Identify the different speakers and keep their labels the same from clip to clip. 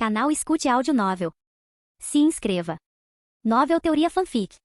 Speaker 1: Canal Escute Áudio Novel. Se inscreva. Novel Teoria Fanfic.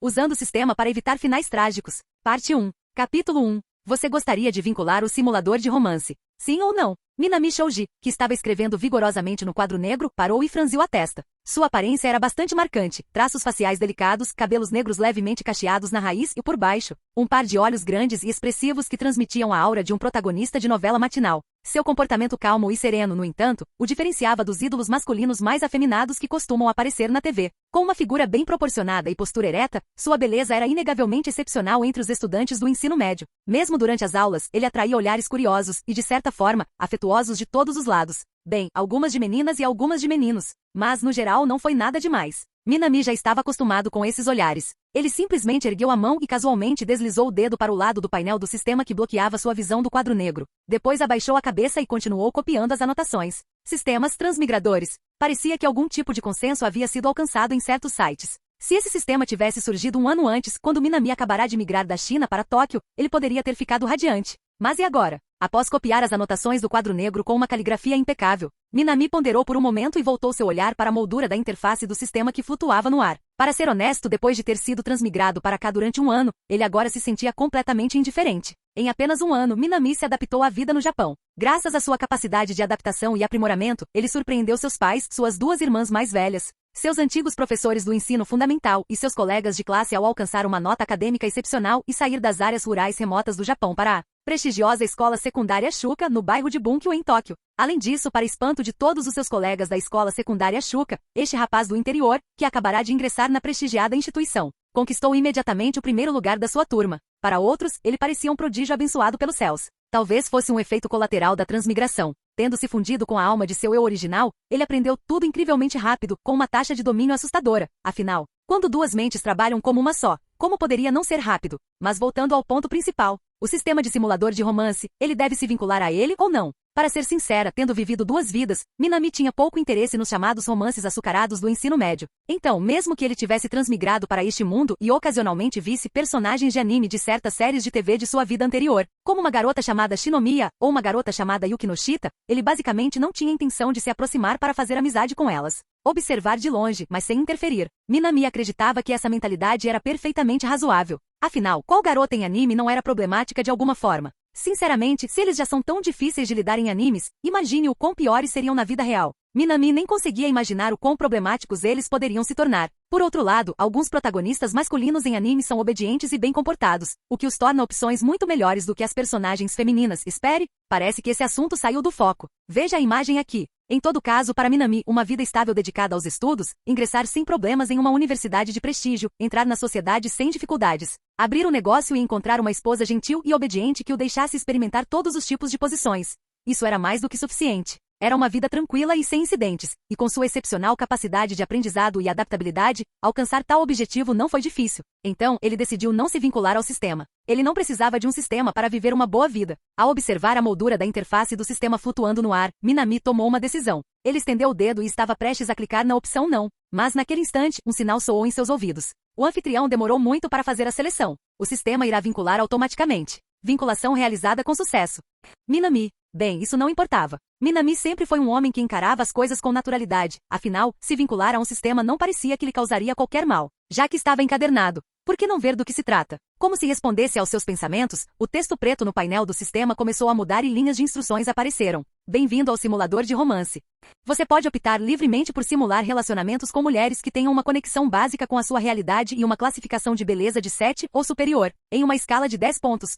Speaker 2: Usando o sistema para evitar finais trágicos. Parte 1. Capítulo 1. Você gostaria de vincular o simulador de romance? Sim ou não? Minami Shouji, que estava escrevendo vigorosamente no quadro negro, parou e franziu a testa. Sua aparência era bastante marcante, traços faciais delicados, cabelos negros levemente cacheados na raiz e por baixo, um par de olhos grandes e expressivos que transmitiam a aura de um protagonista de novela matinal. Seu comportamento calmo e sereno, no entanto, o diferenciava dos ídolos masculinos mais afeminados que costumam aparecer na TV. Com uma figura bem proporcionada e postura ereta, sua beleza era inegavelmente excepcional entre os estudantes do ensino médio. Mesmo durante as aulas, ele atraía olhares curiosos e, de certa forma, afetuosos de todos os lados. Bem, algumas de meninas e algumas de meninos. Mas, no geral, não foi nada demais. Minami já estava acostumado com esses olhares. Ele simplesmente ergueu a mão e casualmente deslizou o dedo para o lado do painel do sistema que bloqueava sua visão do quadro negro. Depois abaixou a cabeça e continuou copiando as anotações. Sistemas transmigradores. Parecia que algum tipo de consenso havia sido alcançado em certos sites. Se esse sistema tivesse surgido um ano antes, quando Minami acabará de migrar da China para Tóquio, ele poderia ter ficado radiante. Mas e agora? Após copiar as anotações do quadro negro com uma caligrafia impecável, Minami ponderou por um momento e voltou seu olhar para a moldura da interface do sistema que flutuava no ar. Para ser honesto, depois de ter sido transmigrado para cá durante um ano, ele agora se sentia completamente indiferente. Em apenas um ano, Minami se adaptou à vida no Japão. Graças à sua capacidade de adaptação e aprimoramento, ele surpreendeu seus pais, suas duas irmãs mais velhas, seus antigos professores do ensino fundamental e seus colegas de classe ao alcançar uma nota acadêmica excepcional e sair das áreas rurais remotas do Japão para a prestigiosa escola secundária Shuka, no bairro de Bunkyo, em Tóquio. Além disso, para espanto de todos os seus colegas da escola secundária Shuka, este rapaz do interior, que acabará de ingressar na prestigiada instituição, conquistou imediatamente o primeiro lugar da sua turma. Para outros, ele parecia um prodígio abençoado pelos céus. Talvez fosse um efeito colateral da transmigração. Tendo se fundido com a alma de seu eu original, ele aprendeu tudo incrivelmente rápido, com uma taxa de domínio assustadora. Afinal, quando duas mentes trabalham como uma só, como poderia não ser rápido? Mas voltando ao ponto principal, o sistema de simulador de romance, ele deve se vincular a ele ou não? Para ser sincera, tendo vivido duas vidas, Minami tinha pouco interesse nos chamados romances açucarados do ensino médio. Então, mesmo que ele tivesse transmigrado para este mundo e ocasionalmente visse personagens de anime de certas séries de TV de sua vida anterior, como uma garota chamada Shinomiya ou uma garota chamada Yukinoshita, ele basicamente não tinha intenção de se aproximar para fazer amizade com elas. Observar de longe, mas sem interferir. Minami acreditava que essa mentalidade era perfeitamente razoável. Afinal, qual garota em anime não era problemática de alguma forma? Sinceramente, se eles já são tão difíceis de lidar em animes, imagine o quão piores seriam na vida real. Minami nem conseguia imaginar o quão problemáticos eles poderiam se tornar. Por outro lado, alguns protagonistas masculinos em anime são obedientes e bem comportados, o que os torna opções muito melhores do que as personagens femininas. Espere, parece que esse assunto saiu do foco. Veja a imagem aqui. Em todo caso, para Minami, uma vida estável dedicada aos estudos, ingressar sem problemas em uma universidade de prestígio, entrar na sociedade sem dificuldades, abrir um negócio e encontrar uma esposa gentil e obediente que o deixasse experimentar todos os tipos de posições. Isso era mais do que suficiente. Era uma vida tranquila e sem incidentes, e com sua excepcional capacidade de aprendizado e adaptabilidade, alcançar tal objetivo não foi difícil. Então, ele decidiu não se vincular ao sistema. Ele não precisava de um sistema para viver uma boa vida. Ao observar a moldura da interface do sistema flutuando no ar, Minami tomou uma decisão. Ele estendeu o dedo e estava prestes a clicar na opção não. Mas naquele instante, um sinal soou em seus ouvidos. O anfitrião demorou muito para fazer a seleção. O sistema irá vincular automaticamente. Vinculação realizada com sucesso. Minami. Bem, isso não importava. Minami sempre foi um homem que encarava as coisas com naturalidade. Afinal, se vincular a um sistema não parecia que lhe causaria qualquer mal. Já que estava encadernado, por que não ver do que se trata? Como se respondesse aos seus pensamentos, o texto preto no painel do sistema começou a mudar e linhas de instruções apareceram. Bem-vindo ao simulador de romance. Você pode optar livremente por simular relacionamentos com mulheres que tenham uma conexão básica com a sua realidade e uma classificação de beleza de 7 ou superior, em uma escala de 10 pontos.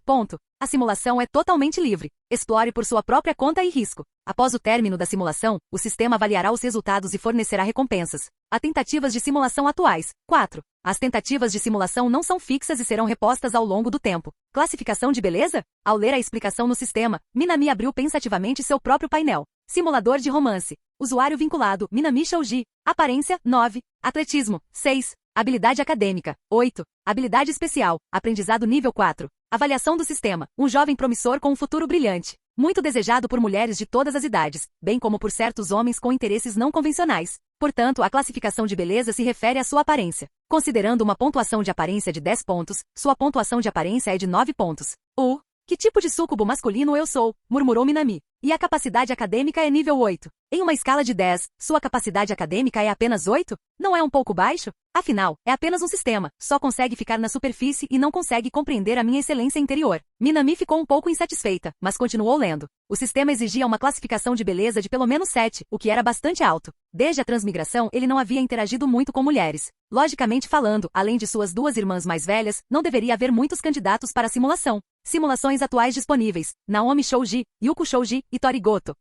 Speaker 2: A simulação é totalmente livre. Explore por sua própria conta e risco. Após o término da simulação, o sistema avaliará os resultados e fornecerá recompensas. Há tentativas de simulação atuais. 4. As tentativas de simulação não são fixas e serão repostas ao longo do tempo. Classificação de beleza? Ao ler a explicação no sistema, Minami abriu pensativamente seu próprio painel. Simulador de romance. Usuário vinculado, Minami Shouji. Aparência, 9. Atletismo, 6. Habilidade acadêmica, 8. Habilidade especial, aprendizado nível 4. Avaliação do sistema, um jovem promissor com um futuro brilhante. Muito desejado por mulheres de todas as idades, bem como por certos homens com interesses não convencionais. Portanto, a classificação de beleza se refere à sua aparência. Considerando uma pontuação de aparência de 10 pontos, sua pontuação de aparência é de 9 pontos. Que tipo de súcubo masculino eu sou? Murmurou Minami. E a capacidade acadêmica é nível 8. Em uma escala de 10, sua capacidade acadêmica é apenas 8? Não é um pouco baixo? Afinal, é apenas um sistema, só consegue ficar na superfície e não consegue compreender a minha excelência interior. Minami ficou um pouco insatisfeita, mas continuou lendo. O sistema exigia uma classificação de beleza de pelo menos 7, o que era bastante alto. Desde a transmigração, ele não havia interagido muito com mulheres. Logicamente falando, além de suas duas irmãs mais velhas, não deveria haver muitos candidatos para a simulação. Simulações atuais disponíveis: Naomi Shouji, Yuko Shouji e Tori Goto.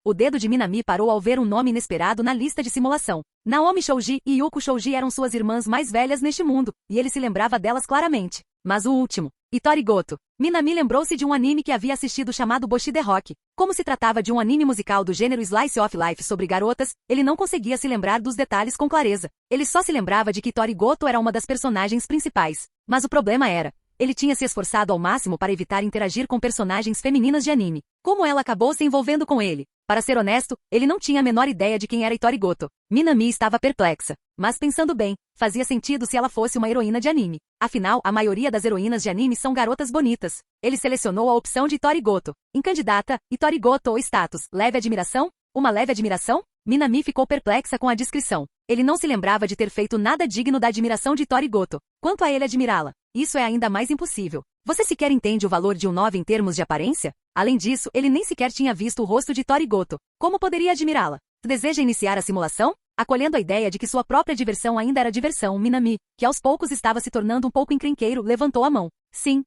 Speaker 2: O dedo de Minami parou ao ver um nome inesperado na lista de simulação. Naomi Shouji e Yuko Shouji eram suas irmãs mais velhas neste mundo, e ele se lembrava delas claramente. Mas o último, Tori Goto. Minami lembrou-se de um anime que havia assistido chamado Boshi the Rock. Como se tratava de um anime musical do gênero Slice of Life sobre garotas, ele não conseguia se lembrar dos detalhes com clareza. Ele só se lembrava de que Tori Goto era uma das personagens principais. Mas o problema era, ele tinha se esforçado ao máximo para evitar interagir com personagens femininas de anime. Como ela acabou se envolvendo com ele? Para ser honesto, ele não tinha a menor ideia de quem era Tori Goto. Minami estava perplexa. Mas pensando bem, fazia sentido se ela fosse uma heroína de anime. Afinal, a maioria das heroínas de anime são garotas bonitas. Ele selecionou a opção de Tori Goto. Incandidata, Tori Goto ou status, leve admiração? Uma leve admiração? Minami ficou perplexa com a descrição. Ele não se lembrava de ter feito nada digno da admiração de Tori Goto. Quanto a ele admirá-la? Isso é ainda mais impossível. Você sequer entende o valor de um 9 em termos de aparência? Além disso, ele nem sequer tinha visto o rosto de Tori Goto. Como poderia admirá-la? Deseja iniciar a simulação? Acolhendo a ideia de que sua própria diversão ainda era diversão, Minami, que aos poucos estava se tornando um pouco encrenqueiro, levantou a mão. Sim.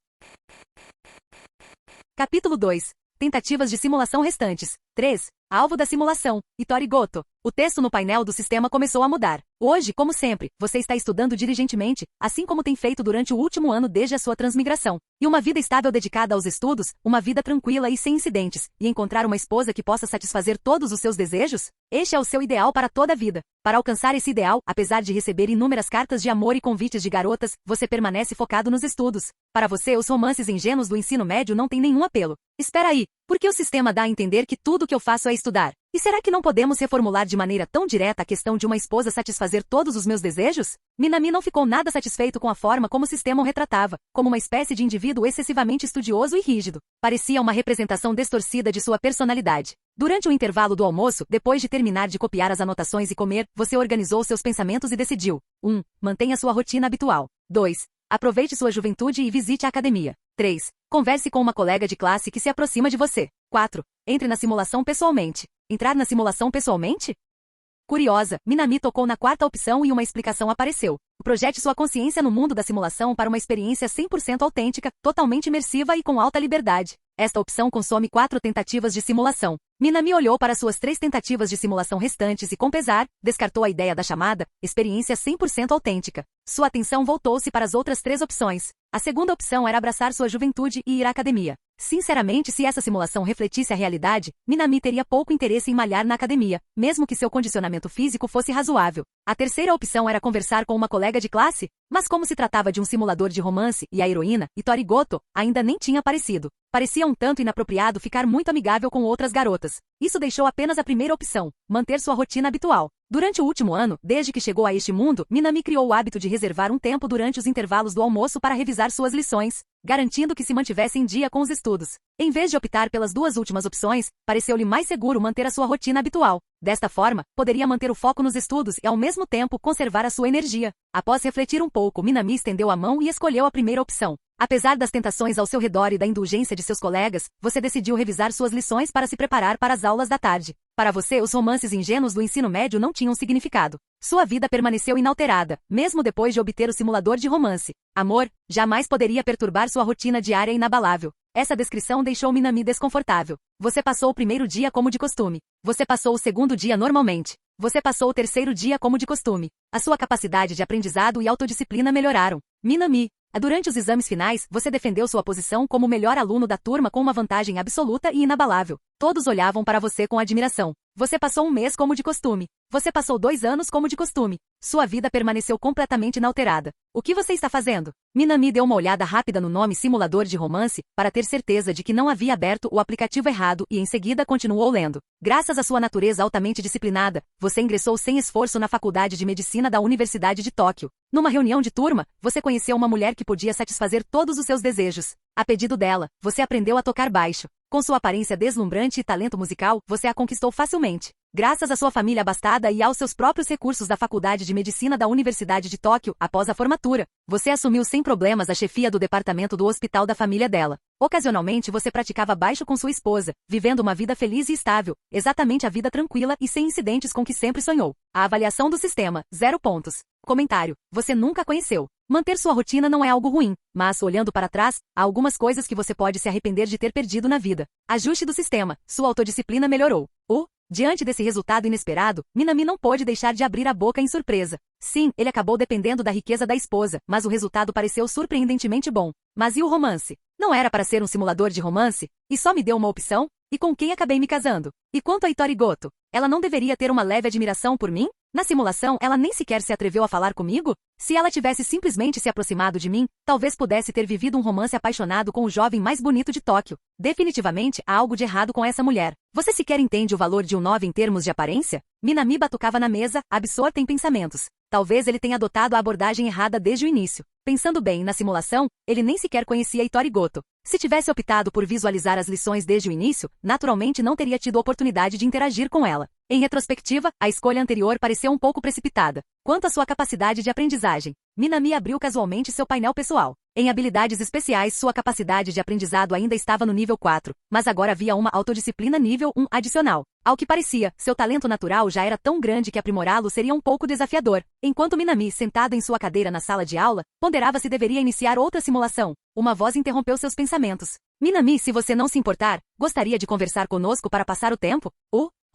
Speaker 2: Capítulo 2. Tentativas de simulação restantes. 3. Alvo da simulação. Tori Goto. O texto no painel do sistema começou a mudar. Hoje, como sempre, você está estudando diligentemente, assim como tem feito durante o último ano desde a sua transmigração. E uma vida estável dedicada aos estudos, uma vida tranquila e sem incidentes, e encontrar uma esposa que possa satisfazer todos os seus desejos? Este é o seu ideal para toda a vida. Para alcançar esse ideal, apesar de receber inúmeras cartas de amor e convites de garotas, você permanece focado nos estudos. Para você, os romances ingênuos do ensino médio não têm nenhum apelo. Espera aí, por que o sistema dá a entender que tudo o que eu faço é estudar? E será que não podemos reformular de maneira tão direta a questão de uma esposa satisfazer todos os meus desejos? Minami não ficou nada satisfeito com a forma como o sistema o retratava, como uma espécie de indivíduo excessivamente estudioso e rígido. Parecia uma representação distorcida de sua personalidade. Durante o intervalo do almoço, depois de terminar de copiar as anotações e comer, você organizou seus pensamentos e decidiu. 1. Mantenha sua rotina habitual. 2. Aproveite sua juventude e visite a academia. 3. Converse com uma colega de classe que se aproxima de você. 4. Entre na simulação pessoalmente. Entrar na simulação pessoalmente? Curiosa, Minami tocou na quarta opção e uma explicação apareceu. Projete sua consciência no mundo da simulação para uma experiência 100% autêntica, totalmente imersiva e com alta liberdade. Esta opção consome 4 tentativas de simulação. Minami olhou para suas 3 tentativas de simulação restantes e, com pesar, descartou a ideia da chamada experiência 100% autêntica. Sua atenção voltou-se para as outras 3 opções. A segunda opção era abraçar sua juventude e ir à academia. Sinceramente, se essa simulação refletisse a realidade, Minami teria pouco interesse em malhar na academia, mesmo que seu condicionamento físico fosse razoável. A terceira opção era conversar com uma colega de classe, mas como se tratava de um simulador de romance e a heroína, Tori Goto, ainda nem tinha aparecido. Parecia um tanto inapropriado ficar muito amigável com outras garotas. Isso deixou apenas a primeira opção, manter sua rotina habitual. Durante o último ano, desde que chegou a este mundo, Minami criou o hábito de reservar um tempo durante os intervalos do almoço para revisar suas lições, garantindo que se mantivesse em dia com os estudos. Em vez de optar pelas 2 últimas opções, pareceu-lhe mais seguro manter a sua rotina habitual. Desta forma, poderia manter o foco nos estudos e, ao mesmo tempo, conservar a sua energia. Após refletir um pouco, Minami estendeu a mão e escolheu a primeira opção. Apesar das tentações ao seu redor e da indulgência de seus colegas, você decidiu revisar suas lições para se preparar para as aulas da tarde. Para você, os romances ingênuos do ensino médio não tinham significado. Sua vida permaneceu inalterada, mesmo depois de obter o simulador de romance. Amor, jamais poderia perturbar sua rotina diária inabalável. Essa descrição deixou Minami desconfortável. Você passou o primeiro dia como de costume. Você passou o segundo dia normalmente. Você passou o terceiro dia como de costume. A sua capacidade de aprendizado e autodisciplina melhoraram. Minami, durante os exames finais, você defendeu sua posição como o melhor aluno da turma com uma vantagem absoluta e inabalável. Todos olhavam para você com admiração. Você passou um mês como de costume. Você passou 2 anos como de costume. Sua vida permaneceu completamente inalterada. O que você está fazendo? Minami deu uma olhada rápida no nome simulador de romance, para ter certeza de que não havia aberto o aplicativo errado e em seguida continuou lendo. Graças à sua natureza altamente disciplinada, você ingressou sem esforço na Faculdade de Medicina da Universidade de Tóquio. Numa reunião de turma, você conheceu uma mulher que podia satisfazer todos os seus desejos. A pedido dela, você aprendeu a tocar baixo. Com sua aparência deslumbrante e talento musical, você a conquistou facilmente. Graças à sua família abastada e aos seus próprios recursos da Faculdade de Medicina da Universidade de Tóquio, após a formatura, você assumiu sem problemas a chefia do departamento do hospital da família dela. Ocasionalmente você praticava baixo com sua esposa, vivendo uma vida feliz e estável, exatamente a vida tranquila e sem incidentes com que sempre sonhou. A avaliação do sistema, 0 pontos. Comentário: você nunca conheceu. Manter sua rotina não é algo ruim, mas, olhando para trás, há algumas coisas que você pode se arrepender de ter perdido na vida. Ajuste do sistema, sua autodisciplina melhorou. Diante desse resultado inesperado, Minami não pôde deixar de abrir a boca em surpresa. Sim, ele acabou dependendo da riqueza da esposa, mas o resultado pareceu surpreendentemente bom. Mas e o romance? Não era para ser um simulador de romance? E só me deu uma opção? E com quem acabei me casando? E quanto a Itori Goto? Ela não deveria ter uma leve admiração por mim? Na simulação, ela nem sequer se atreveu a falar comigo? Se ela tivesse simplesmente se aproximado de mim, talvez pudesse ter vivido um romance apaixonado com o jovem mais bonito de Tóquio. Definitivamente, há algo de errado com essa mulher. Você sequer entende o valor de um 9 em termos de aparência? Minami batucava na mesa, absorta em pensamentos. Talvez ele tenha adotado a abordagem errada desde o início. Pensando bem, na simulação, ele nem sequer conhecia Itori Goto. Se tivesse optado por visualizar as lições desde o início, naturalmente não teria tido oportunidade de interagir com ela. Em retrospectiva, a escolha anterior pareceu um pouco precipitada. Quanto à sua capacidade de aprendizagem, Minami abriu casualmente seu painel pessoal. Em habilidades especiais, sua capacidade de aprendizado ainda estava no nível 4, mas agora havia uma autodisciplina nível 1 adicional. Ao que parecia, seu talento natural já era tão grande que aprimorá-lo seria um pouco desafiador. Enquanto Minami, sentado em sua cadeira na sala de aula, ponderava se deveria iniciar outra simulação, uma voz interrompeu seus pensamentos. Minami, se você não se importar, gostaria de conversar conosco para passar o tempo?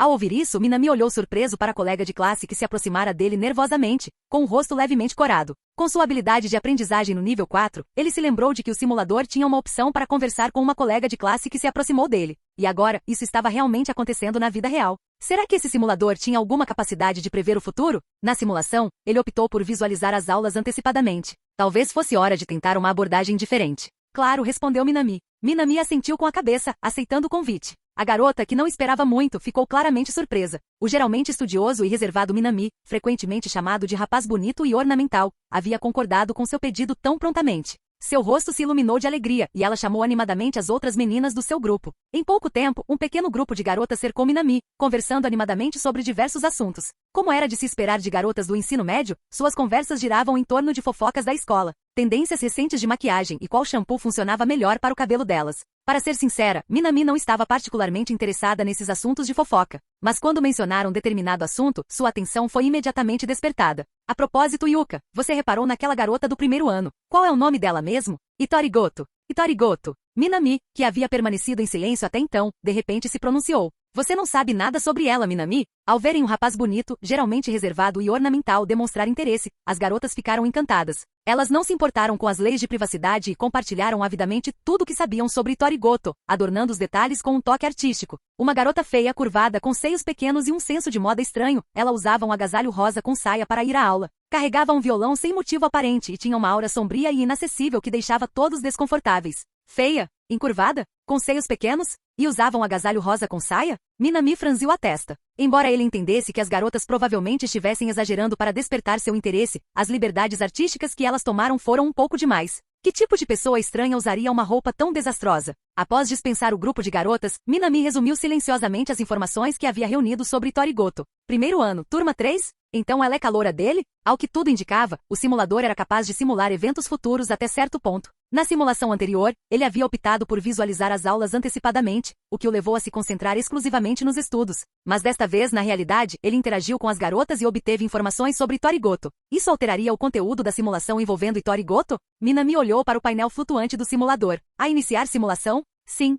Speaker 2: Ao ouvir isso, Minami olhou surpreso para a colega de classe que se aproximara dele nervosamente, com o rosto levemente corado. Com sua habilidade de aprendizagem no nível 4, ele se lembrou de que o simulador tinha uma opção para conversar com uma colega de classe que se aproximou dele. E agora, isso estava realmente acontecendo na vida real. Será que esse simulador tinha alguma capacidade de prever o futuro? Na simulação, ele optou por visualizar as aulas antecipadamente. Talvez fosse hora de tentar uma abordagem diferente. Claro, respondeu Minami. Minami assentiu com a cabeça, aceitando o convite. A garota, que não esperava muito, ficou claramente surpresa. O geralmente estudioso e reservado Minami, frequentemente chamado de rapaz bonito e ornamental, havia concordado com seu pedido tão prontamente. Seu rosto se iluminou de alegria e ela chamou animadamente as outras meninas do seu grupo. Em pouco tempo, um pequeno grupo de garotas cercou Minami, conversando animadamente sobre diversos assuntos. Como era de se esperar de garotas do ensino médio, suas conversas giravam em torno de fofocas da escola, tendências recentes de maquiagem e qual shampoo funcionava melhor para o cabelo delas. Para ser sincera, Minami não estava particularmente interessada nesses assuntos de fofoca. Mas quando mencionaram determinado assunto, sua atenção foi imediatamente despertada. A propósito, Yuka, você reparou naquela garota do primeiro ano. Qual é o nome dela mesmo? Itori Goto. Itori Goto. Minami, que havia permanecido em silêncio até então, de repente se pronunciou. Você não sabe nada sobre ela, Minami? Ao verem um rapaz bonito, geralmente reservado e ornamental demonstrar interesse, as garotas ficaram encantadas. Elas não se importaram com as leis de privacidade e compartilharam avidamente tudo o que sabiam sobre Itori Goto, adornando os detalhes com um toque artístico. Uma garota feia, curvada, com seios pequenos e um senso de moda estranho, ela usava um agasalho rosa com saia para ir à aula. Carregava um violão sem motivo aparente e tinha uma aura sombria e inacessível que deixava todos desconfortáveis. Feia? Encurvada? Com seios pequenos? E usava um agasalho rosa com saia? Minami franziu a testa. Embora ele entendesse que as garotas provavelmente estivessem exagerando para despertar seu interesse, as liberdades artísticas que elas tomaram foram um pouco demais. Que tipo de pessoa estranha usaria uma roupa tão desastrosa? Após dispensar o grupo de garotas, Minami resumiu silenciosamente as informações que havia reunido sobre Itori Goto. Primeiro ano, turma 3? Então ela é caloura dele? Ao que tudo indicava, o simulador era capaz de simular eventos futuros até certo ponto. Na simulação anterior, ele havia optado por visualizar as aulas antecipadamente, o que o levou a se concentrar exclusivamente nos estudos. Mas desta vez, na realidade, ele interagiu com as garotas e obteve informações sobre Itori Goto. Isso alteraria o conteúdo da simulação envolvendo Itori Goto? Minami olhou para o painel flutuante do simulador. A iniciar simulação? Sim.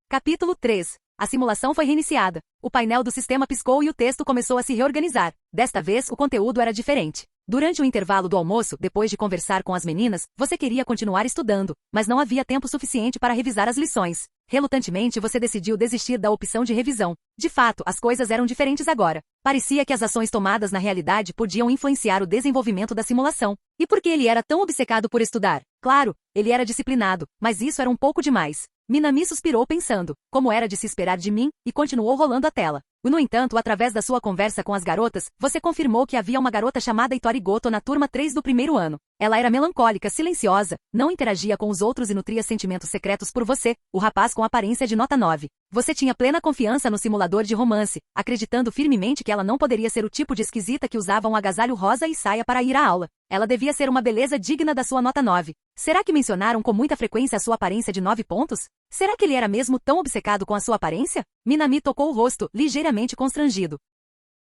Speaker 2: Capítulo 3. A simulação foi reiniciada. O painel do sistema piscou e o texto começou a se reorganizar. Desta vez, o conteúdo era diferente. Durante o intervalo do almoço, depois de conversar com as meninas, você queria continuar estudando, mas não havia tempo suficiente para revisar as lições. Relutantemente você decidiu desistir da opção de revisão. De fato, as coisas eram diferentes agora. Parecia que as ações tomadas na realidade podiam influenciar o desenvolvimento da simulação. E por que ele era tão obcecado por estudar? Claro, ele era disciplinado, mas isso era um pouco demais. Minami suspirou pensando, como era de se esperar de mim, e continuou rolando a tela. No entanto, através da sua conversa com as garotas, você confirmou que havia uma garota chamada Itori Goto na turma 3 do primeiro ano. Ela era melancólica, silenciosa, não interagia com os outros e nutria sentimentos secretos por você, o rapaz com aparência de nota 9. Você tinha plena confiança no simulador de romance, acreditando firmemente que ela não poderia ser o tipo de esquisita que usava um agasalho rosa e saia para ir à aula. Ela devia ser uma beleza digna da sua nota 9. Será que mencionaram com muita frequência a sua aparência de 9 pontos? Será que ele era mesmo tão obcecado com a sua aparência? Minami tocou o rosto, ligeiramente constrangido.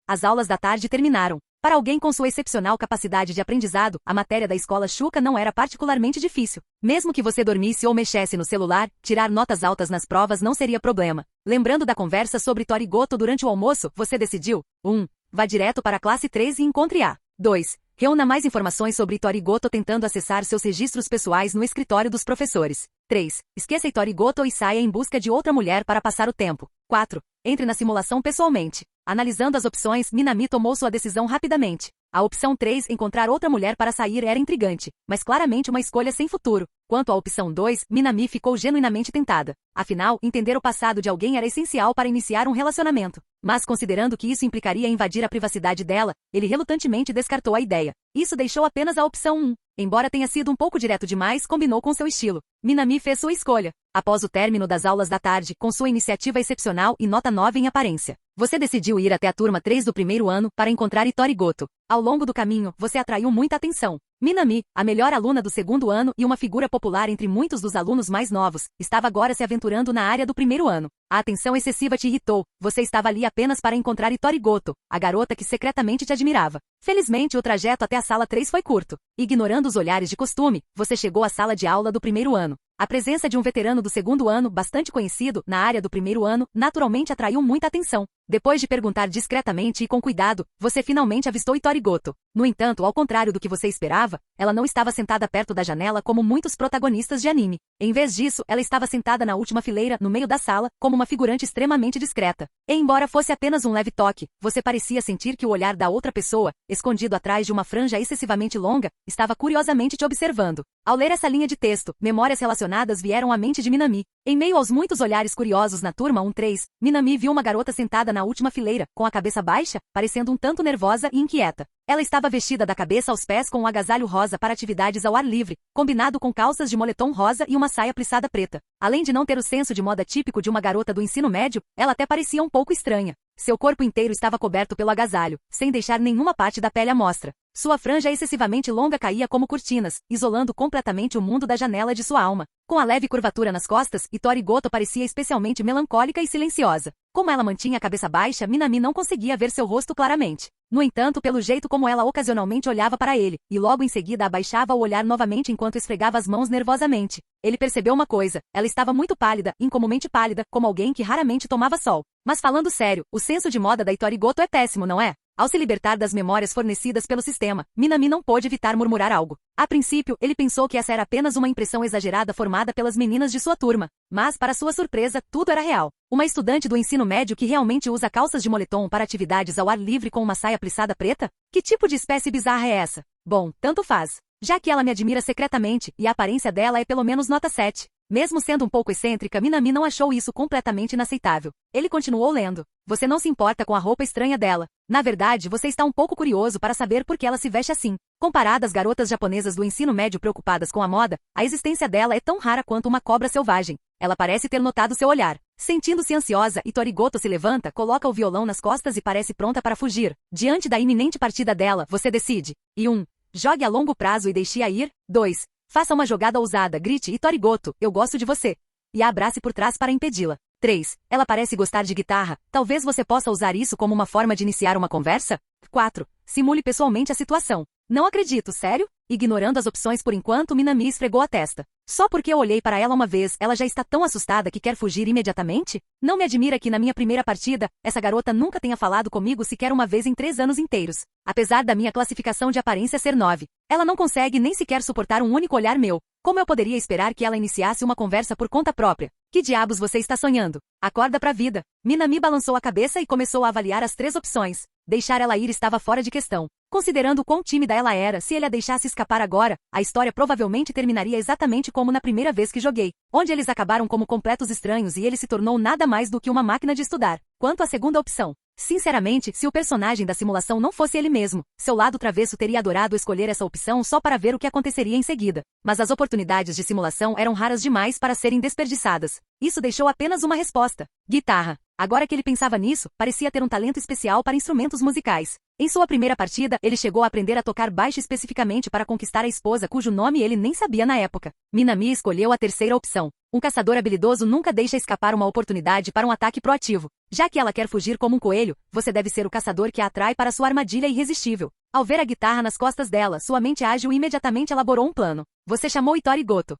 Speaker 2: As aulas da tarde terminaram. Para alguém com sua excepcional capacidade de aprendizado, a matéria da escola Shuka não era particularmente difícil. Mesmo que você dormisse ou mexesse no celular, tirar notas altas nas provas não seria problema. Lembrando da conversa sobre Itori Goto durante o almoço, você decidiu: 1. Vá direto para a classe 3 e encontre a 2. Reúna mais informações sobre Itori Goto tentando acessar seus registros pessoais no escritório dos professores. 3. Esqueça Itori Goto e saia em busca de outra mulher para passar o tempo. 4. Entre na simulação pessoalmente. Analisando as opções, Minami tomou sua decisão rapidamente. A opção 3, encontrar outra mulher para sair, era intrigante, mas claramente uma escolha sem futuro. Quanto à opção 2, Minami ficou genuinamente tentada. Afinal, entender o passado de alguém era essencial para iniciar um relacionamento. Mas considerando que isso implicaria invadir a privacidade dela, ele relutantemente descartou a ideia. Isso deixou apenas a opção 1. Embora tenha sido um pouco direto demais, combinou com seu estilo. Minami fez sua escolha. Após o término das aulas da tarde, com sua iniciativa excepcional e nota 9 em aparência, você decidiu ir até a turma 3 do primeiro ano para encontrar Itori Goto. Ao longo do caminho, você atraiu muita atenção. Minami, a melhor aluna do segundo ano e uma figura popular entre muitos dos alunos mais novos, estava agora se aventurando na área do primeiro ano. A atenção excessiva te irritou. Você estava ali apenas para encontrar Itori Goto, a garota que secretamente te admirava. Felizmente, o trajeto até a sala 3 foi curto. Ignorando os olhares de costume, você chegou à sala de aula do primeiro ano. A presença de um veterano do segundo ano, bastante conhecido na área do primeiro ano, naturalmente atraiu muita atenção. Depois de perguntar discretamente e com cuidado, você finalmente avistou Itori Goto. No entanto, ao contrário do que você esperava, ela não estava sentada perto da janela como muitos protagonistas de anime. Em vez disso, ela estava sentada na última fileira, no meio da sala, como uma figurante extremamente discreta. E embora fosse apenas um leve toque, você parecia sentir que o olhar da outra pessoa, escondido atrás de uma franja excessivamente longa, estava curiosamente te observando. Ao ler essa linha de texto, memórias relacionadas vieram à mente de Minami. Em meio aos muitos olhares curiosos na turma 1-3, Minami viu uma garota sentada na última fileira, com a cabeça baixa, parecendo um tanto nervosa e inquieta. Ela estava vestida da cabeça aos pés com um agasalho rosa para atividades ao ar livre, combinado com calças de moletom rosa e uma saia plissada preta. Além de não ter o senso de moda típico de uma garota do ensino médio, ela até parecia um pouco estranha. Seu corpo inteiro estava coberto pelo agasalho, sem deixar nenhuma parte da pele à mostra. Sua franja excessivamente longa caía como cortinas, isolando completamente o mundo da janela de sua alma. Com a leve curvatura nas costas, Itori Goto parecia especialmente melancólica e silenciosa. Como ela mantinha a cabeça baixa, Minami não conseguia ver seu rosto claramente. No entanto, pelo jeito como ela ocasionalmente olhava para ele, e logo em seguida abaixava o olhar novamente enquanto esfregava as mãos nervosamente, ele percebeu uma coisa: ela estava muito pálida, incomumente pálida, como alguém que raramente tomava sol. Mas falando sério, o senso de moda da Itori Goto é péssimo, não é? Ao se libertar das memórias fornecidas pelo sistema, Minami não pôde evitar murmurar algo. A princípio, ele pensou que essa era apenas uma impressão exagerada formada pelas meninas de sua turma. Mas, para sua surpresa, tudo era real. Uma estudante do ensino médio que realmente usa calças de moletom para atividades ao ar livre com uma saia plissada preta? Que tipo de espécie bizarra é essa? Bom, tanto faz. Já que ela me admira secretamente, e a aparência dela é pelo menos nota 7. Mesmo sendo um pouco excêntrica, Minami não achou isso completamente inaceitável. Ele continuou lendo. Você não se importa com a roupa estranha dela. Na verdade, você está um pouco curioso para saber por que ela se veste assim. Comparada às garotas japonesas do ensino médio preocupadas com a moda, a existência dela é tão rara quanto uma cobra selvagem. Ela parece ter notado seu olhar. Sentindo-se ansiosa, Itori Goto se levanta, coloca o violão nas costas e parece pronta para fugir. Diante da iminente partida dela, você decide. E 1. Jogue a longo prazo e deixe-a ir. 2. Faça uma jogada ousada, grite: Itori Goto, eu gosto de você. E a abrace por trás para impedi-la. 3. Ela parece gostar de guitarra, talvez você possa usar isso como uma forma de iniciar uma conversa? 4. Simule pessoalmente a situação. Não acredito, sério? Ignorando as opções por enquanto, Minami esfregou a testa. Só porque eu olhei para ela uma vez, ela já está tão assustada que quer fugir imediatamente? Não me admira que na minha primeira partida, essa garota nunca tenha falado comigo sequer uma vez em 3 anos inteiros. Apesar da minha classificação de aparência ser 9. Ela não consegue nem sequer suportar um único olhar meu. Como eu poderia esperar que ela iniciasse uma conversa por conta própria? Que diabos você está sonhando? Acorda pra vida. Minami balançou a cabeça e começou a avaliar as 3 opções. Deixar ela ir estava fora de questão. Considerando o quão tímida ela era, se ele a deixasse escapar agora, a história provavelmente terminaria exatamente como na primeira vez que joguei, onde eles acabaram como completos estranhos e ele se tornou nada mais do que uma máquina de estudar. Quanto à segunda opção, sinceramente, se o personagem da simulação não fosse ele mesmo, seu lado travesso teria adorado escolher essa opção só para ver o que aconteceria em seguida. Mas as oportunidades de simulação eram raras demais para serem desperdiçadas. Isso deixou apenas uma resposta: guitarra. Agora que ele pensava nisso, parecia ter um talento especial para instrumentos musicais. Em sua primeira partida, ele chegou a aprender a tocar baixo especificamente para conquistar a esposa cujo nome ele nem sabia na época. Minami escolheu a terceira opção. Um caçador habilidoso nunca deixa escapar uma oportunidade para um ataque proativo. Já que ela quer fugir como um coelho, você deve ser o caçador que a atrai para sua armadilha irresistível. Ao ver a guitarra nas costas dela, sua mente ágil imediatamente elaborou um plano. Você chamou Itori Goto.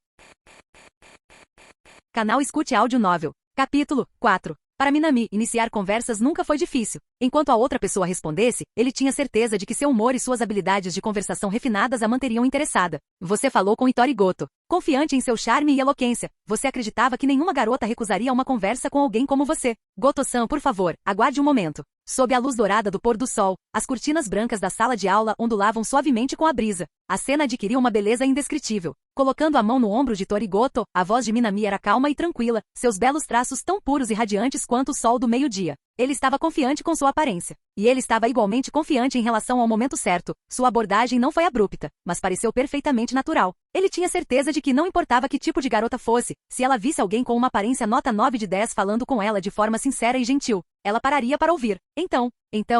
Speaker 2: Canal Escute Áudio Novel. Capítulo 4. Para Minami, iniciar conversas nunca foi difícil. Enquanto a outra pessoa respondesse, ele tinha certeza de que seu humor e suas habilidades de conversação refinadas a manteriam interessada. Você falou com Itori Goto. Confiante em seu charme e eloquência, você acreditava que nenhuma garota recusaria uma conversa com alguém como você. Goto-san, por favor, aguarde um momento. Sob a luz dourada do pôr do sol, as cortinas brancas da sala de aula ondulavam suavemente com a brisa. A cena adquiriu uma beleza indescritível. Colocando a mão no ombro de Tori Goto, a voz de Minami era calma e tranquila, seus belos traços tão puros e radiantes quanto o sol do meio-dia. Ele estava confiante com sua aparência. E ele estava igualmente confiante em relação ao momento certo. Sua abordagem não foi abrupta, mas pareceu perfeitamente natural. Ele tinha certeza de que não importava que tipo de garota fosse, se ela visse alguém com uma aparência nota 9 de 10 falando com ela de forma sincera e gentil, ela pararia para ouvir. Então,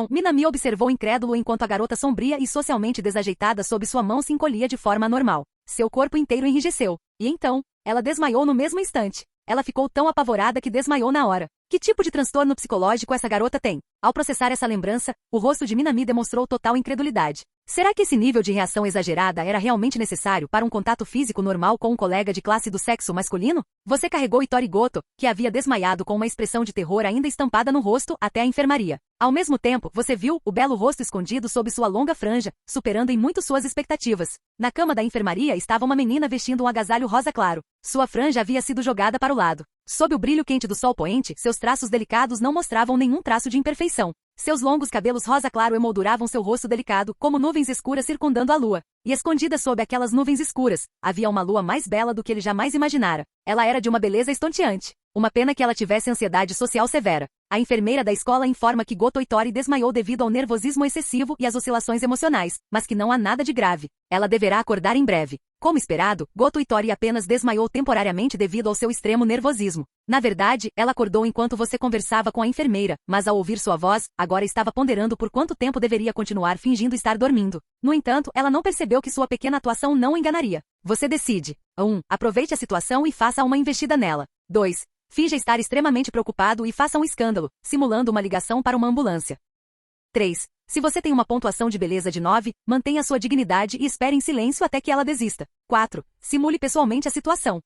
Speaker 2: Minami observou incrédulo enquanto a garota sombria e socialmente desajeitada sob sua mão se encolhia de forma anormal. Seu corpo inteiro enrijeceu. E então, ela desmaiou no mesmo instante. Ela ficou tão apavorada que desmaiou na hora. Que tipo de transtorno psicológico essa garota tem? Ao processar essa lembrança, o rosto de Minami demonstrou total incredulidade. Será que esse nível de reação exagerada era realmente necessário para um contato físico normal com um colega de classe do sexo masculino? Você carregou Itori Goto, que havia desmaiado com uma expressão de terror ainda estampada no rosto, até a enfermaria. Ao mesmo tempo, você viu o belo rosto escondido sob sua longa franja, superando em muito suas expectativas. Na cama da enfermaria estava uma menina vestindo um agasalho rosa claro. Sua franja havia sido jogada para o lado. Sob o brilho quente do sol poente, seus traços delicados não mostravam nenhum traço de imperfeição. Seus longos cabelos rosa claro emolduravam seu rosto delicado, como nuvens escuras circundando a lua. E escondida sob aquelas nuvens escuras, havia uma lua mais bela do que ele jamais imaginara. Ela era de uma beleza estonteante. Uma pena que ela tivesse ansiedade social severa. A enfermeira da escola informa que Goto Itori desmaiou devido ao nervosismo excessivo e às oscilações emocionais, mas que não há nada de grave. Ela deverá acordar em breve. Como esperado, Goto Itori apenas desmaiou temporariamente devido ao seu extremo nervosismo. Na verdade, ela acordou enquanto você conversava com a enfermeira, mas ao ouvir sua voz, agora estava ponderando por quanto tempo deveria continuar fingindo estar dormindo. No entanto, ela não percebeu que sua pequena atuação não enganaria. Você decide. 1. Aproveite a situação e faça uma investida nela. 2. Finja estar extremamente preocupado e faça um escândalo, simulando uma ligação para uma ambulância. 3. Se você tem uma pontuação de beleza de 9, mantenha sua dignidade e espere em silêncio até que ela desista. 4. Simule pessoalmente a situação.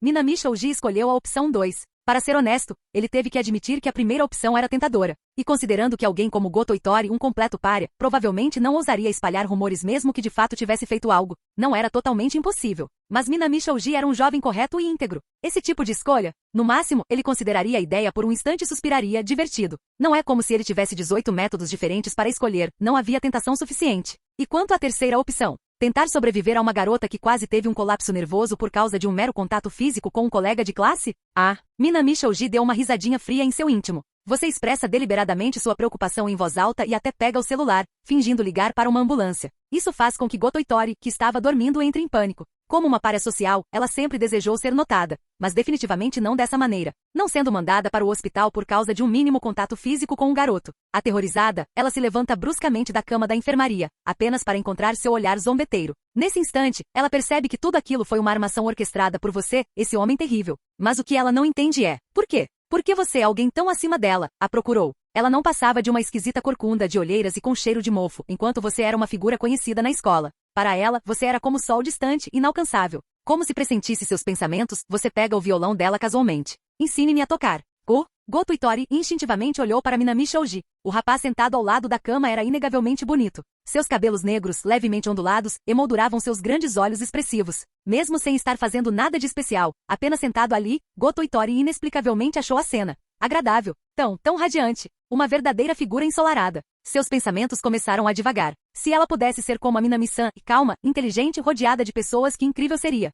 Speaker 2: Minami Shoji escolheu a opção 2. Para ser honesto, ele teve que admitir que a primeira opção era tentadora. E considerando que alguém como Goto Itori, um completo pária, provavelmente não ousaria espalhar rumores mesmo que de fato tivesse feito algo, não era totalmente impossível. Mas Minami Shoji era um jovem correto e íntegro. Esse tipo de escolha, no máximo, ele consideraria a ideia por um instante e suspiraria, divertido. Não é como se ele tivesse 18 métodos diferentes para escolher, não havia tentação suficiente. E quanto à terceira opção? Tentar sobreviver a uma garota que quase teve um colapso nervoso por causa de um mero contato físico com um colega de classe? Minami Shoji deu uma risadinha fria em seu íntimo. Você expressa deliberadamente sua preocupação em voz alta e até pega o celular, fingindo ligar para uma ambulância. Isso faz com que Goto Itori, que estava dormindo, entre em pânico. Como uma pária social, ela sempre desejou ser notada, mas definitivamente não dessa maneira, não sendo mandada para o hospital por causa de um mínimo contato físico com um garoto. Aterrorizada, ela se levanta bruscamente da cama da enfermaria, apenas para encontrar seu olhar zombeteiro. Nesse instante, ela percebe que tudo aquilo foi uma armação orquestrada por você, esse homem terrível. Mas o que ela não entende é, por quê? Por que você, alguém tão acima dela, a procurou? Ela não passava de uma esquisita corcunda de olheiras e com cheiro de mofo, enquanto você era uma figura conhecida na escola. Para ela, você era como sol distante, inalcançável. Como se pressentisse seus pensamentos, você pega o violão dela casualmente. Ensine-me a tocar. Goto Itori instintivamente olhou para Minami Shoji. O rapaz sentado ao lado da cama era inegavelmente bonito. Seus cabelos negros, levemente ondulados, emolduravam seus grandes olhos expressivos. Mesmo sem estar fazendo nada de especial, apenas sentado ali, Goto Itori inexplicavelmente achou a cena agradável, tão radiante. Uma verdadeira figura ensolarada. Seus pensamentos começaram a divagar. Se ela pudesse ser como a Minami-san, calma, inteligente, rodeada de pessoas, que incrível seria.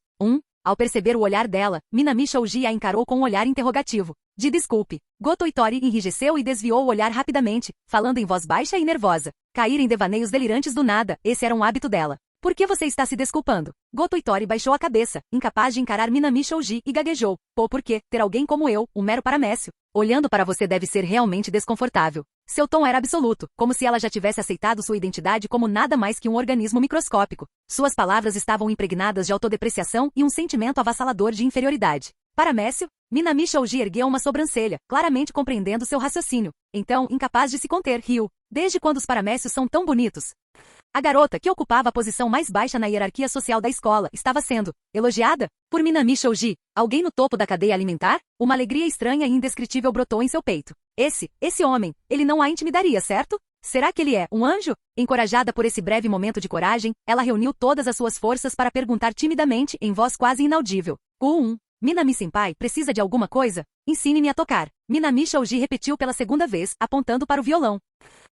Speaker 2: Ao perceber o olhar dela, Minami Shoji a encarou com um olhar interrogativo. Desculpe. Goto Itori enrijeceu e desviou o olhar rapidamente, falando em voz baixa e nervosa. Cair em devaneios delirantes do nada, esse era um hábito dela. Por que você está se desculpando? Goto Itori baixou a cabeça, incapaz de encarar Minami Shoji, e gaguejou. Por que ter alguém como eu, um mero paramécio? Olhando para você deve ser realmente desconfortável. Seu tom era absoluto, como se ela já tivesse aceitado sua identidade como nada mais que um organismo microscópico. Suas palavras estavam impregnadas de autodepreciação e um sentimento avassalador de inferioridade. Paramécio? Minami Shoji ergueu uma sobrancelha, claramente compreendendo seu raciocínio. Então, incapaz de se conter, riu. Desde quando os paramécios são tão bonitos? A garota, que ocupava a posição mais baixa na hierarquia social da escola, estava sendo elogiada por Minami Shoji. Alguém no topo da cadeia alimentar? Uma alegria estranha e indescritível brotou em seu peito. Esse homem, ele não a intimidaria, certo? Será que ele é um anjo? Encorajada por esse breve momento de coragem, ela reuniu todas as suas forças para perguntar timidamente, em voz quase inaudível. Minami-senpai precisa de alguma coisa? Ensine-me a tocar. Minami Shoji repetiu pela segunda vez, apontando para o violão.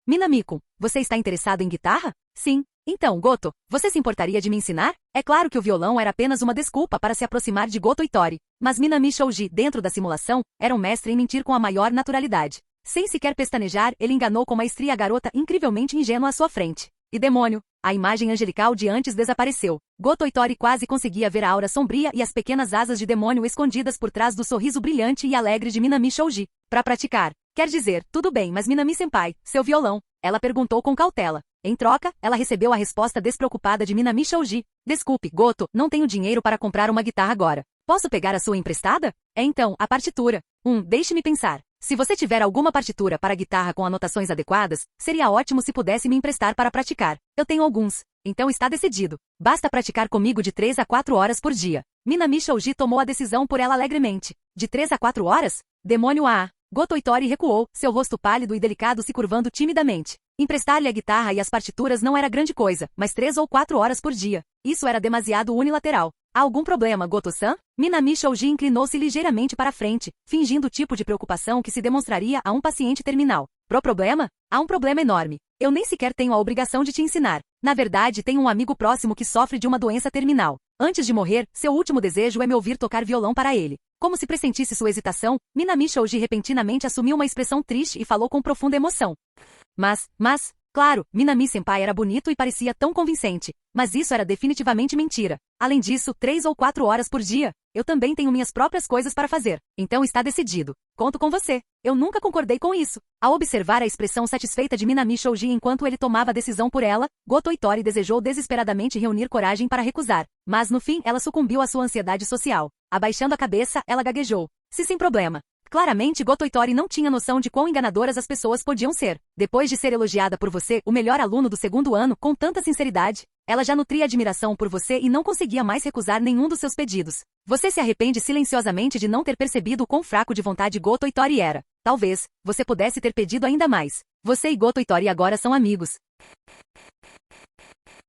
Speaker 2: Minami-kun, você está interessado em guitarra? Sim. Então, Goto, você se importaria de me ensinar? É claro que o violão era apenas uma desculpa para se aproximar de Goto Itori. Mas Minami Shoji, dentro da simulação, era um mestre em mentir com a maior naturalidade. Sem sequer pestanejar, ele enganou com maestria a garota incrivelmente ingênua à sua frente. E demônio! A imagem angelical de antes desapareceu. Goto Itori quase conseguia ver a aura sombria e as pequenas asas de demônio escondidas por trás do sorriso brilhante e alegre de Minami Shoji. Para praticar. Quer dizer, tudo bem, mas Minami-senpai, seu violão? Ela perguntou com cautela. Em troca, ela recebeu a resposta despreocupada de Minami Shoji. Desculpe, Goto, não tenho dinheiro para comprar uma guitarra agora. Posso pegar a sua emprestada? É então, a partitura. Deixe-me pensar. Se você tiver alguma partitura para guitarra com anotações adequadas, seria ótimo se pudesse me emprestar para praticar. Eu tenho alguns. Então está decidido. Basta praticar comigo de 3 a 4 horas por dia. Minami Shoji tomou a decisão por ela alegremente. De 3 a 4 horas? Demônio Goto Itori recuou, seu rosto pálido e delicado se curvando timidamente. Emprestar-lhe a guitarra e as partituras não era grande coisa, mas 3 ou 4 horas por dia. Isso era demasiado unilateral. Há algum problema, Goto-san? Minami Shoji inclinou-se ligeiramente para a frente, fingindo o tipo de preocupação que se demonstraria a um paciente terminal. Problema? Há um problema enorme. Eu nem sequer tenho a obrigação de te ensinar. Na verdade, tenho um amigo próximo que sofre de uma doença terminal. Antes de morrer, seu último desejo é me ouvir tocar violão para ele. Como se pressentisse sua hesitação, Minami Shoji repentinamente assumiu uma expressão triste e falou com profunda emoção. Mas, claro, Minami-senpai era bonito e parecia tão convincente. Mas isso era definitivamente mentira. Além disso, 3 ou 4 horas por dia. Eu também tenho minhas próprias coisas para fazer. Então está decidido. Conto com você. Eu nunca concordei com isso. Ao observar a expressão satisfeita de Minami Shoji enquanto ele tomava a decisão por ela, Goto Itori desejou desesperadamente reunir coragem para recusar. Mas no fim ela sucumbiu à sua ansiedade social. Abaixando a cabeça, ela gaguejou. Sem problema. Claramente Goto Itori não tinha noção de quão enganadoras as pessoas podiam ser. Depois de ser elogiada por você, o melhor aluno do 2º ano, com tanta sinceridade, ela já nutria admiração por você e não conseguia mais recusar nenhum dos seus pedidos. Você se arrepende silenciosamente de não ter percebido o quão fraco de vontade Goto Itori era. Talvez, você pudesse ter pedido ainda mais. Você e Goto Itori agora são amigos.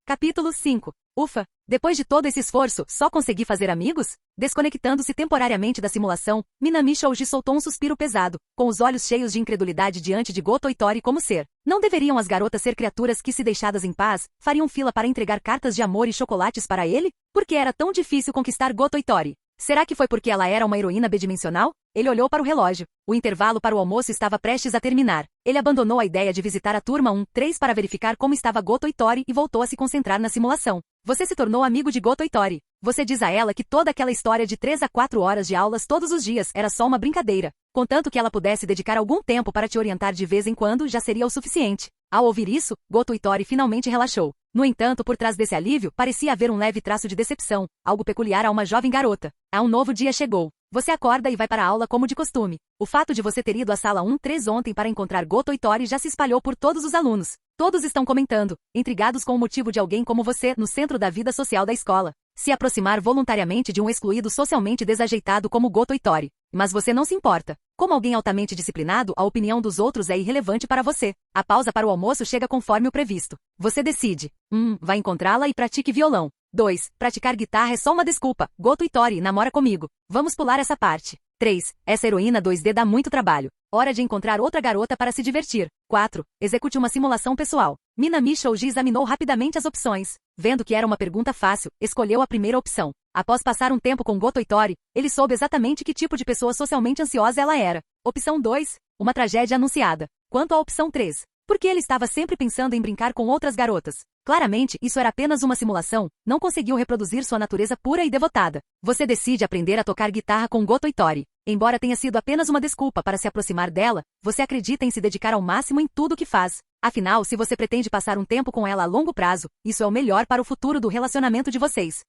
Speaker 2: Capítulo 5. Ufa! Depois de todo esse esforço, só consegui fazer amigos? Desconectando-se temporariamente da simulação, Minami Shoji soltou um suspiro pesado, com os olhos cheios de incredulidade diante de Goto Itori como ser. Não deveriam as garotas ser criaturas que, se deixadas em paz, fariam fila para entregar cartas de amor e chocolates para ele? Por que era tão difícil conquistar Goto Itori? Será que foi porque ela era uma heroína bidimensional? Ele olhou para o relógio. O intervalo para o almoço estava prestes a terminar. Ele abandonou a ideia de visitar a turma 1-3 para verificar como estava Goto Itori e voltou a se concentrar na simulação. Você se tornou amigo de Goto Itori. Você diz a ela que toda aquela história de 3 a 4 horas de aulas todos os dias era só uma brincadeira. Contanto que ela pudesse dedicar algum tempo para te orientar de vez em quando já seria o suficiente. Ao ouvir isso, Goto Itori finalmente relaxou. No entanto, por trás desse alívio, parecia haver um leve traço de decepção, algo peculiar a uma jovem garota. Um novo dia chegou. Você acorda e vai para a aula como de costume. O fato de você ter ido à sala 1-3 ontem para encontrar Goto e Tori já se espalhou por todos os alunos. Todos estão comentando, intrigados com o motivo de alguém como você no centro da vida social da escola se aproximar voluntariamente de um excluído socialmente desajeitado como Goto e Tori. Mas você não se importa. Como alguém altamente disciplinado, a opinião dos outros é irrelevante para você. A pausa para o almoço chega conforme o previsto. Você decide. 1. Vai encontrá-la e pratique violão. 2. Praticar guitarra é só uma desculpa. Goto e Tori, namora comigo. Vamos pular essa parte. 3. Essa heroína 2D dá muito trabalho. Hora de encontrar outra garota para se divertir. 4. Execute uma simulação pessoal. Minami Shouji examinou rapidamente as opções. Vendo que era uma pergunta fácil, escolheu a primeira opção. Após passar um tempo com Goto e Tori, ele soube exatamente que tipo de pessoa socialmente ansiosa ela era. Opção 2. Uma tragédia anunciada. Quanto à opção 3. Porque ele estava sempre pensando em brincar com outras garotas. Claramente, isso era apenas uma simulação, não conseguiu reproduzir sua natureza pura e devotada. Você decide aprender a tocar guitarra com Goto e Tori. Embora tenha sido apenas uma desculpa para se aproximar dela, você acredita em se dedicar ao máximo em tudo o que faz. Afinal, se você pretende passar um tempo com ela a longo prazo, isso é o melhor para o futuro do relacionamento de vocês.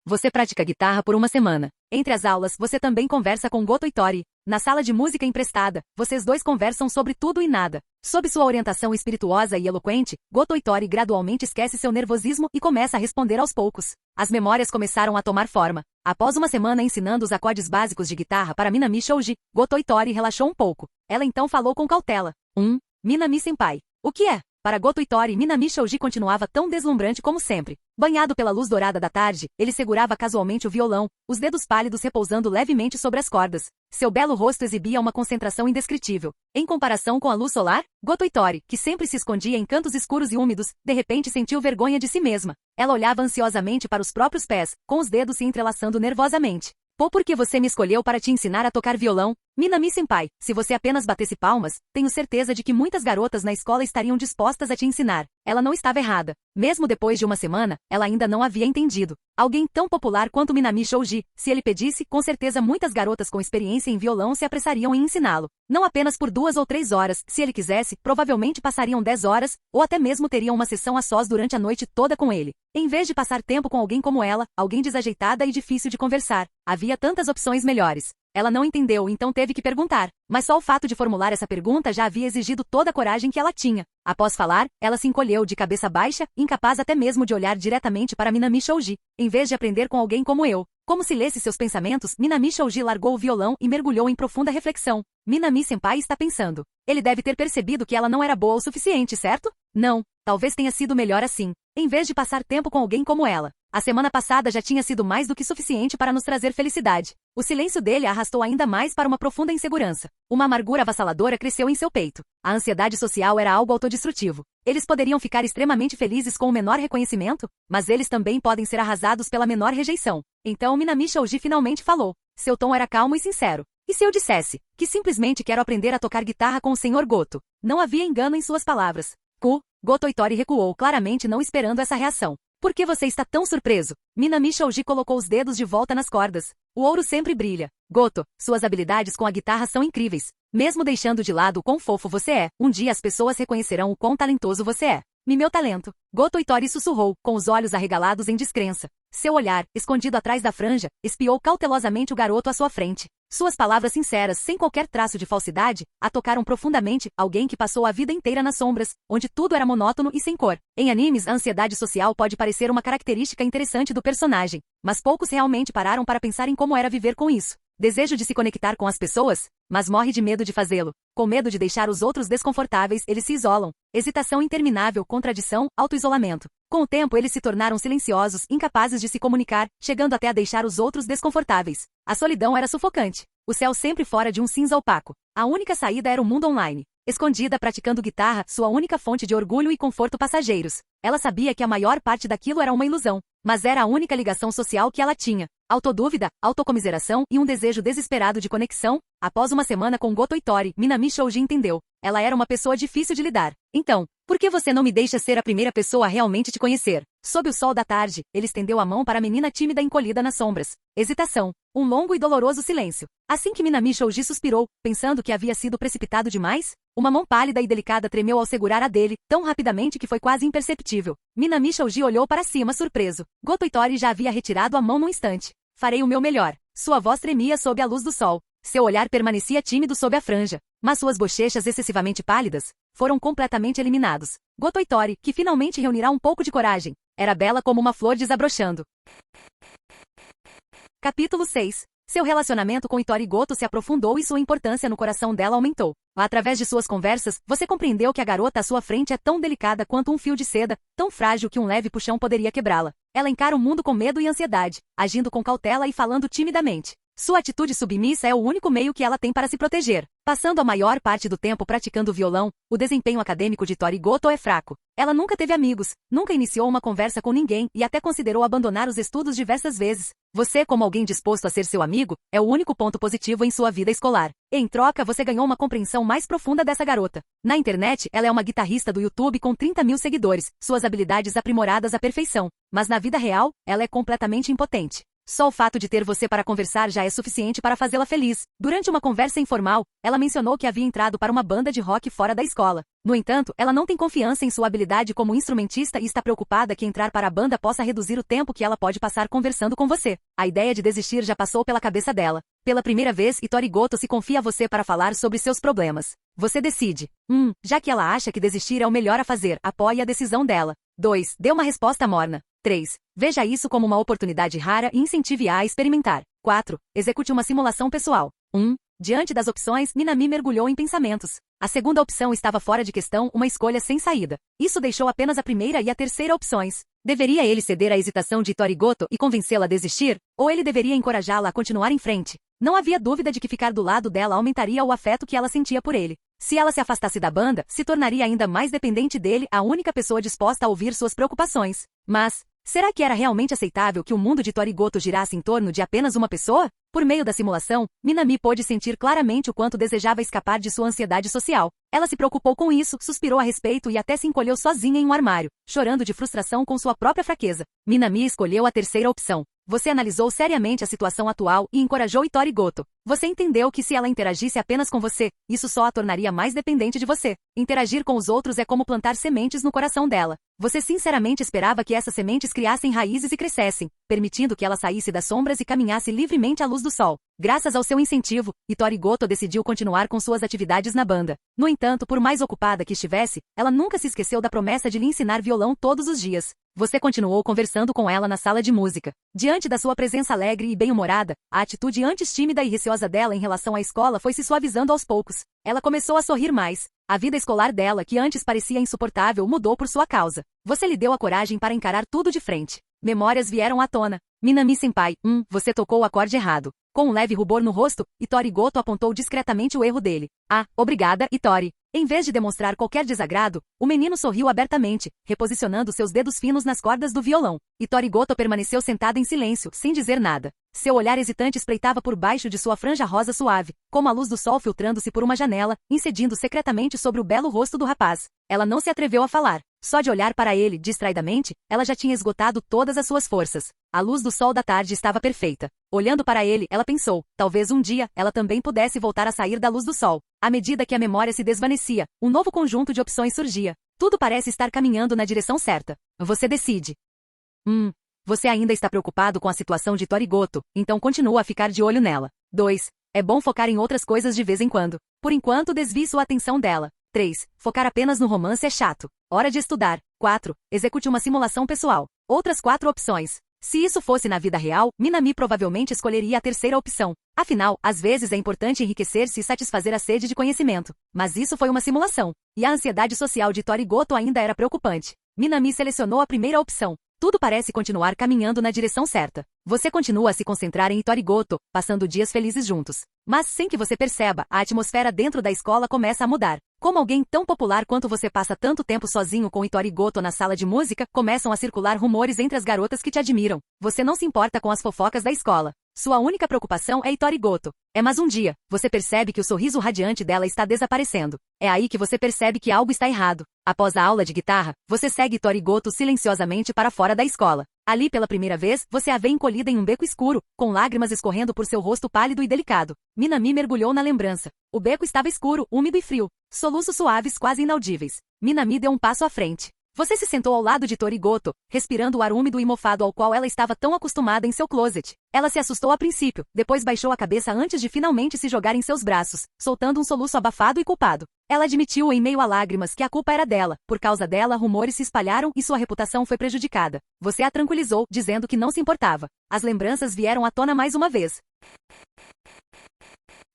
Speaker 2: Você pratica guitarra por uma semana. Entre as aulas, você também conversa com Goto e Tori. Na sala de música emprestada, vocês dois conversam sobre tudo e nada. Sob sua orientação espirituosa e eloquente, Goto e Tori gradualmente esquece seu nervosismo e começa a responder aos poucos. As memórias começaram a tomar forma. Após uma semana ensinando os acordes básicos de guitarra para Minami Shouji, Goto e Tori relaxou um pouco. Ela então falou com cautela. 1. Minami-senpai. O que é? Para Goto e Tori, Minami Shouji continuava tão deslumbrante como sempre. Banhado pela luz dourada da tarde, ele segurava casualmente o violão, os dedos pálidos repousando levemente sobre as cordas. Seu belo rosto exibia uma concentração indescritível. Em comparação com a luz solar, Goto e Tori, que sempre se escondia em cantos escuros e úmidos, de repente sentiu vergonha de si mesma. Ela olhava ansiosamente para os próprios pés, com os dedos se entrelaçando nervosamente. Pô, por que você me escolheu para te ensinar a tocar violão? Minami-senpai, se você apenas batesse palmas, tenho certeza de que muitas garotas na escola estariam dispostas a te ensinar. Ela não estava errada. Mesmo depois de uma semana, ela ainda não havia entendido. Alguém tão popular quanto Minami Shouji, se ele pedisse, com certeza muitas garotas com experiência em violão se apressariam em ensiná-lo. Não apenas por 2 ou 3 horas, se ele quisesse, provavelmente passariam 10 horas, ou até mesmo teriam uma sessão a sós durante a noite toda com ele. Em vez de passar tempo com alguém como ela, alguém desajeitada e difícil de conversar, havia tantas opções melhores. Ela não entendeu, então teve que perguntar. Mas só o fato de formular essa pergunta já havia exigido toda a coragem que ela tinha. Após falar, ela se encolheu de cabeça baixa, incapaz até mesmo de olhar diretamente para Minami Shouji, em vez de aprender com alguém como eu. Como se lesse seus pensamentos, Minami Shouji largou o violão e mergulhou em profunda reflexão. Minami-senpai está pensando. Ele deve ter percebido que ela não era boa o suficiente, certo? Não. Talvez tenha sido melhor assim. Em vez de passar tempo com alguém como ela. A semana passada já tinha sido mais do que suficiente para nos trazer felicidade. O silêncio dele a arrastou ainda mais para uma profunda insegurança. Uma amargura avassaladora cresceu em seu peito. A ansiedade social era algo autodestrutivo. Eles poderiam ficar extremamente felizes com o menor reconhecimento, mas eles também podem ser arrasados pela menor rejeição. Então Minami Shouji finalmente falou. Seu tom era calmo e sincero. E se eu dissesse que simplesmente quero aprender a tocar guitarra com o Sr. Goto? Não havia engano em suas palavras. Goto e Tori recuou, claramente não esperando essa reação. Por que você está tão surpreso? Minami Shouji colocou os dedos de volta nas cordas. O ouro sempre brilha. Goto, suas habilidades com a guitarra são incríveis. Mesmo deixando de lado o quão fofo você é, um dia as pessoas reconhecerão o quão talentoso você é. Meu talento. Goto e Tori sussurrou, com os olhos arregalados em descrença. Seu olhar, escondido atrás da franja, espiou cautelosamente o garoto à sua frente. Suas palavras sinceras, sem qualquer traço de falsidade, a tocaram profundamente, alguém que passou a vida inteira nas sombras, onde tudo era monótono e sem cor. Em animes, a ansiedade social pode parecer uma característica interessante do personagem, mas poucos realmente pararam para pensar em como era viver com isso. Desejo de se conectar com as pessoas, mas morre de medo de fazê-lo. Com medo de deixar os outros desconfortáveis, eles se isolam. Hesitação interminável, contradição, autoisolamento. Com o tempo eles se tornaram silenciosos, incapazes de se comunicar, chegando até a deixar os outros desconfortáveis. A solidão era sufocante. O céu sempre fora de um cinza opaco. A única saída era o mundo online. Escondida praticando guitarra, sua única fonte de orgulho e conforto passageiros. Ela sabia que a maior parte daquilo era uma ilusão, mas era a única ligação social que ela tinha. Autodúvida, autocomiseração e um desejo desesperado de conexão. Após uma semana com Goto e Tori, Minami Shouji entendeu. Ela era uma pessoa difícil de lidar. Então, por que você não me deixa ser a primeira pessoa a realmente te conhecer? Sob o sol da tarde, ele estendeu a mão para a menina tímida encolhida nas sombras. Hesitação. Um longo e doloroso silêncio. Assim que Minami Shouji suspirou, pensando que havia sido precipitado demais, uma mão pálida e delicada tremeu ao segurar a dele, tão rapidamente que foi quase imperceptível. Minami Shouji olhou para cima surpreso. Goto e Tori já havia retirado a mão num instante. farei o meu melhor. Sua voz tremia sob a luz do sol. Seu olhar permanecia tímido sob a franja, mas suas bochechas excessivamente pálidas foram completamente eliminados. Goto Itori, que finalmente reunirá um pouco de coragem, era bela como uma flor desabrochando. Capítulo 6. Seu relacionamento com Itori Goto se aprofundou e sua importância no coração dela aumentou. Através de suas conversas, você compreendeu que a garota à sua frente é tão delicada quanto um fio de seda, tão frágil que um leve puxão poderia quebrá-la. Ela encara o mundo com medo e ansiedade, agindo com cautela e falando timidamente. Sua atitude submissa é o único meio que ela tem para se proteger. Passando a maior parte do tempo praticando violão, o desempenho acadêmico de Itori Goto é fraco. Ela nunca teve amigos, nunca iniciou uma conversa com ninguém e até considerou abandonar os estudos diversas vezes. Você, como alguém disposto a ser seu amigo, é o único ponto positivo em sua vida escolar. Em troca, você ganhou uma compreensão mais profunda dessa garota. Na internet, ela é uma guitarrista do YouTube com 30 mil seguidores, suas habilidades aprimoradas à perfeição. Mas na vida real, ela é completamente impotente. Só o fato de ter você para conversar já é suficiente para fazê-la feliz. Durante uma conversa informal, ela mencionou que havia entrado para uma banda de rock fora da escola. No entanto, ela não tem confiança em sua habilidade como instrumentista e está preocupada que entrar para a banda possa reduzir o tempo que ela pode passar conversando com você. A ideia de desistir já passou pela cabeça dela. Pela primeira vez, Itori Goto se confia a você para falar sobre seus problemas. Você decide. Já que ela acha que desistir é o melhor a fazer, apoie a decisão dela. 2. Dê uma resposta morna. 3. Veja isso como uma oportunidade rara e incentive-a a experimentar. 4. Execute uma simulação pessoal. Diante das opções, Minami mergulhou em pensamentos. A segunda opção estava fora de questão, uma escolha sem saída. Isso deixou apenas a primeira e a terceira opções. Deveria ele ceder à hesitação de Itori Goto e convencê-la a desistir? Ou ele deveria encorajá-la a continuar em frente? Não havia dúvida de que ficar do lado dela aumentaria o afeto que ela sentia por ele. Se ela se afastasse da banda, se tornaria ainda mais dependente dele, a única pessoa disposta a ouvir suas preocupações. Mas, será que era realmente aceitável que o mundo de Itori Goto girasse em torno de apenas uma pessoa? Por meio da simulação, Minami pôde sentir claramente o quanto desejava escapar de sua ansiedade social. Ela se preocupou com isso, suspirou a respeito e até se encolheu sozinha em um armário, chorando de frustração com sua própria fraqueza. Minami escolheu a terceira opção. Você analisou seriamente a situação atual e encorajou Itori Goto. Você entendeu que se ela interagisse apenas com você, isso só a tornaria mais dependente de você. Interagir com os outros é como plantar sementes no coração dela. Você sinceramente esperava que essas sementes criassem raízes e crescessem, permitindo que ela saísse das sombras e caminhasse livremente à luz do sol. Graças ao seu incentivo, Itori Goto decidiu continuar com suas atividades na banda. No entanto, por mais ocupada que estivesse, ela nunca se esqueceu da promessa de lhe ensinar violão todos os dias. Você continuou conversando com ela na sala de música. Diante da sua presença alegre e bem-humorada, a atitude antes tímida e receosa dela em relação à escola foi se suavizando aos poucos. Ela começou a sorrir mais. A vida escolar dela, que antes parecia insuportável, mudou por sua causa. Você lhe deu a coragem para encarar tudo de frente. Memórias vieram à tona. Minami-senpai, você tocou o acorde errado. Com um leve rubor no rosto, Itori Goto apontou discretamente o erro dele. Obrigada, Itori. Em vez de demonstrar qualquer desagrado, o menino sorriu abertamente, reposicionando seus dedos finos nas cordas do violão. Itori Goto permaneceu sentada em silêncio, sem dizer nada. Seu olhar hesitante espreitava por baixo de sua franja rosa suave, como a luz do sol filtrando-se por uma janela, incidindo secretamente sobre o belo rosto do rapaz. Ela não se atreveu a falar. Só de olhar para ele, distraidamente, ela já tinha esgotado todas as suas forças. A luz do sol da tarde estava perfeita. Olhando para ele, ela pensou, talvez um dia, ela também pudesse voltar a sair da luz do sol. À medida que a memória se desvanecia, um novo conjunto de opções surgia. Tudo parece estar caminhando na direção certa. Você decide. Você ainda está preocupado com a situação de Itori Goto, então continua a ficar de olho nela. 2. É bom focar em outras coisas de vez em quando. Por enquanto, desvie sua atenção dela. 3. Focar apenas no romance é chato. Hora de estudar. 4. Execute uma simulação pessoal. Outras 4 opções. Se isso fosse na vida real, Minami provavelmente escolheria a terceira opção. Afinal, às vezes é importante enriquecer-se e satisfazer a sede de conhecimento. Mas isso foi uma simulação. E a ansiedade social de Itori Goto ainda era preocupante. Minami selecionou a primeira opção. Tudo parece continuar caminhando na direção certa. Você continua a se concentrar em Itori Goto, passando dias felizes juntos. Mas sem que você perceba, a atmosfera dentro da escola começa a mudar. Como alguém tão popular quanto você passa tanto tempo sozinho com Itori Goto na sala de música, começam a circular rumores entre as garotas que te admiram. Você não se importa com as fofocas da escola. Sua única preocupação é Itori Goto. Mas um dia, você percebe que o sorriso radiante dela está desaparecendo. É aí que você percebe que algo está errado. Após a aula de guitarra, você segue Itori Goto silenciosamente para fora da escola. Ali pela primeira vez, você a vê encolhida em um beco escuro, com lágrimas escorrendo por seu rosto pálido e delicado. Minami mergulhou na lembrança. O beco estava escuro, úmido e frio. Soluços suaves quase inaudíveis. Minami deu um passo à frente. Você se sentou ao lado de Tori Goto, respirando o ar úmido e mofado ao qual ela estava tão acostumada em seu closet. Ela se assustou a princípio, depois baixou a cabeça antes de finalmente se jogar em seus braços, soltando um soluço abafado e culpado. Ela admitiu em meio a lágrimas que a culpa era dela. Por causa dela, rumores se espalharam e sua reputação foi prejudicada. Você a tranquilizou, dizendo que não se importava. As lembranças vieram à tona mais uma vez.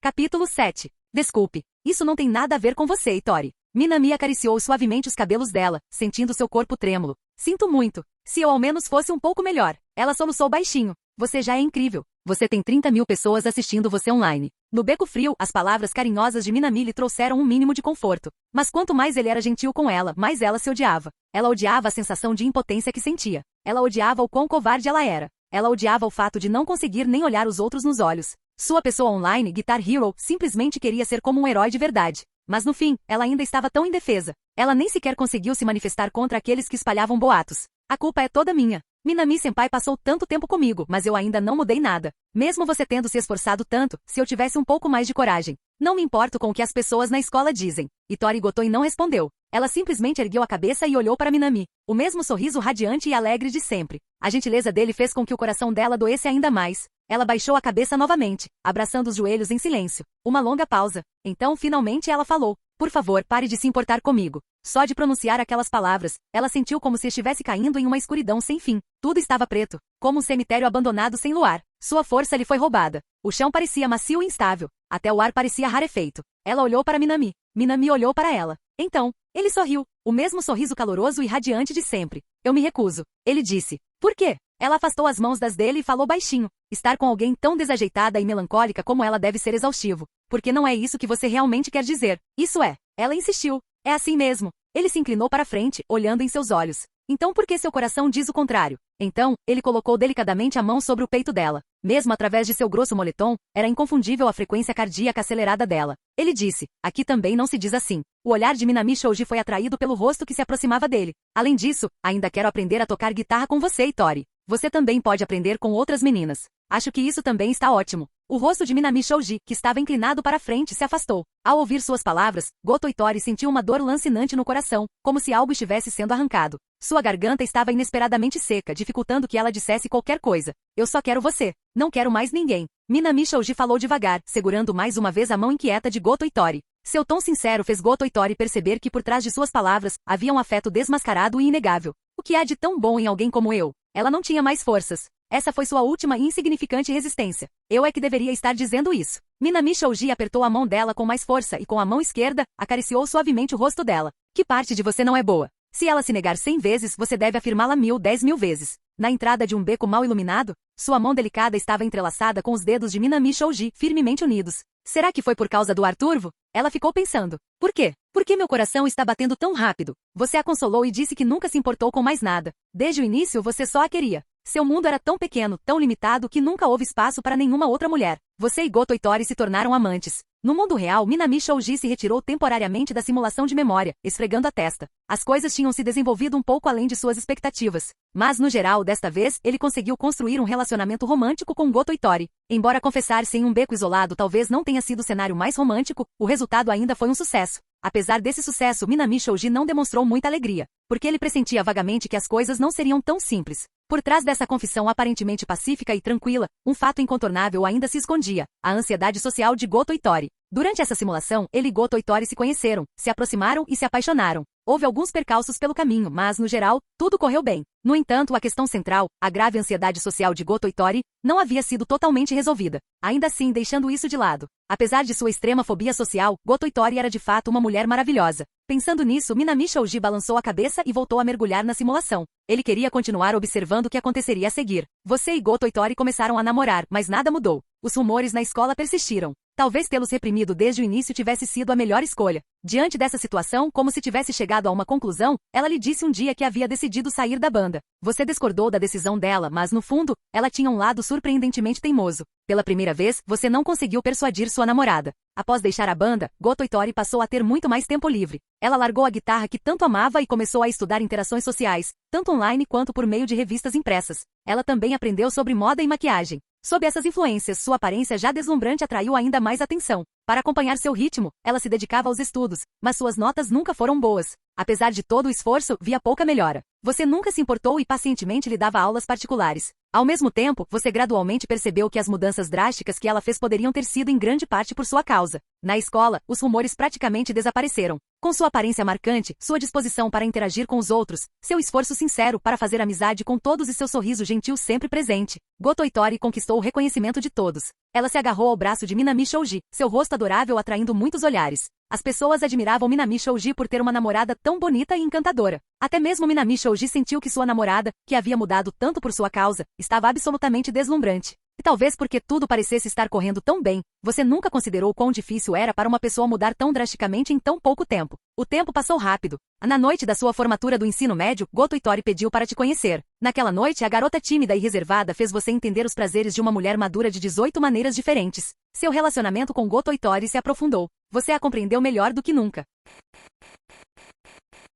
Speaker 2: Capítulo 7. Desculpe. Isso não tem nada a ver com você, Tori. Minami acariciou suavemente os cabelos dela, sentindo seu corpo trêmulo. Sinto muito. Se eu ao menos fosse um pouco melhor. Ela soluçou baixinho. Você já é incrível. Você tem 30.000 pessoas assistindo você online. No beco frio, as palavras carinhosas de Minami lhe trouxeram um mínimo de conforto. Mas quanto mais ele era gentil com ela, mais ela se odiava. Ela odiava a sensação de impotência que sentia. Ela odiava o quão covarde ela era. Ela odiava o fato de não conseguir nem olhar os outros nos olhos. Sua pessoa online, Guitar Hero, simplesmente queria ser como um herói de verdade. Mas no fim, ela ainda estava tão indefesa. Ela nem sequer conseguiu se manifestar contra aqueles que espalhavam boatos. A culpa é toda minha. Minami-senpai passou tanto tempo comigo, mas eu ainda não mudei nada. Mesmo você tendo se esforçado tanto, se eu tivesse um pouco mais de coragem. Não me importo com o que as pessoas na escola dizem. Tori Gotoi não respondeu. Ela simplesmente ergueu a cabeça e olhou para Minami. O mesmo sorriso radiante e alegre de sempre. A gentileza dele fez com que o coração dela doesse ainda mais. Ela baixou a cabeça novamente, abraçando os joelhos em silêncio. Uma longa pausa. Então, finalmente, ela falou. Por favor, pare de se importar comigo. Só de pronunciar aquelas palavras, ela sentiu como se estivesse caindo em uma escuridão sem fim. Tudo estava preto, como um cemitério abandonado sem luar. Sua força lhe foi roubada. O chão parecia macio e instável. Até o ar parecia rarefeito. Ela olhou para Minami. Minami olhou para ela. Então, ele sorriu. O mesmo sorriso caloroso e radiante de sempre. Eu me recuso. Ele disse. Por quê? Ela afastou as mãos das dele e falou baixinho. Estar com alguém tão desajeitada e melancólica como ela deve ser exaustivo. Porque não é isso que você realmente quer dizer. Isso é. Ela insistiu. É assim mesmo. Ele se inclinou para frente, olhando em seus olhos. Então por que seu coração diz o contrário? Então, ele colocou delicadamente a mão sobre o peito dela. Mesmo através de seu grosso moletom, era inconfundível a frequência cardíaca acelerada dela. Ele disse, aqui também não se diz assim. O olhar de Minami Shouji foi atraído pelo rosto que se aproximava dele. Além disso, ainda quero aprender a tocar guitarra com você, Tori. Você também pode aprender com outras meninas. Acho que isso também está ótimo. O rosto de Minami Shouji, que estava inclinado para frente, se afastou. Ao ouvir suas palavras, Goto Tori sentiu uma dor lancinante no coração, como se algo estivesse sendo arrancado. Sua garganta estava inesperadamente seca, dificultando que ela dissesse qualquer coisa. Eu só quero você. Não quero mais ninguém. Minami Shouji falou devagar, segurando mais uma vez a mão inquieta de Goto Tori. Seu tom sincero fez Goto Tori perceber que por trás de suas palavras, havia um afeto desmascarado e inegável. O que há de tão bom em alguém como eu? Ela não tinha mais forças. Essa foi sua última e insignificante resistência. Eu é que deveria estar dizendo isso. Minami Shouji apertou a mão dela com mais força e com a mão esquerda, acariciou suavemente o rosto dela. Que parte de você não é boa? Se ela se negar 100 vezes, você deve afirmá-la 10.000 vezes. Na entrada de um beco mal iluminado, sua mão delicada estava entrelaçada com os dedos de Minami Shouji, firmemente unidos. Será que foi por causa do ar turvo? Ela ficou pensando. Por quê? Por que meu coração está batendo tão rápido? Você a consolou e disse que nunca se importou com mais nada. Desde o início você só a queria. Seu mundo era tão pequeno, tão limitado que nunca houve espaço para nenhuma outra mulher. Você e Goto Tori se tornaram amantes. No mundo real, Minami Shouji se retirou temporariamente da simulação de memória, esfregando a testa. As coisas tinham se desenvolvido um pouco além de suas expectativas. Mas, no geral, desta vez, ele conseguiu construir um relacionamento romântico com Goto Tori. Embora confessar-se em um beco isolado talvez não tenha sido o cenário mais romântico, o resultado ainda foi um sucesso. Apesar desse sucesso, Minami Shouji não demonstrou muita alegria, porque ele pressentia vagamente que as coisas não seriam tão simples. Por trás dessa confissão aparentemente pacífica e tranquila, um fato incontornável ainda se escondia, a ansiedade social de Goto Tori. Durante essa simulação, ele e Goto Tori se conheceram, se aproximaram e se apaixonaram. Houve alguns percalços pelo caminho, mas, no geral, tudo correu bem. No entanto, a questão central, a grave ansiedade social de Goto Tori, não havia sido totalmente resolvida. Ainda assim, deixando isso de lado. Apesar de sua extrema fobia social, Goto Tori era de fato uma mulher maravilhosa. Pensando nisso, Minami Shouji balançou a cabeça e voltou a mergulhar na simulação. Ele queria continuar observando o que aconteceria a seguir. Você e Goto Tori começaram a namorar, mas nada mudou. Os rumores na escola persistiram. Talvez tê-los reprimido desde o início tivesse sido a melhor escolha. Diante dessa situação, como se tivesse chegado a uma conclusão, ela lhe disse um dia que havia decidido sair da banda. Você discordou da decisão dela, mas no fundo, ela tinha um lado surpreendentemente teimoso. Pela primeira vez, você não conseguiu persuadir sua namorada. Após deixar a banda, Goto Tori passou a ter muito mais tempo livre. Ela largou a guitarra que tanto amava e começou a estudar interações sociais, tanto online quanto por meio de revistas impressas. Ela também aprendeu sobre moda e maquiagem. Sob essas influências, sua aparência já deslumbrante atraiu ainda mais atenção. Para acompanhar seu ritmo, ela se dedicava aos estudos, mas suas notas nunca foram boas. Apesar de todo o esforço, via pouca melhora. Você nunca se importou e pacientemente lhe dava aulas particulares. Ao mesmo tempo, você gradualmente percebeu que as mudanças drásticas que ela fez poderiam ter sido em grande parte por sua causa. Na escola, os rumores praticamente desapareceram. Com sua aparência marcante, sua disposição para interagir com os outros, seu esforço sincero para fazer amizade com todos e seu sorriso gentil sempre presente, Goto Itori conquistou o reconhecimento de todos. Ela se agarrou ao braço de Minami Shouji, seu rosto adorável atraindo muitos olhares. As pessoas admiravam Minami Shouji por ter uma namorada tão bonita e encantadora. Até mesmo Minami Shouji sentiu que sua namorada, que havia mudado tanto por sua causa, estava absolutamente deslumbrante. E talvez porque tudo parecesse estar correndo tão bem, você nunca considerou quão difícil era para uma pessoa mudar tão drasticamente em tão pouco tempo. O tempo passou rápido. Na noite da sua formatura do ensino médio, Goto Itori pediu para te conhecer. Naquela noite, a garota tímida e reservada fez você entender os prazeres de uma mulher madura de 18 maneiras diferentes. Seu relacionamento com Goto Itori se aprofundou. Você a compreendeu melhor do que nunca.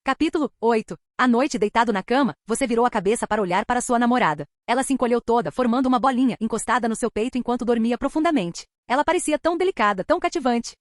Speaker 2: Capítulo 8. À noite, deitado na cama, você virou a cabeça para olhar para sua namorada. Ela se encolheu toda, formando uma bolinha encostada no seu peito enquanto dormia profundamente. Ela parecia tão delicada, tão cativante.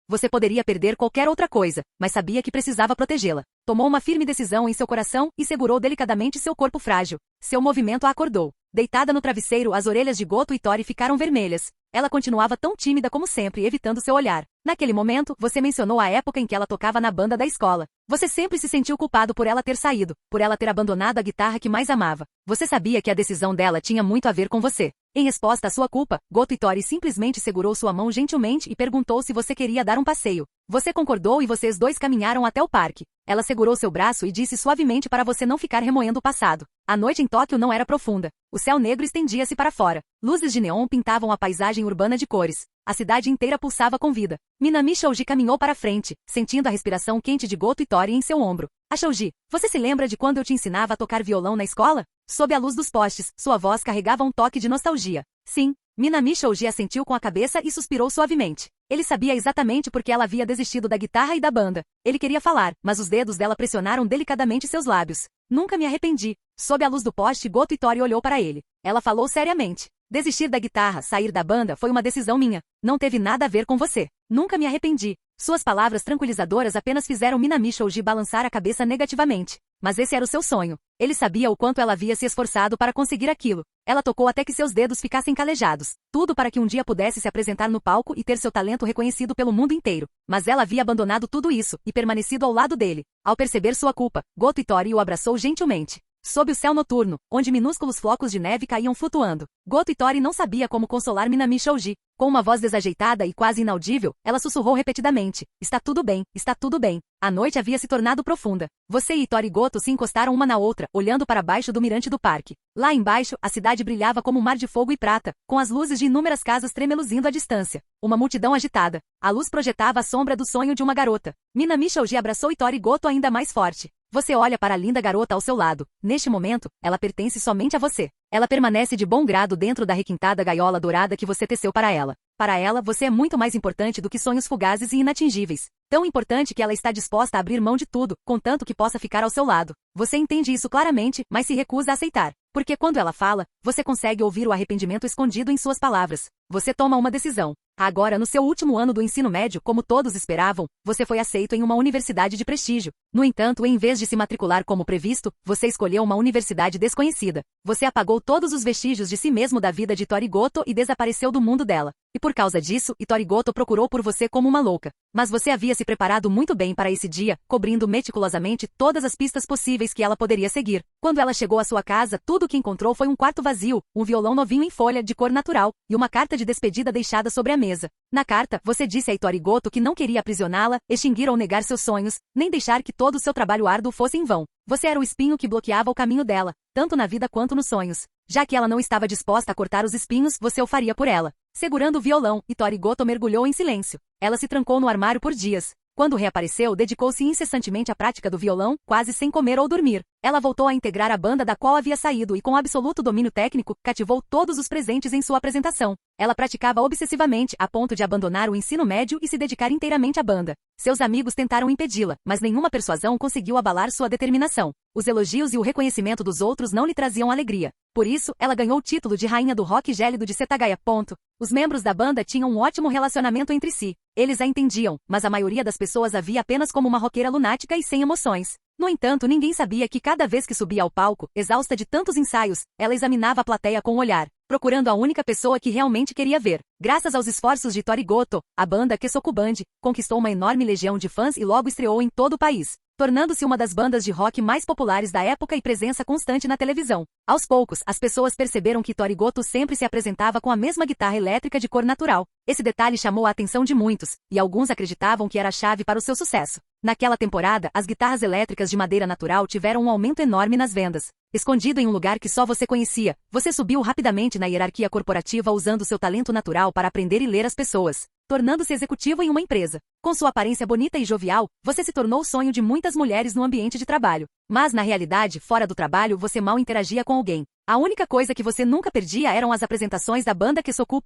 Speaker 2: Você poderia perder qualquer outra coisa, mas sabia que precisava protegê-la. Tomou uma firme decisão em seu coração e segurou delicadamente seu corpo frágil. Seu movimento a acordou. Deitada no travesseiro, as orelhas de Goto Itori ficaram vermelhas. Ela continuava tão tímida como sempre, evitando seu olhar. Naquele momento, você mencionou a época em que ela tocava na banda da escola. Você sempre se sentiu culpado por ela ter saído, por ela ter abandonado a guitarra que mais amava. Você sabia que a decisão dela tinha muito a ver com você. Em resposta à sua culpa, Goto Itori simplesmente segurou sua mão gentilmente e perguntou se você queria dar um passeio. Você concordou e vocês dois caminharam até o parque. Ela segurou seu braço e disse suavemente para você não ficar remoendo o passado. A noite em Tóquio não era profunda. O céu negro estendia-se para fora. Luzes de neon pintavam a paisagem urbana de cores. A cidade inteira pulsava com vida. Minami Shouji caminhou para frente, sentindo a respiração quente de Goto Itori em seu ombro. Shouji, você se lembra de quando eu te ensinava a tocar violão na escola? Sob a luz dos postes, sua voz carregava um toque de nostalgia. Sim. Minami Shouji assentiu com a cabeça e suspirou suavemente. Ele sabia exatamente por que ela havia desistido da guitarra e da banda. Ele queria falar, mas os dedos dela pressionaram delicadamente seus lábios. Nunca me arrependi. Sob a luz do poste, Goto Itori olhou para ele. Ela falou seriamente. Desistir da guitarra, sair da banda, foi uma decisão minha. Não teve nada a ver com você. Nunca me arrependi. Suas palavras tranquilizadoras apenas fizeram Minami Shouji balançar a cabeça negativamente. Mas esse era o seu sonho. Ele sabia o quanto ela havia se esforçado para conseguir aquilo. Ela tocou até que seus dedos ficassem calejados. Tudo para que um dia pudesse se apresentar no palco e ter seu talento reconhecido pelo mundo inteiro. Mas ela havia abandonado tudo isso e permanecido ao lado dele. Ao perceber sua culpa, Goto Itori o abraçou gentilmente. Sob o céu noturno, onde minúsculos flocos de neve caíam flutuando, Goto Itori não sabia como consolar Minami Shouji. Com uma voz desajeitada e quase inaudível, ela sussurrou repetidamente. Está tudo bem, está tudo bem. A noite havia se tornado profunda. Você e Itori Goto se encostaram uma na outra, olhando para baixo do mirante do parque. Lá embaixo, a cidade brilhava como um mar de fogo e prata, com as luzes de inúmeras casas tremeluzindo à distância. Uma multidão agitada. A luz projetava a sombra do sonho de uma garota. Minami Shouji abraçou Itori Goto ainda mais forte. Você olha para a linda garota ao seu lado. Neste momento, ela pertence somente a você. Ela permanece de bom grado dentro da requintada gaiola dourada que você teceu para ela. Para ela, você é muito mais importante do que sonhos fugazes e inatingíveis. Tão importante que ela está disposta a abrir mão de tudo, contanto que possa ficar ao seu lado. Você entende isso claramente, mas se recusa a aceitar. Porque quando ela fala, você consegue ouvir o arrependimento escondido em suas palavras. Você toma uma decisão. Agora, no seu último ano do ensino médio, como todos esperavam, você foi aceito em uma universidade de prestígio. No entanto, em vez de se matricular como previsto, você escolheu uma universidade desconhecida. Você apagou todos os vestígios de si mesmo da vida de Itori Goto e desapareceu do mundo dela. E por causa disso, Itori Goto procurou por você como uma louca. Mas você havia se preparado muito bem para esse dia, cobrindo meticulosamente todas as pistas possíveis que ela poderia seguir. Quando ela chegou à sua casa, tudo o que encontrou foi um quarto vazio, um violão novinho em folha de cor natural, e uma carta de despedida deixada sobre a mesa. Na carta, você disse a Itori Goto que não queria aprisioná-la, extinguir ou negar seus sonhos, nem deixar que todo o seu trabalho árduo fosse em vão. Você era o espinho que bloqueava o caminho dela, tanto na vida quanto nos sonhos. Já que ela não estava disposta a cortar os espinhos, você o faria por ela. Segurando o violão, Itori Goto mergulhou em silêncio. Ela se trancou no armário por dias. Quando reapareceu, dedicou-se incessantemente à prática do violão, quase sem comer ou dormir. Ela voltou a integrar a banda da qual havia saído e com absoluto domínio técnico, cativou todos os presentes em sua apresentação. Ela praticava obsessivamente a ponto de abandonar o ensino médio e se dedicar inteiramente à banda. Seus amigos tentaram impedi-la, mas nenhuma persuasão conseguiu abalar sua determinação. Os elogios e o reconhecimento dos outros não lhe traziam alegria. Por isso, ela ganhou o título de Rainha do Rock Gélido de Setagaya. Os membros da banda tinham um ótimo relacionamento entre si. Eles a entendiam, mas a maioria das pessoas a via apenas como uma roqueira lunática e sem emoções. No entanto, ninguém sabia que cada vez que subia ao palco, exausta de tantos ensaios, ela examinava a plateia com um olhar, procurando a única pessoa que realmente queria ver. Graças aos esforços de Tori Goto, a banda Kesoku Band conquistou uma enorme legião de fãs e logo estreou em todo o país, tornando-se uma das bandas de rock mais populares da época e presença constante na televisão. Aos poucos, as pessoas perceberam que Tori Goto sempre se apresentava com a mesma guitarra elétrica de cor natural. Esse detalhe chamou a atenção de muitos, e alguns acreditavam que era a chave para o seu sucesso. Naquela temporada, as guitarras elétricas de madeira natural tiveram um aumento enorme nas vendas. Escondido em um lugar que só você conhecia, você subiu rapidamente na hierarquia corporativa usando seu talento natural para aprender e ler as pessoas, tornando-se executivo em uma empresa. Com sua aparência bonita e jovial, você se tornou o sonho de muitas mulheres no ambiente de trabalho. Mas na realidade, fora do trabalho, você mal interagia com alguém. A única coisa que você nunca perdia eram as apresentações da banda Kesoku.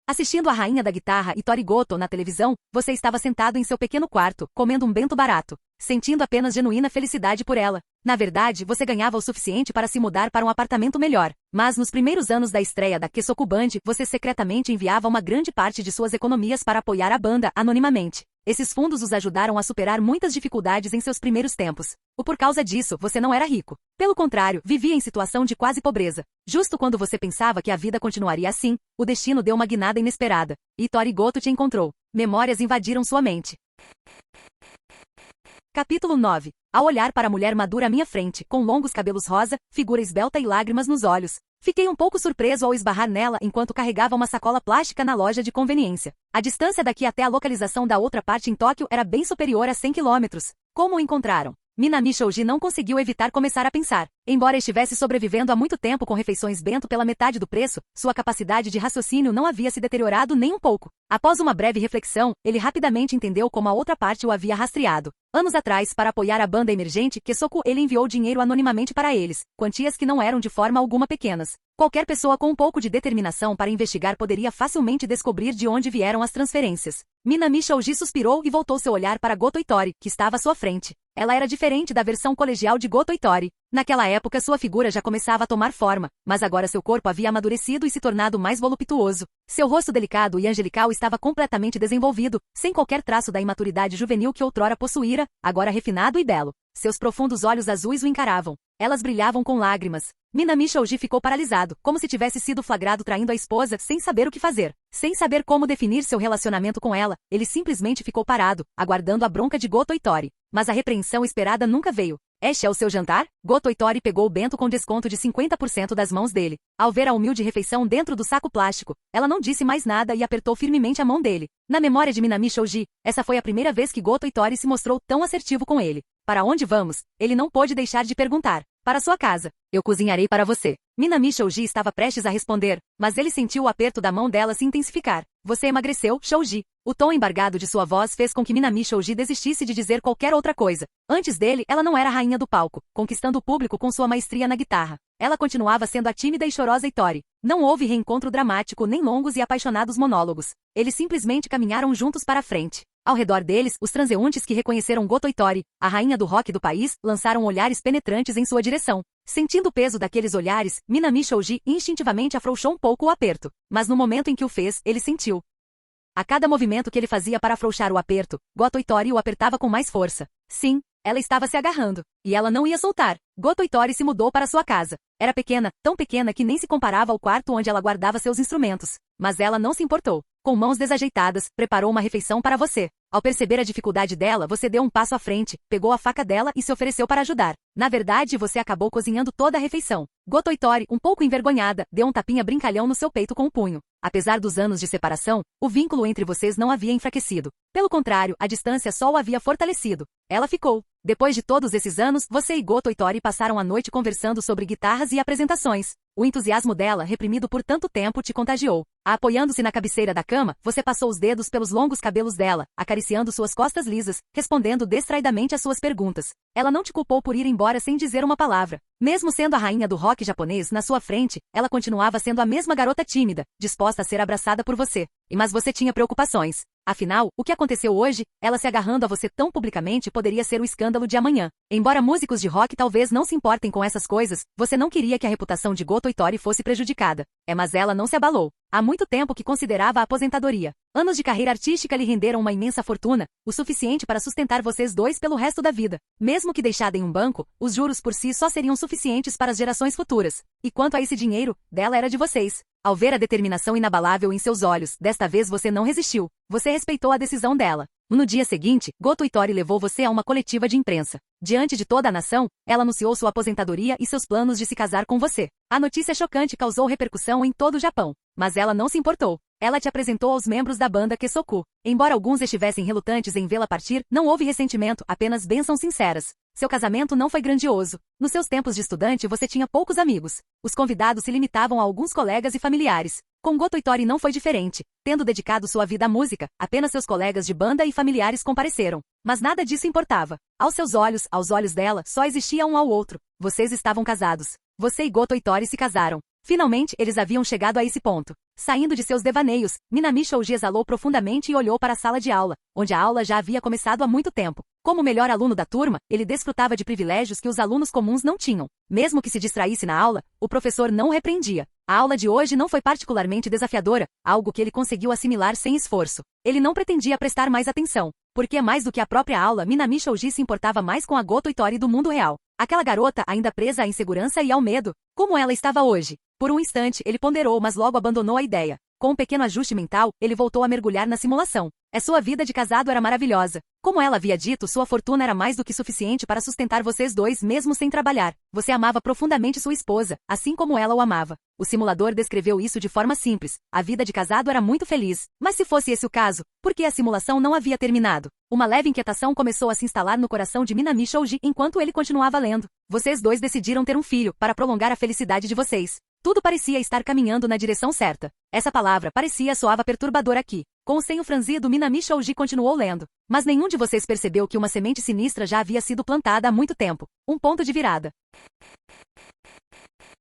Speaker 2: Assistindo a Rainha da Guitarra e Tori Goto na televisão, você estava sentado em seu pequeno quarto, comendo um bento barato, sentindo apenas genuína felicidade por ela. Na verdade, você ganhava o suficiente para se mudar para um apartamento melhor. Mas nos primeiros anos da estreia da Kesoku Band, você secretamente enviava uma grande parte de suas economias para apoiar a banda, anonimamente. Esses fundos os ajudaram a superar muitas dificuldades em seus primeiros tempos. Por causa disso, você não era rico. Pelo contrário, vivia em situação de quase pobreza. Justo quando você pensava que a vida continuaria assim, o destino deu uma guinada inesperada. E Tori Goto te encontrou. Memórias invadiram sua mente. Capítulo 9. Ao olhar para a mulher madura à minha frente, com longos cabelos rosa, figura esbelta e lágrimas nos olhos, fiquei um pouco surpreso ao esbarrar nela enquanto carregava uma sacola plástica na loja de conveniência. A distância daqui até a localização da outra parte em Tóquio era bem superior a 100 quilômetros. Como o encontraram? Minami Shoji não conseguiu evitar começar a pensar. Embora estivesse sobrevivendo há muito tempo com refeições bento pela metade do preço, sua capacidade de raciocínio não havia se deteriorado nem um pouco. Após uma breve reflexão, ele rapidamente entendeu como a outra parte o havia rastreado. Anos atrás, para apoiar a banda emergente, Kesoku, ele enviou dinheiro anonimamente para eles, quantias que não eram de forma alguma pequenas. Qualquer pessoa com um pouco de determinação para investigar poderia facilmente descobrir de onde vieram as transferências. Minami Shoji suspirou e voltou seu olhar para Goto Itori, que estava à sua frente. Ela era diferente da versão colegial de Goto Itori. Naquela época sua figura já começava a tomar forma, mas agora seu corpo havia amadurecido e se tornado mais voluptuoso. Seu rosto delicado e angelical estava completamente desenvolvido, sem qualquer traço da imaturidade juvenil que outrora possuíra, agora refinado e belo. Seus profundos olhos azuis o encaravam. Elas brilhavam com lágrimas. Minami Shoji ficou paralisado, como se tivesse sido flagrado traindo a esposa, sem saber o que fazer. Sem saber como definir seu relacionamento com ela, ele simplesmente ficou parado, aguardando a bronca de Goto Itori. Mas a repreensão esperada nunca veio. Este é o seu jantar? Goto Itori pegou o bento com desconto de 50% das mãos dele. Ao ver a humilde refeição dentro do saco plástico, ela não disse mais nada e apertou firmemente a mão dele. Na memória de Minami Shoji, essa foi a primeira vez que Goto Itori se mostrou tão assertivo com ele. Para onde vamos? Ele não pôde deixar de perguntar. Para sua casa. Eu cozinharei para você. Minami Shoji estava prestes a responder, mas ele sentiu o aperto da mão dela se intensificar. Você emagreceu, Shoji. O tom embargado de sua voz fez com que Minami Shoji desistisse de dizer qualquer outra coisa. Antes dele, ela não era a rainha do palco, conquistando o público com sua maestria na guitarra. Ela continuava sendo a tímida e chorosa Itori. Não houve reencontro dramático nem longos e apaixonados monólogos. Eles simplesmente caminharam juntos para a frente. Ao redor deles, os transeuntes que reconheceram Goto Itori, a rainha do rock do país, lançaram olhares penetrantes em sua direção. Sentindo o peso daqueles olhares, Minami Shoji instintivamente afrouxou um pouco o aperto. Mas no momento em que o fez, ele sentiu. A cada movimento que ele fazia para afrouxar o aperto, Goto Itori o apertava com mais força. Sim, ela estava se agarrando. E ela não ia soltar. Goto Itori se mudou para sua casa. Era pequena, tão pequena que nem se comparava ao quarto onde ela guardava seus instrumentos. Mas ela não se importou. Com mãos desajeitadas, preparou uma refeição para você. Ao perceber a dificuldade dela, você deu um passo à frente, pegou a faca dela e se ofereceu para ajudar. Na verdade, você acabou cozinhando toda a refeição. Goto Itori, um pouco envergonhada, deu um tapinha brincalhão no seu peito com o punho. Apesar dos anos de separação, o vínculo entre vocês não havia enfraquecido. Pelo contrário, a distância só o havia fortalecido. Ela ficou. Depois de todos esses anos, você e Goto Itori passaram a noite conversando sobre guitarras e apresentações. O entusiasmo dela, reprimido por tanto tempo, te contagiou. Apoiando-se na cabeceira da cama, você passou os dedos pelos longos cabelos dela, acariciando suas costas lisas, respondendo distraidamente às suas perguntas. Ela não te culpou por ir embora sem dizer uma palavra. Mesmo sendo a rainha do rock japonês na sua frente, ela continuava sendo a mesma garota tímida, disposta a ser abraçada por você. Mas você tinha preocupações. Afinal, o que aconteceu hoje, ela se agarrando a você tão publicamente poderia ser o escândalo de amanhã. Embora músicos de rock talvez não se importem com essas coisas, você não queria que a reputação de Goto Itori fosse prejudicada. Mas ela não se abalou. Há muito tempo que considerava a aposentadoria. Anos de carreira artística lhe renderam uma imensa fortuna, o suficiente para sustentar vocês dois pelo resto da vida. Mesmo que deixada em um banco, os juros por si só seriam suficientes para as gerações futuras. E quanto a esse dinheiro, dela era de vocês. Ao ver a determinação inabalável em seus olhos, desta vez você não resistiu. Você respeitou a decisão dela. No dia seguinte, Goto Itori levou você a uma coletiva de imprensa. Diante de toda a nação, ela anunciou sua aposentadoria e seus planos de se casar com você. A notícia chocante causou repercussão em todo o Japão. Mas ela não se importou. Ela te apresentou aos membros da banda Kesoku. Embora alguns estivessem relutantes em vê-la partir, não houve ressentimento, apenas bênçãos sinceras. Seu casamento não foi grandioso. Nos seus tempos de estudante você tinha poucos amigos. Os convidados se limitavam a alguns colegas e familiares. Com Goto Itori não foi diferente. Tendo dedicado sua vida à música, apenas seus colegas de banda e familiares compareceram. Mas nada disso importava. Aos seus olhos, aos olhos dela, só existia um ao outro. Vocês estavam casados. Você e Goto Itori se casaram. Finalmente, eles haviam chegado a esse ponto. Saindo de seus devaneios, Minami Shoji exalou profundamente e olhou para a sala de aula, onde a aula já havia começado há muito tempo. Como o melhor aluno da turma, ele desfrutava de privilégios que os alunos comuns não tinham. Mesmo que se distraísse na aula, o professor não o repreendia. A aula de hoje não foi particularmente desafiadora, algo que ele conseguiu assimilar sem esforço. Ele não pretendia prestar mais atenção, porque mais do que a própria aula, Minami Shoji se importava mais com a Goto Itori do mundo real. Aquela garota ainda presa à insegurança e ao medo. Como ela estava hoje? Por um instante, ele ponderou, mas logo abandonou a ideia. Com um pequeno ajuste mental, ele voltou a mergulhar na simulação. Sua vida de casado era maravilhosa. Como ela havia dito, sua fortuna era mais do que suficiente para sustentar vocês dois mesmo sem trabalhar. Você amava profundamente sua esposa, assim como ela o amava. O simulador descreveu isso de forma simples. A vida de casado era muito feliz. Mas se fosse esse o caso, por que a simulação não havia terminado? Uma leve inquietação começou a se instalar no coração de Minami Shoji enquanto ele continuava lendo. Vocês dois decidiram ter um filho, para prolongar a felicidade de vocês. Tudo parecia estar caminhando na direção certa. Essa palavra soava perturbadora aqui. Com o senho franzido, Minami Shoji continuou lendo. Mas nenhum de vocês percebeu que uma semente sinistra já havia sido plantada há muito tempo. Um ponto de virada.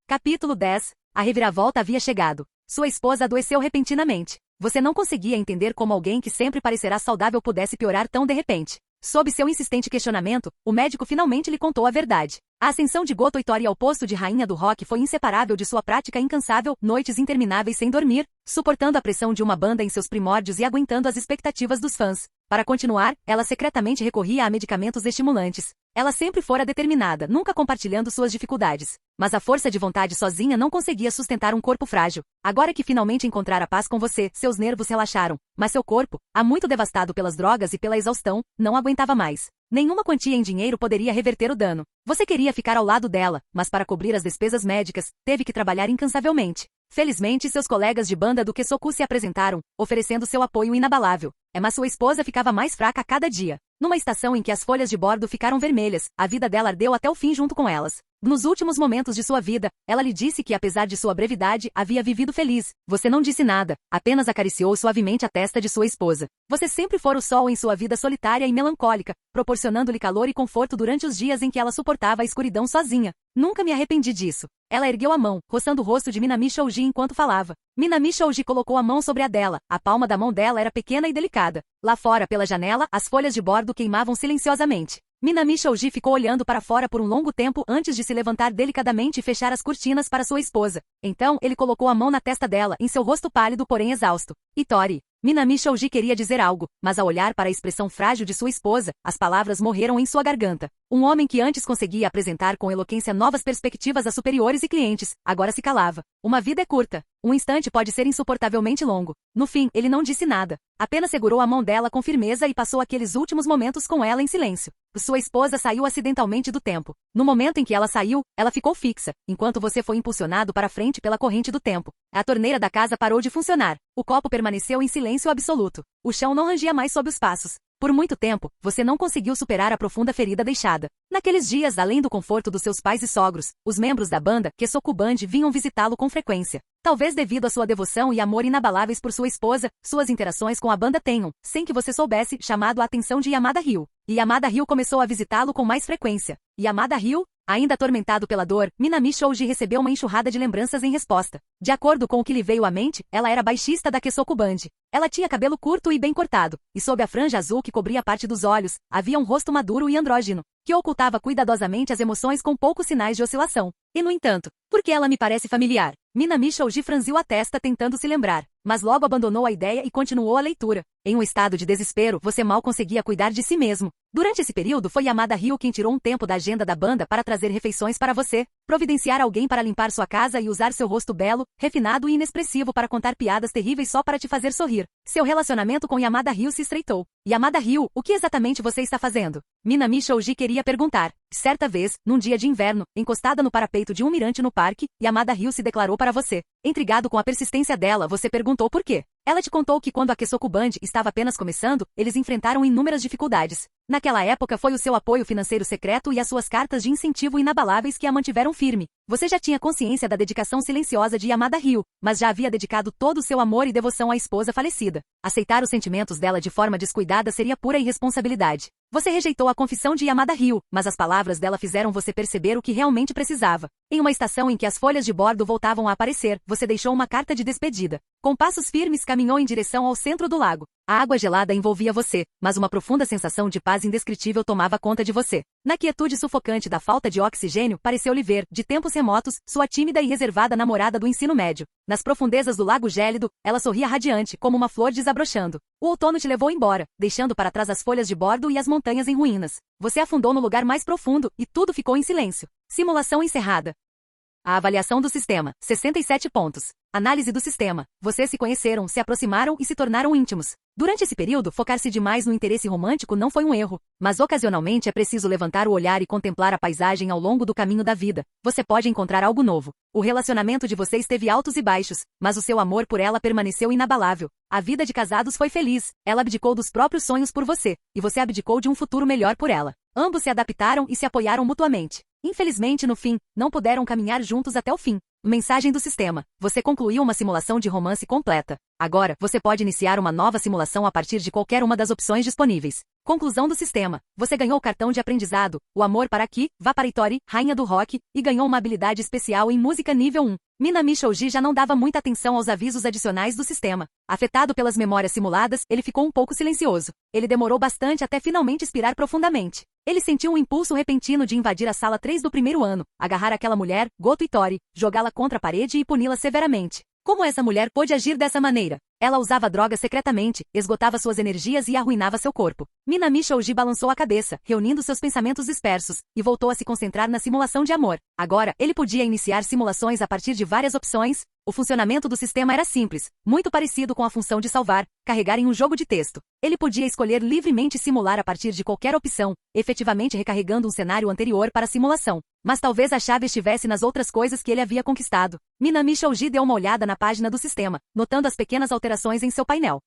Speaker 2: Capítulo 10. A reviravolta havia chegado. Sua esposa adoeceu repentinamente. Você não conseguia entender como alguém que sempre parecerá saudável pudesse piorar tão de repente. Sob seu insistente questionamento, o médico finalmente lhe contou a verdade. A ascensão de Goto Itori ao posto de rainha do rock foi inseparável de sua prática incansável, noites intermináveis sem dormir, suportando a pressão de uma banda em seus primórdios e aguentando as expectativas dos fãs. Para continuar, ela secretamente recorria a medicamentos estimulantes. Ela sempre fora determinada, nunca compartilhando suas dificuldades. Mas a força de vontade sozinha não conseguia sustentar um corpo frágil. Agora que finalmente encontrara paz com você, seus nervos relaxaram. Mas seu corpo, há muito devastado pelas drogas e pela exaustão, não aguentava mais. Nenhuma quantia em dinheiro poderia reverter o dano. Você queria ficar ao lado dela, mas para cobrir as despesas médicas, teve que trabalhar incansavelmente. Felizmente, seus colegas de banda do Kesoku se apresentaram, oferecendo seu apoio inabalável. Mas sua esposa ficava mais fraca a cada dia. Numa estação em que as folhas de bordo ficaram vermelhas, a vida dela ardeu até o fim junto com elas. Nos últimos momentos de sua vida, ela lhe disse que apesar de sua brevidade, havia vivido feliz. Você não disse nada, apenas acariciou suavemente a testa de sua esposa. Você sempre fora o sol em sua vida solitária e melancólica, proporcionando-lhe calor e conforto durante os dias em que ela suportava a escuridão sozinha. Nunca me arrependi disso. Ela ergueu a mão, roçando o rosto de Minami Shoji enquanto falava. Minami Shoji colocou a mão sobre a dela. A palma da mão dela era pequena e delicada. Lá fora, pela janela, as folhas de bordo queimavam silenciosamente. Minami Shoji ficou olhando para fora por um longo tempo antes de se levantar delicadamente e fechar as cortinas para sua esposa. Então, ele colocou a mão na testa dela, em seu rosto pálido porém exausto. Itori. Minami Shoji queria dizer algo, mas ao olhar para a expressão frágil de sua esposa, as palavras morreram em sua garganta. Um homem que antes conseguia apresentar com eloquência novas perspectivas a superiores e clientes, agora se calava. Uma vida é curta. Um instante pode ser insuportavelmente longo. No fim, ele não disse nada. Apenas segurou a mão dela com firmeza e passou aqueles últimos momentos com ela em silêncio. Sua esposa saiu acidentalmente do tempo. No momento em que ela saiu, ela ficou fixa, enquanto você foi impulsionado para frente pela corrente do tempo. A torneira da casa parou de funcionar. O copo permaneceu em silêncio absoluto. O chão não rangia mais sob os passos. Por muito tempo, você não conseguiu superar a profunda ferida deixada. Naqueles dias, além do conforto dos seus pais e sogros, os membros da banda Kesoku Band vinham visitá-lo com frequência. Talvez devido à sua devoção e amor inabaláveis por sua esposa, suas interações com a banda tenham, sem que você soubesse, chamado a atenção de Yamada Ryu. E Yamada Ryu começou a visitá-lo com mais frequência. Yamada Ryu, ainda atormentado pela dor, Minami Shouji recebeu uma enxurrada de lembranças em resposta. De acordo com o que lhe veio à mente, ela era baixista da Kesoku Band. Ela tinha cabelo curto e bem cortado, e sob a franja azul que cobria parte dos olhos, havia um rosto maduro e andrógeno, que ocultava cuidadosamente as emoções com poucos sinais de oscilação. E no entanto, por que ela me parece familiar? Minami Shouji franziu a testa tentando se lembrar, mas logo abandonou a ideia e continuou a leitura. Em um estado de desespero, você mal conseguia cuidar de si mesmo. Durante esse período foi Yamada Ryu quem tirou um tempo da agenda da banda para trazer refeições para você, providenciar alguém para limpar sua casa e usar seu rosto belo, refinado e inexpressivo para contar piadas terríveis só para te fazer sorrir. Seu relacionamento com Yamada Ryu se estreitou. Yamada Ryu, o que exatamente você está fazendo? Minami Shouji queria perguntar. Certa vez, num dia de inverno, encostada no parapeito de um mirante no parque, Yamada Ryu se declarou para você. Intrigado com a persistência dela, você perguntou por quê. Ela te contou que quando a Kesoku Band estava apenas começando, eles enfrentaram inúmeras dificuldades. Naquela época foi o seu apoio financeiro secreto e as suas cartas de incentivo inabaláveis que a mantiveram firme. Você já tinha consciência da dedicação silenciosa de Yamada Ryu, mas já havia dedicado todo o seu amor e devoção à esposa falecida. Aceitar os sentimentos dela de forma descuidada seria pura irresponsabilidade. Você rejeitou a confissão de Yamada Ryu, mas as palavras dela fizeram você perceber o que realmente precisava. Em uma estação em que as folhas de bordo voltavam a aparecer, você deixou uma carta de despedida. Com passos firmes caminhou em direção ao centro do lago. A água gelada envolvia você, mas uma profunda sensação de paz indescritível tomava conta de você. Na quietude sufocante da falta de oxigênio, pareceu-lhe ver, de tempos remotos, sua tímida e reservada namorada do ensino médio. Nas profundezas do lago gélido, ela sorria radiante, como uma flor desabrochando. O outono te levou embora, deixando para trás as folhas de bordo e as montanhas em ruínas. Você afundou no lugar mais profundo, e tudo ficou em silêncio. Simulação encerrada. A avaliação do sistema, 67 pontos. Análise do sistema. Vocês se conheceram, se aproximaram e se tornaram íntimos. Durante esse período, focar-se demais no interesse romântico não foi um erro, mas ocasionalmente é preciso levantar o olhar e contemplar a paisagem ao longo do caminho da vida. Você pode encontrar algo novo. O relacionamento de vocês teve altos e baixos, mas o seu amor por ela permaneceu inabalável. A vida de casados foi feliz. Ela abdicou dos próprios sonhos por você, e você abdicou de um futuro melhor por ela. Ambos se adaptaram e se apoiaram mutuamente. Infelizmente, no fim, não puderam caminhar juntos até o fim. Mensagem do sistema. Você concluiu uma simulação de romance completa. Agora, você pode iniciar uma nova simulação a partir de qualquer uma das opções disponíveis. Conclusão do sistema. Você ganhou o cartão de aprendizado, o amor para Ki, vá para Itori, rainha do rock, e ganhou uma habilidade especial em música nível 1. Minami Shouji já não dava muita atenção aos avisos adicionais do sistema. Afetado pelas memórias simuladas, ele ficou um pouco silencioso. Ele demorou bastante até finalmente expirar profundamente. Ele sentiu um impulso repentino de invadir a sala 3 do primeiro ano, agarrar aquela mulher, Goto Itori, jogá-la contra a parede e puni-la severamente. Como essa mulher pôde agir dessa maneira? Ela usava drogas secretamente, esgotava suas energias e arruinava seu corpo. Minami Shouji balançou a cabeça, reunindo seus pensamentos dispersos, e voltou a se concentrar na simulação de amor. Agora, ele podia iniciar simulações a partir de várias opções. O funcionamento do sistema era simples, muito parecido com a função de salvar, carregar em um jogo de texto. Ele podia escolher livremente simular a partir de qualquer opção, efetivamente recarregando um cenário anterior para a simulação. Mas talvez a chave estivesse nas outras coisas que ele havia conquistado. Minami Shouji deu uma olhada na página do sistema, notando as pequenas alterações em seu painel.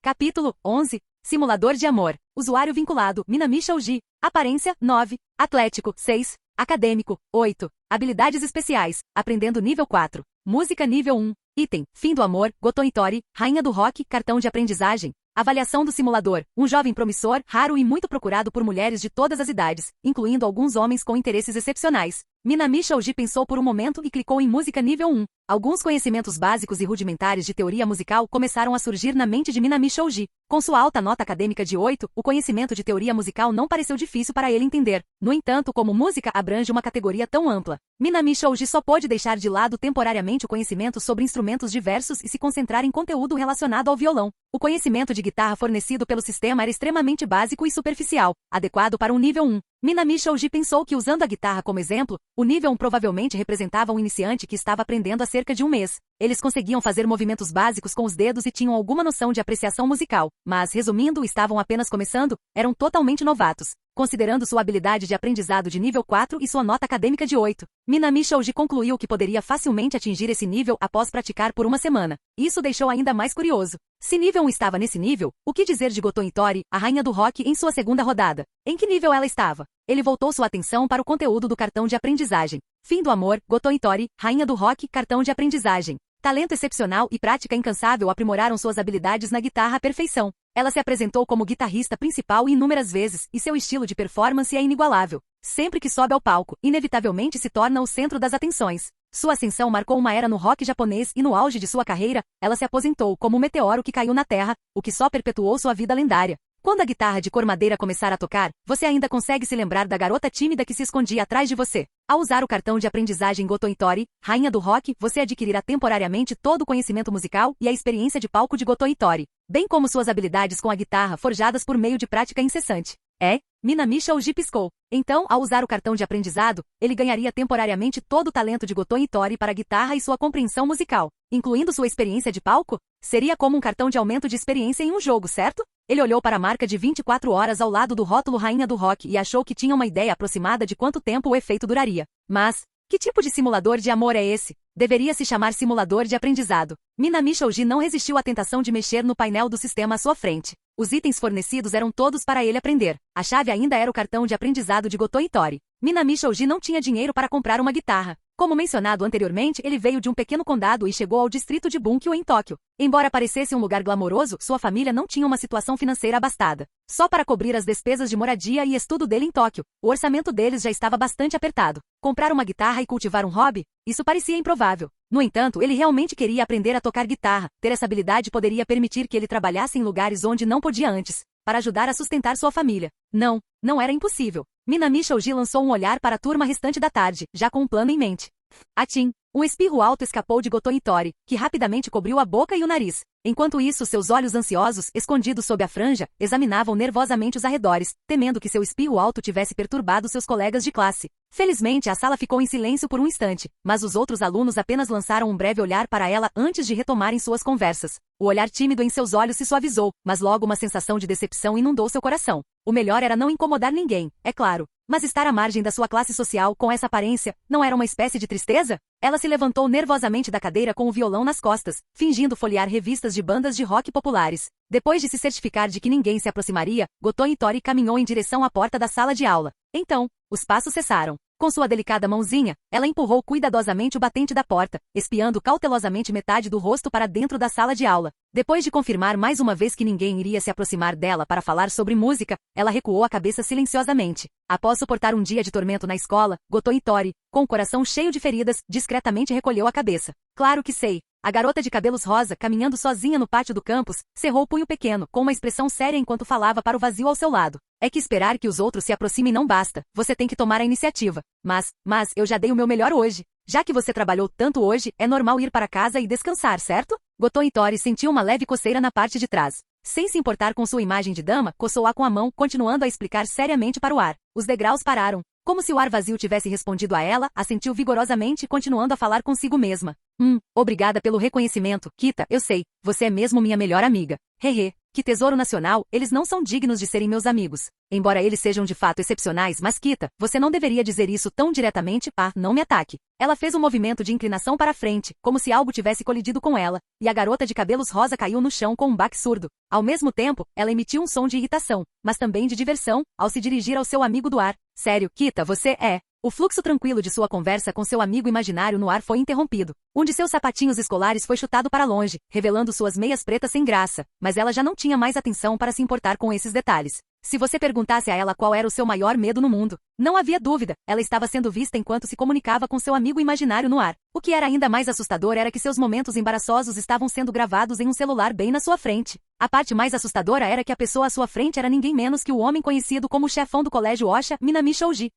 Speaker 2: Capítulo 11. Simulador de amor. Usuário vinculado, Minami Shouji. Aparência, 9. Atlético, 6. Acadêmico, 8. Habilidades especiais, aprendendo nível 4. Música nível 1. Item, fim do amor, Goton Itori, rainha do rock, cartão de aprendizagem. Avaliação do simulador. Um jovem promissor, raro e muito procurado por mulheres de todas as idades, incluindo alguns homens com interesses excepcionais. Minami Shouji pensou por um momento e clicou em música nível 1. Alguns conhecimentos básicos e rudimentares de teoria musical começaram a surgir na mente de Minami Shouji. Com sua alta nota acadêmica de 8, o conhecimento de teoria musical não pareceu difícil para ele entender. No entanto, como música abrange uma categoria tão ampla, Minami Shouji só pôde deixar de lado temporariamente o conhecimento sobre instrumentos diversos e se concentrar em conteúdo relacionado ao violão. O conhecimento de guitarra fornecido pelo sistema era extremamente básico e superficial, adequado para um nível 1. Minami Shouji pensou que, usando a guitarra como exemplo, o nível 1 provavelmente representava um iniciante que estava aprendendo há cerca de um mês. Eles conseguiam fazer movimentos básicos com os dedos e tinham alguma noção de apreciação musical, mas, resumindo, estavam apenas começando, eram totalmente novatos. Considerando sua habilidade de aprendizado de nível 4 e sua nota acadêmica de 8, Minami Shoji concluiu que poderia facilmente atingir esse nível após praticar por uma semana. Isso deixou ainda mais curioso. Se nível 1 estava nesse nível, o que dizer de Goto Itori, a rainha do rock, em sua segunda rodada? Em que nível ela estava? Ele voltou sua atenção para o conteúdo do cartão de aprendizagem. Fim do amor, Goto Itori, rainha do rock, cartão de aprendizagem. Talento excepcional e prática incansável aprimoraram suas habilidades na guitarra à perfeição. Ela se apresentou como guitarrista principal inúmeras vezes, e seu estilo de performance é inigualável. Sempre que sobe ao palco, inevitavelmente se torna o centro das atenções. Sua ascensão marcou uma era no rock japonês e no auge de sua carreira, ela se aposentou como um meteoro que caiu na Terra, o que só perpetuou sua vida lendária. Quando a guitarra de cor madeira começar a tocar, você ainda consegue se lembrar da garota tímida que se escondia atrás de você. Ao usar o cartão de aprendizagem Goto Itori, rainha do rock, você adquirirá temporariamente todo o conhecimento musical e a experiência de palco de Goto Itori, bem como suas habilidades com a guitarra forjadas por meio de prática incessante. Minami Shoji piscou. Então, ao usar o cartão de aprendizado, ele ganharia temporariamente todo o talento de Goto Itori para a guitarra e sua compreensão musical, incluindo sua experiência de palco? Seria como um cartão de aumento de experiência em um jogo, certo? Ele olhou para a marca de 24 horas ao lado do rótulo Rainha do Rock e achou que tinha uma ideia aproximada de quanto tempo o efeito duraria. Mas, que tipo de simulador de amor é esse? Deveria se chamar simulador de aprendizado. Minami Shoji não resistiu à tentação de mexer no painel do sistema à sua frente. Os itens fornecidos eram todos para ele aprender. A chave ainda era o cartão de aprendizado de Goto Itori. Minami Shoji não tinha dinheiro para comprar uma guitarra. Como mencionado anteriormente, ele veio de um pequeno condado e chegou ao distrito de Bunkyo em Tóquio. Embora parecesse um lugar glamouroso, sua família não tinha uma situação financeira abastada. Só para cobrir as despesas de moradia e estudo dele em Tóquio, o orçamento deles já estava bastante apertado. Comprar uma guitarra e cultivar um hobby? Isso parecia improvável. No entanto, ele realmente queria aprender a tocar guitarra. Ter essa habilidade poderia permitir que ele trabalhasse em lugares onde não podia antes, para ajudar a sustentar sua família. Não era impossível. Minami Shoji lançou um olhar para a turma restante da tarde, já com um plano em mente. Atim! Um espirro alto escapou de Goto Itori, que rapidamente cobriu a boca e o nariz. Enquanto isso, seus olhos ansiosos, escondidos sob a franja, examinavam nervosamente os arredores, temendo que seu espirro alto tivesse perturbado seus colegas de classe. Felizmente, a sala ficou em silêncio por um instante, mas os outros alunos apenas lançaram um breve olhar para ela antes de retomarem suas conversas. O olhar tímido em seus olhos se suavizou, mas logo uma sensação de decepção inundou seu coração. O melhor era não incomodar ninguém, é claro. Mas estar à margem da sua classe social com essa aparência, não era uma espécie de tristeza? Ela se levantou nervosamente da cadeira com o violão nas costas, fingindo folhear revistas de bandas de rock populares. Depois de se certificar de que ninguém se aproximaria, Goto Itori caminhou em direção à porta da sala de aula. Então, os passos cessaram. Com sua delicada mãozinha, ela empurrou cuidadosamente o batente da porta, espiando cautelosamente metade do rosto para dentro da sala de aula. Depois de confirmar mais uma vez que ninguém iria se aproximar dela para falar sobre música, ela recuou a cabeça silenciosamente. Após suportar um dia de tormento na escola, Goto Itori, com o coração cheio de feridas, discretamente recolheu a cabeça. Claro que sei. A garota de cabelos rosa, caminhando sozinha no pátio do campus, cerrou o punho pequeno, com uma expressão séria enquanto falava para o vazio ao seu lado. É que esperar que os outros se aproximem não basta, você tem que tomar a iniciativa. Mas eu já dei o meu melhor hoje. Já que você trabalhou tanto hoje, é normal ir para casa e descansar, certo? Goto Itori sentiu uma leve coceira na parte de trás. Sem se importar com sua imagem de dama, coçou-a com a mão, continuando a explicar seriamente para o ar. Os degraus pararam. Como se o ar vazio tivesse respondido a ela, assentiu vigorosamente, continuando a falar consigo mesma. Obrigada pelo reconhecimento, Kita, eu sei, você é mesmo minha melhor amiga. Hehe, que tesouro nacional, eles não são dignos de serem meus amigos. Embora eles sejam de fato excepcionais, mas Kita, você não deveria dizer isso tão diretamente, não me ataque. Ela fez um movimento de inclinação para a frente, como se algo tivesse colidido com ela, e a garota de cabelos rosa caiu no chão com um baque surdo. Ao mesmo tempo, ela emitiu um som de irritação, mas também de diversão, ao se dirigir ao seu amigo do ar. Sério, Kita, você é... O fluxo tranquilo de sua conversa com seu amigo imaginário no ar foi interrompido. Um de seus sapatinhos escolares foi chutado para longe, revelando suas meias pretas sem graça, mas ela já não tinha mais atenção para se importar com esses detalhes. Se você perguntasse a ela qual era o seu maior medo no mundo, não havia dúvida, ela estava sendo vista enquanto se comunicava com seu amigo imaginário no ar. O que era ainda mais assustador era que seus momentos embaraçosos estavam sendo gravados em um celular bem na sua frente. A parte mais assustadora era que a pessoa à sua frente era ninguém menos que o homem conhecido como o chefão do colégio Osha, Minami Shoji.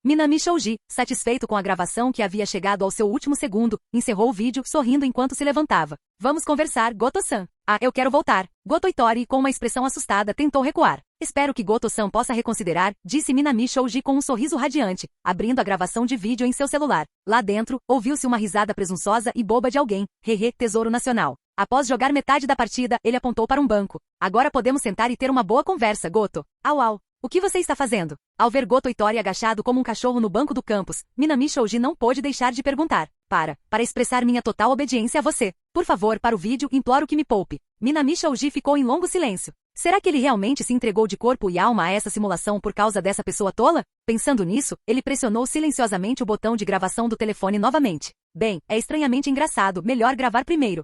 Speaker 2: Minami Shouji, satisfeito com a gravação que havia chegado ao seu último segundo, encerrou o vídeo sorrindo enquanto se levantava. Vamos conversar, Goto-san. Ah, eu quero voltar. Goto Itori, com uma expressão assustada, tentou recuar. Espero que Goto-san possa reconsiderar, disse Minami Shouji com um sorriso radiante, abrindo a gravação de vídeo em seu celular. Lá dentro, ouviu-se uma risada presunçosa e boba de alguém. Hehe, Tesouro Nacional. Após jogar metade da partida, ele apontou para um banco. Agora podemos sentar e ter uma boa conversa, Goto. Au au. O que você está fazendo? Ao ver Goto Itori agachado como um cachorro no banco do campus, Minami Shouji não pôde deixar de perguntar. Para expressar minha total obediência a você. Por favor, para o vídeo, imploro que me poupe. Minami Shouji ficou em longo silêncio. Será que ele realmente se entregou de corpo e alma a essa simulação por causa dessa pessoa tola? Pensando nisso, ele pressionou silenciosamente o botão de gravação do telefone novamente. Bem, é estranhamente engraçado, melhor gravar primeiro.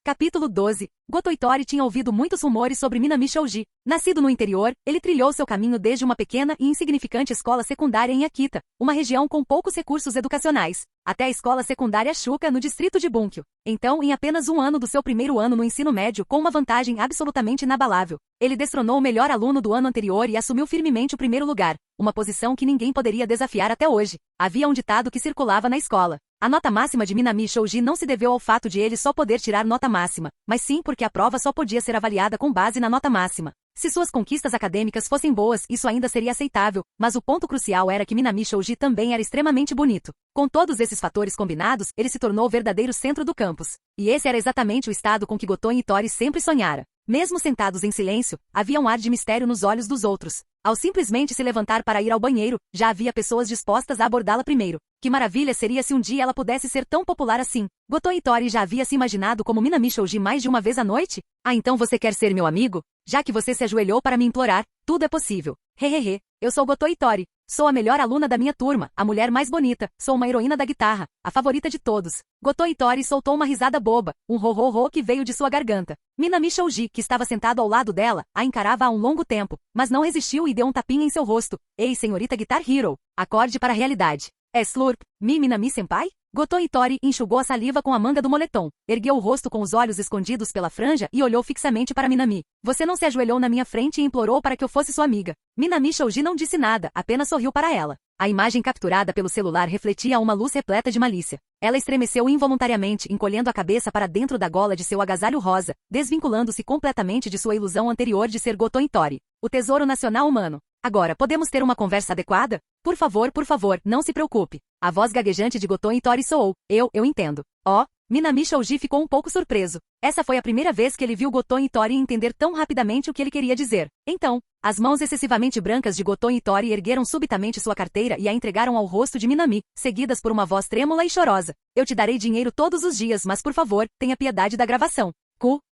Speaker 2: Capítulo 12. Goto Itori tinha ouvido muitos rumores sobre Minami Shouji. Nascido no interior, ele trilhou seu caminho desde uma pequena e insignificante escola secundária em Akita, uma região com poucos recursos educacionais, até a escola secundária Shuka no distrito de Bunkyo. Então, em apenas um ano do seu primeiro ano no ensino médio com uma vantagem absolutamente inabalável, ele destronou o melhor aluno do ano anterior e assumiu firmemente o primeiro lugar, uma posição que ninguém poderia desafiar até hoje. Havia um ditado que circulava na escola. A nota máxima de Minami Shouji não se deveu ao fato de ele só poder tirar nota máxima, mas sim porque a prova só podia ser avaliada com base na nota máxima. Se suas conquistas acadêmicas fossem boas, isso ainda seria aceitável, mas o ponto crucial era que Minami Shouji também era extremamente bonito. Com todos esses fatores combinados, ele se tornou o verdadeiro centro do campus. E esse era exatamente o estado com que Goto Itori sempre sonhara. Mesmo sentados em silêncio, havia um ar de mistério nos olhos dos outros. Ao simplesmente se levantar para ir ao banheiro, já havia pessoas dispostas a abordá-la primeiro. Que maravilha seria se um dia ela pudesse ser tão popular assim. Goto Itori já havia se imaginado como Minami Shouji mais de uma vez à noite? Ah, então você quer ser meu amigo? Já que você se ajoelhou para me implorar, tudo é possível. Hehehe, eu sou Goto Itori. Sou a melhor aluna da minha turma, a mulher mais bonita, sou uma heroína da guitarra, a favorita de todos. Goto Itori soltou uma risada boba, um ro-ro-ro que veio de sua garganta. Minami Shouji, que estava sentado ao lado dela, a encarava há um longo tempo, mas não resistiu e deu um tapinha em seu rosto. Ei, senhorita Guitar Hero, acorde para a realidade. É Slurp, Minami-senpai? Goto Itori enxugou a saliva com a manga do moletom, ergueu o rosto com os olhos escondidos pela franja e olhou fixamente para Minami. Você não se ajoelhou na minha frente e implorou para que eu fosse sua amiga. Minami Shouji não disse nada, apenas sorriu para ela. A imagem capturada pelo celular refletia uma luz repleta de malícia. Ela estremeceu involuntariamente, encolhendo a cabeça para dentro da gola de seu agasalho rosa, desvinculando-se completamente de sua ilusão anterior de ser Goto Itori, o tesouro nacional humano. Agora, podemos ter uma conversa adequada? Por favor, não se preocupe. A voz gaguejante de Goto Itori soou. Eu entendo. Oh, Minami Shouji ficou um pouco surpreso. Essa foi a primeira vez que ele viu Goto Itori entender tão rapidamente o que ele queria dizer. Então, as mãos excessivamente brancas de Goto Itori ergueram subitamente sua carteira e a entregaram ao rosto de Minami, seguidas por uma voz trêmula e chorosa. Eu te darei dinheiro todos os dias, mas por favor, tenha piedade da gravação.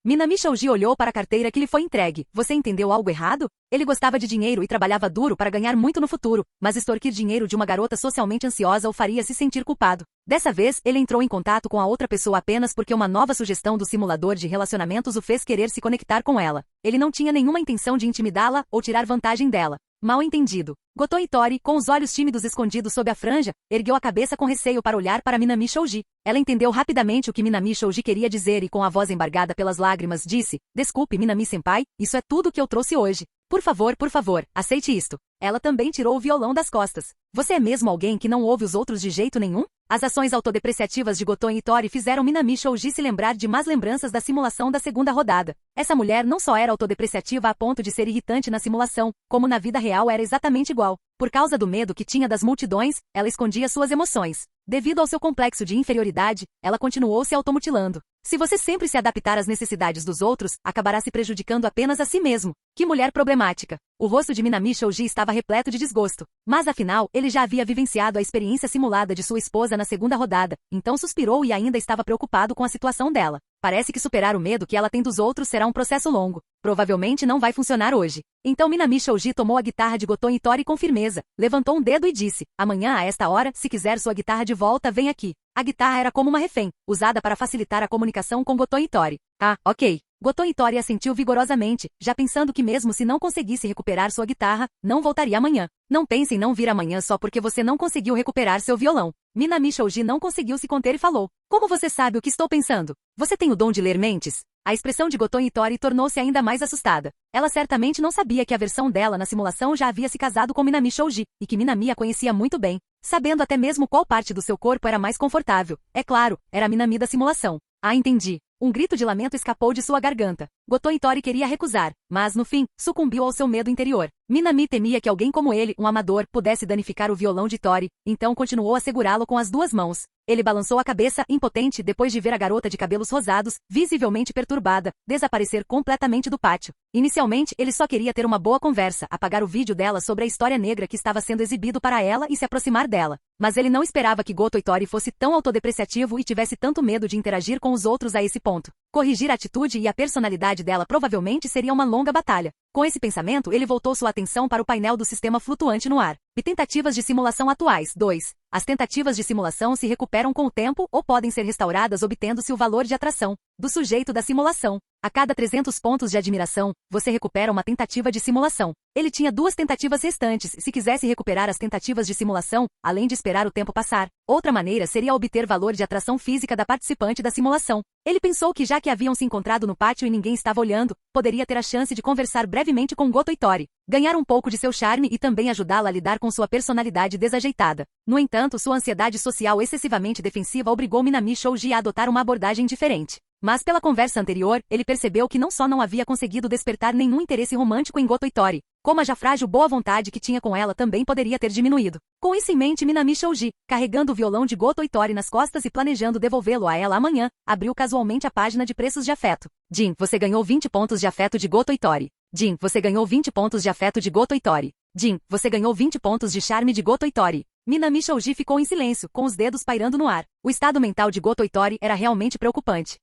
Speaker 2: Minami Shouji olhou para a carteira que lhe foi entregue. Você entendeu algo errado? Ele gostava de dinheiro e trabalhava duro para ganhar muito no futuro, mas extorquir dinheiro de uma garota socialmente ansiosa o faria se sentir culpado. Dessa vez, ele entrou em contato com a outra pessoa apenas porque uma nova sugestão do simulador de relacionamentos o fez querer se conectar com ela. Ele não tinha nenhuma intenção de intimidá-la ou tirar vantagem dela. Mal entendido. Goto Itori, com os olhos tímidos escondidos sob a franja, ergueu a cabeça com receio para olhar para Minami Shouji. Ela entendeu rapidamente o que Minami Shouji queria dizer e com a voz embargada pelas lágrimas disse, desculpe Minami-senpai, isso é tudo que eu trouxe hoje. Por favor, aceite isto. Ela também tirou o violão das costas. Você é mesmo alguém que não ouve os outros de jeito nenhum? As ações autodepreciativas de Goto Itori fizeram Minami Shouji se lembrar de más lembranças da simulação da segunda rodada. Essa mulher não só era autodepreciativa a ponto de ser irritante na simulação, como na vida real era exatamente igual. Por causa do medo que tinha das multidões, ela escondia suas emoções. Devido ao seu complexo de inferioridade, ela continuou se automutilando. Se você sempre se adaptar às necessidades dos outros, acabará se prejudicando apenas a si mesmo. Que mulher problemática. O rosto de Minami Shouji estava repleto de desgosto. Mas afinal, ele já havia vivenciado a experiência simulada de sua esposa na segunda rodada, então suspirou e ainda estava preocupado com a situação dela. Parece que superar o medo que ela tem dos outros será um processo longo. Provavelmente não vai funcionar hoje. Então Minami Shouji tomou a guitarra de Goto Itori com firmeza, levantou um dedo e disse, amanhã a esta hora, se quiser sua guitarra de volta, vem aqui. A guitarra era como uma refém, usada para facilitar a comunicação com Goto Itori. Ah, ok. Goto Itori assentiu vigorosamente, já pensando que mesmo se não conseguisse recuperar sua guitarra, não voltaria amanhã. Não pense em não vir amanhã só porque você não conseguiu recuperar seu violão. Minami Shouji não conseguiu se conter e falou. Como você sabe o que estou pensando? Você tem o dom de ler mentes? A expressão de Goton Itori tornou-se ainda mais assustada. Ela certamente não sabia que a versão dela na simulação já havia se casado com Minami Shouji, e que Minami a conhecia muito bem, sabendo até mesmo qual parte do seu corpo era mais confortável. É claro, era a Minami da simulação. Ah, entendi. Um grito de lamento escapou de sua garganta. Goton Itori queria recusar, mas, no fim, sucumbiu ao seu medo interior. Minami temia que alguém como ele, um amador, pudesse danificar o violão de Itori, então continuou a segurá-lo com as duas mãos. Ele balançou a cabeça, impotente, depois de ver a garota de cabelos rosados, visivelmente perturbada, desaparecer completamente do pátio. Inicialmente, ele só queria ter uma boa conversa, apagar o vídeo dela sobre a história negra que estava sendo exibido para ela e se aproximar dela. Mas ele não esperava que Goton Itori fosse tão autodepreciativo e tivesse tanto medo de interagir com os outros a esse ponto. Corrigir a atitude e a personalidade dela provavelmente seria uma longa batalha. Com esse pensamento, ele voltou sua atenção para o painel do sistema flutuante no ar. E tentativas de simulação atuais. 2. As tentativas de simulação se recuperam com o tempo ou podem ser restauradas obtendo-se o valor de atração do sujeito da simulação. A cada 300 pontos de admiração, você recupera uma tentativa de simulação. Ele tinha 2 tentativas restantes se quisesse recuperar as tentativas de simulação, além de esperar o tempo passar. Outra maneira seria obter valor de atração física da participante da simulação. Ele pensou que já que haviam se encontrado no pátio e ninguém estava olhando, poderia ter a chance de conversar brevemente com Goton Itori, ganhar um pouco de seu charme e também ajudá-la a lidar com sua personalidade desajeitada. No entanto, sua ansiedade social excessivamente defensiva obrigou Minami Shouji a adotar uma abordagem diferente. Mas pela conversa anterior, ele percebeu que não só não havia conseguido despertar nenhum interesse romântico em Goton Itori, como a já frágil boa vontade que tinha com ela também poderia ter diminuído. Com isso em mente, Minami Shouji, carregando o violão de Goton Itori nas costas e planejando devolvê-lo a ela amanhã, abriu casualmente a página de preços de afeto. Jin, você ganhou 20 pontos de afeto de Goton Itori. Jin, você ganhou 20 pontos de afeto de Goton Itori. Jin, você ganhou 20 pontos de charme de Goton Itori. Minami Shouji ficou em silêncio, com os dedos pairando no ar. O estado mental de Goton Itori era realmente preocupante.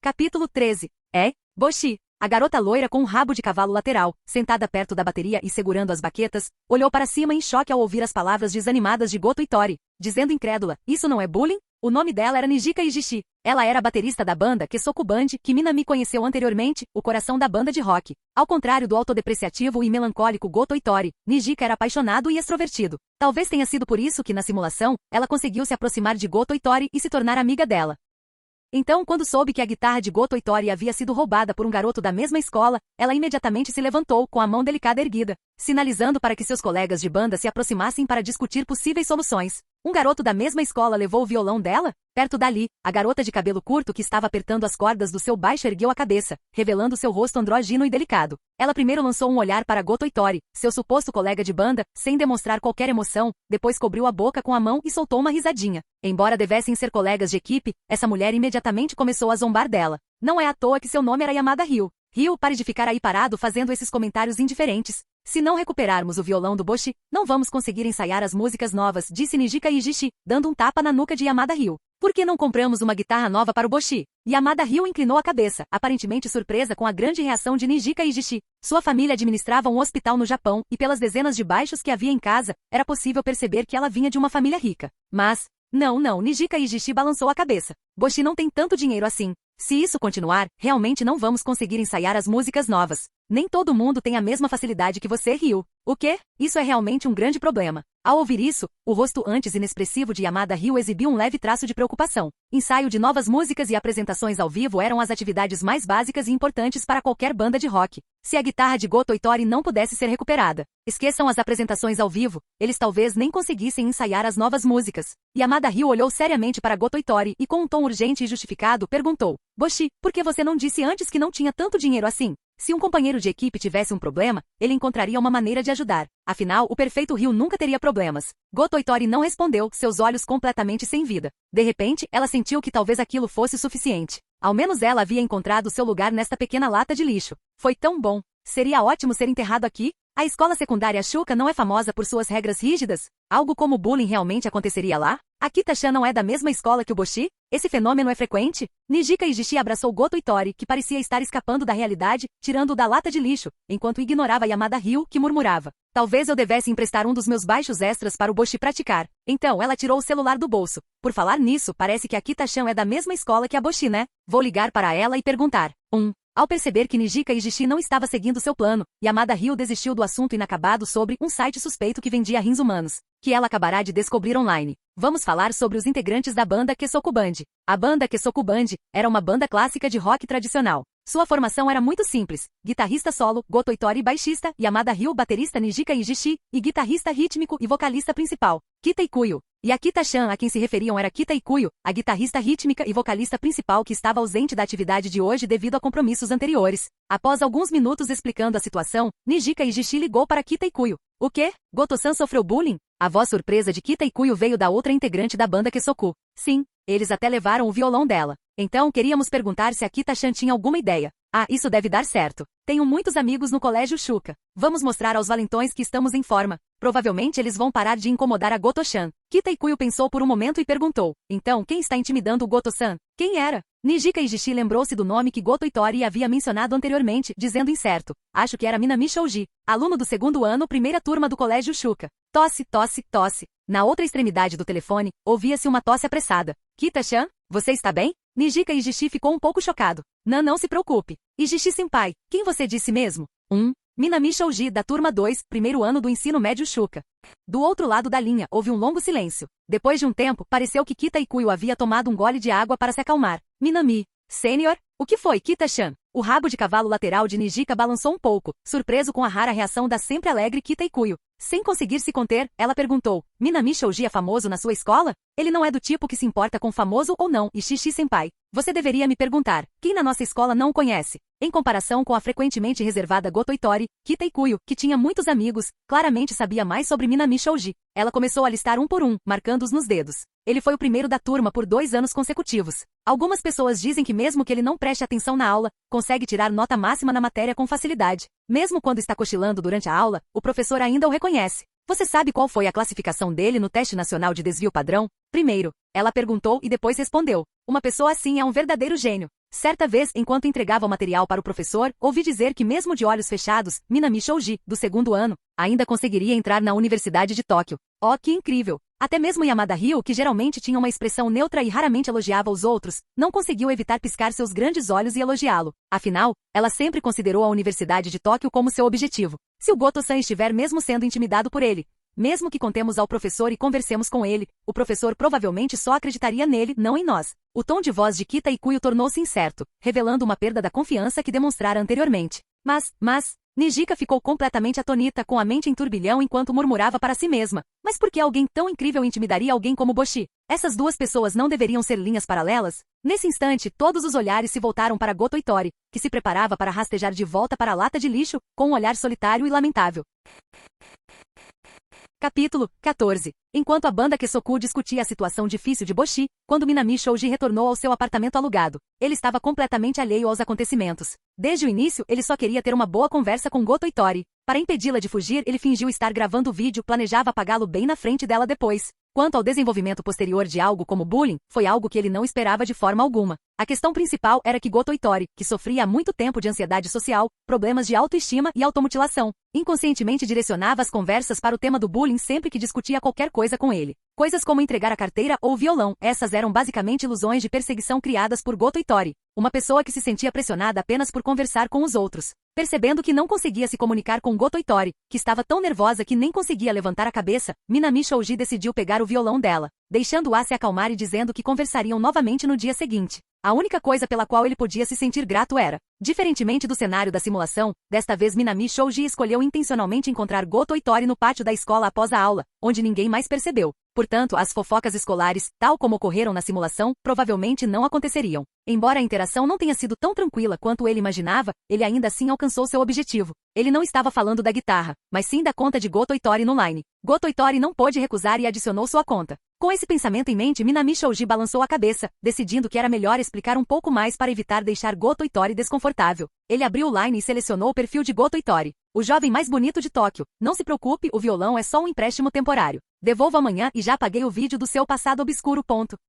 Speaker 2: Capítulo 13. Boshi. A garota loira com um rabo de cavalo lateral, sentada perto da bateria e segurando as baquetas, olhou para cima em choque ao ouvir as palavras desanimadas de Goton Itori, dizendo incrédula, isso não é bullying? O nome dela era Nijika Ijishi. Ela era a baterista da banda Kesoku Band, que Minami conheceu anteriormente, o coração da banda de rock. Ao contrário do autodepreciativo e melancólico Goton Itori, Nijika era apaixonado e extrovertido. Talvez tenha sido por isso que na simulação, ela conseguiu se aproximar de Goton Itori e se tornar amiga dela. Então, quando soube que a guitarra de Goton Itori havia sido roubada por um garoto da mesma escola, ela imediatamente se levantou, com a mão delicada erguida, sinalizando para que seus colegas de banda se aproximassem para discutir possíveis soluções. Um garoto da mesma escola levou o violão dela? Perto dali, a garota de cabelo curto que estava apertando as cordas do seu baixo ergueu a cabeça, revelando seu rosto andrógino e delicado. Ela primeiro lançou um olhar para Goton Itori, seu suposto colega de banda, sem demonstrar qualquer emoção, depois cobriu a boca com a mão e soltou uma risadinha. Embora devessem ser colegas de equipe, essa mulher imediatamente começou a zombar dela. Não é à toa que seu nome era Yamada Ryu. Ryu, pare de ficar aí parado fazendo esses comentários indiferentes. Se não recuperarmos o violão do Boshi, não vamos conseguir ensaiar as músicas novas, disse Nijika Ijishi, dando um tapa na nuca de Yamada Ryu. Por que não compramos uma guitarra nova para o Boshi? Yamada Ryu inclinou a cabeça, aparentemente surpresa com a grande reação de Nijika Ijishi. Sua família administrava um hospital no Japão, e pelas dezenas de baixos que havia em casa, era possível perceber que ela vinha de uma família rica. Mas, não, Nijika Ijishi balançou a cabeça. Boshi não tem tanto dinheiro assim. Se isso continuar, realmente não vamos conseguir ensaiar as músicas novas. Nem todo mundo tem a mesma facilidade que você, Ryu. O quê? Isso é realmente um grande problema. Ao ouvir isso, o rosto antes inexpressivo de Yamada Ryu exibiu um leve traço de preocupação. Ensaio de novas músicas e apresentações ao vivo eram as atividades mais básicas e importantes para qualquer banda de rock. Se a guitarra de Goton Itori não pudesse ser recuperada, esqueçam as apresentações ao vivo, eles talvez nem conseguissem ensaiar as novas músicas. Yamada Ryu olhou seriamente para Goton Itori e com um tom urgente e justificado perguntou, Boshi, por que você não disse antes que não tinha tanto dinheiro assim? Se um companheiro de equipe tivesse um problema, ele encontraria uma maneira de ajudar. Afinal, o perfeito Ryu nunca teria problemas. Goton Itori não respondeu, seus olhos completamente sem vida. De repente, ela sentiu que talvez aquilo fosse suficiente. Ao menos ela havia encontrado seu lugar nesta pequena lata de lixo. Foi tão bom. Seria ótimo ser enterrado aqui? A escola secundária Shuka não é famosa por suas regras rígidas? Algo como bullying realmente aconteceria lá? A Kita-chan não é da mesma escola que o Boshi? Esse fenômeno é frequente? Nijika Ijishi abraçou Goton Itori, que parecia estar escapando da realidade, tirando-o da lata de lixo, enquanto ignorava Yamada Ryu, que murmurava. Talvez eu devesse emprestar um dos meus baixos extras para o Boshi praticar. Então ela tirou o celular do bolso. Por falar nisso, parece que a Kita-chan é da mesma escola que a Boshi, né? Vou ligar para ela e perguntar. Ao perceber que Nijika Ijishi não estava seguindo seu plano, Yamada Ryu desistiu do assunto inacabado sobre um site suspeito que vendia rins humanos, que ela acabará de descobrir online. Vamos falar sobre os integrantes da banda Kesoku Band. A banda Kesoku Band era uma banda clássica de rock tradicional. Sua formação era muito simples: guitarrista solo, Goto Itori baixista, Yamada Ryu baterista Nijika Ijishi, e guitarrista rítmico e vocalista principal, Kita Ikuyo. E a Kita-chan a quem se referiam era Kita Ikuyo, a guitarrista rítmica e vocalista principal que estava ausente da atividade de hoje devido a compromissos anteriores. Após alguns minutos explicando a situação, Nijika Ijishi ligou para Kita Ikuyo. O quê? Goto-san sofreu bullying? A voz surpresa de Kita Ikuyo veio da outra integrante da banda Kesoku. Sim, eles até levaram o violão dela. Então queríamos perguntar se a Kita-chan tinha alguma ideia. Ah, isso deve dar certo. Tenho muitos amigos no colégio Shuka. Vamos mostrar aos valentões que estamos em forma. Provavelmente eles vão parar de incomodar a Goto-chan. Kita Ikuyo pensou por um momento e perguntou. Então, quem está intimidando o Goto-san? Quem era? Nijika Ijishi lembrou-se do nome que Goto Itori havia mencionado anteriormente, dizendo incerto. Acho que era Minami Shouji, aluno do segundo ano, primeira turma do colégio Shuka. Tosse, tosse, tosse. Na outra extremidade do telefone, ouvia-se uma tosse apressada. Kita-chan, você está bem? Nijika Ijishi ficou um pouco chocado. Não se preocupe. Ijishi-senpai, quem você disse mesmo? Minami Shouji, da turma 2, primeiro ano do ensino médio Shuka. Do outro lado da linha, houve um longo silêncio. Depois de um tempo, pareceu que Kita Ikuyo havia tomado um gole de água para se acalmar. Minami. Sênior? O que foi, Kita-chan? O rabo de cavalo lateral de Nijika balançou um pouco, surpreso com a rara reação da sempre alegre Kita Ikuyo. Sem conseguir se conter, ela perguntou, Minami Shouji é famoso na sua escola? Ele não é do tipo que se importa com famoso ou não, Ijishi-senpai. Você deveria me perguntar, quem na nossa escola não o conhece? Em comparação com a frequentemente reservada Goto Itori, Kita Ikuyo, que tinha muitos amigos, claramente sabia mais sobre Minami Shouji. Ela começou a listar um por um, marcando-os nos dedos. Ele foi o primeiro da turma por 2 anos consecutivos. Algumas pessoas dizem que mesmo que ele não preste atenção na aula, consegue tirar nota máxima na matéria com facilidade. Mesmo quando está cochilando durante a aula, o professor ainda o reconhece. Você sabe qual foi a classificação dele no teste nacional de desvio padrão? Primeiro, ela perguntou e depois respondeu. Uma pessoa assim é um verdadeiro gênio. Certa vez, enquanto entregava o material para o professor, ouvi dizer que mesmo de olhos fechados, Minami Shouji, do segundo ano, ainda conseguiria entrar na Universidade de Tóquio. Oh, que incrível! Até mesmo Yamada Ryu, que geralmente tinha uma expressão neutra e raramente elogiava os outros, não conseguiu evitar piscar seus grandes olhos e elogiá-lo. Afinal, ela sempre considerou a Universidade de Tóquio como seu objetivo. Se o Goto-san estiver mesmo sendo intimidado por ele, mesmo que contemos ao professor e conversemos com ele, o professor provavelmente só acreditaria nele, não em nós. O tom de voz de Kita Ikuyo tornou-se incerto, revelando uma perda da confiança que demonstrara anteriormente. Mas... Nijika ficou completamente atonita, com a mente em turbilhão enquanto murmurava para si mesma. Mas por que alguém tão incrível intimidaria alguém como Boshi? Essas duas pessoas não deveriam ser linhas paralelas? Nesse instante, todos os olhares se voltaram para Goto Itori, que se preparava para rastejar de volta para a lata de lixo, com um olhar solitário e lamentável. Capítulo 14. Enquanto a banda Kesoku discutia a situação difícil de Boshi, quando Minami Shouji retornou ao seu apartamento alugado, ele estava completamente alheio aos acontecimentos. Desde o início, ele só queria ter uma boa conversa com Goto Itori. Para impedi-la de fugir, ele fingiu estar gravando o vídeo, planejava apagá-lo bem na frente dela depois. Quanto ao desenvolvimento posterior de algo como bullying, foi algo que ele não esperava de forma alguma. A questão principal era que Goto Itori, que sofria há muito tempo de ansiedade social, problemas de autoestima e automutilação, inconscientemente direcionava as conversas para o tema do bullying sempre que discutia qualquer coisa com ele. Coisas como entregar a carteira ou o violão, essas eram basicamente ilusões de perseguição criadas por Goto Itori, uma pessoa que se sentia pressionada apenas por conversar com os outros. Percebendo que não conseguia se comunicar com Goto Itori, que estava tão nervosa que nem conseguia levantar a cabeça, Minami Shouji decidiu pegar o violão dela, deixando-a se acalmar e dizendo que conversariam novamente no dia seguinte. A única coisa pela qual ele podia se sentir grato era, diferentemente do cenário da simulação, desta vez Minami Shouji escolheu intencionalmente encontrar Goto Itori no pátio da escola após a aula, onde ninguém mais percebeu. Portanto, as fofocas escolares, tal como ocorreram na simulação, provavelmente não aconteceriam. Embora a interação não tenha sido tão tranquila quanto ele imaginava, ele ainda assim alcançou seu objetivo. Ele não estava falando da guitarra, mas sim da conta de Goto Itori no Line. Goto Itori não pôde recusar e adicionou sua conta. Com esse pensamento em mente, Minami Shouji balançou a cabeça, decidindo que era melhor explicar um pouco mais para evitar deixar Goto Itori desconfortável. Ele abriu o Line e selecionou o perfil de Goto Itori. O jovem mais bonito de Tóquio. Não se preocupe, o violão é só um empréstimo temporário. Devolvo amanhã e já apaguei o vídeo do seu passado obscuro.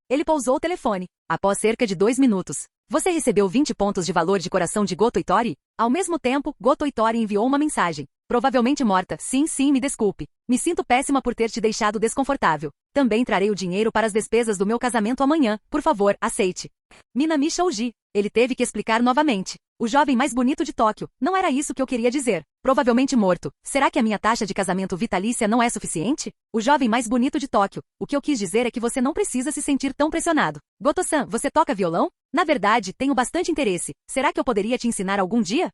Speaker 2: Ele pousou o telefone. Após cerca de 2 minutos. Você recebeu 20 pontos de valor de coração de Goto Itori? Ao mesmo tempo, Goto Itori enviou uma mensagem. Provavelmente morta. Sim, me desculpe. Me sinto péssima por ter te deixado desconfortável. Também trarei o dinheiro para as despesas do meu casamento amanhã. Por favor, aceite. Minami Shouji. Ele teve que explicar novamente. O jovem mais bonito de Tóquio. Não era isso que eu queria dizer. Provavelmente morto. Será que a minha taxa de casamento vitalícia não é suficiente? O jovem mais bonito de Tóquio. O que eu quis dizer é que você não precisa se sentir tão pressionado. Goto-san, você toca violão? Na verdade, tenho bastante interesse. Será que eu poderia te ensinar algum dia?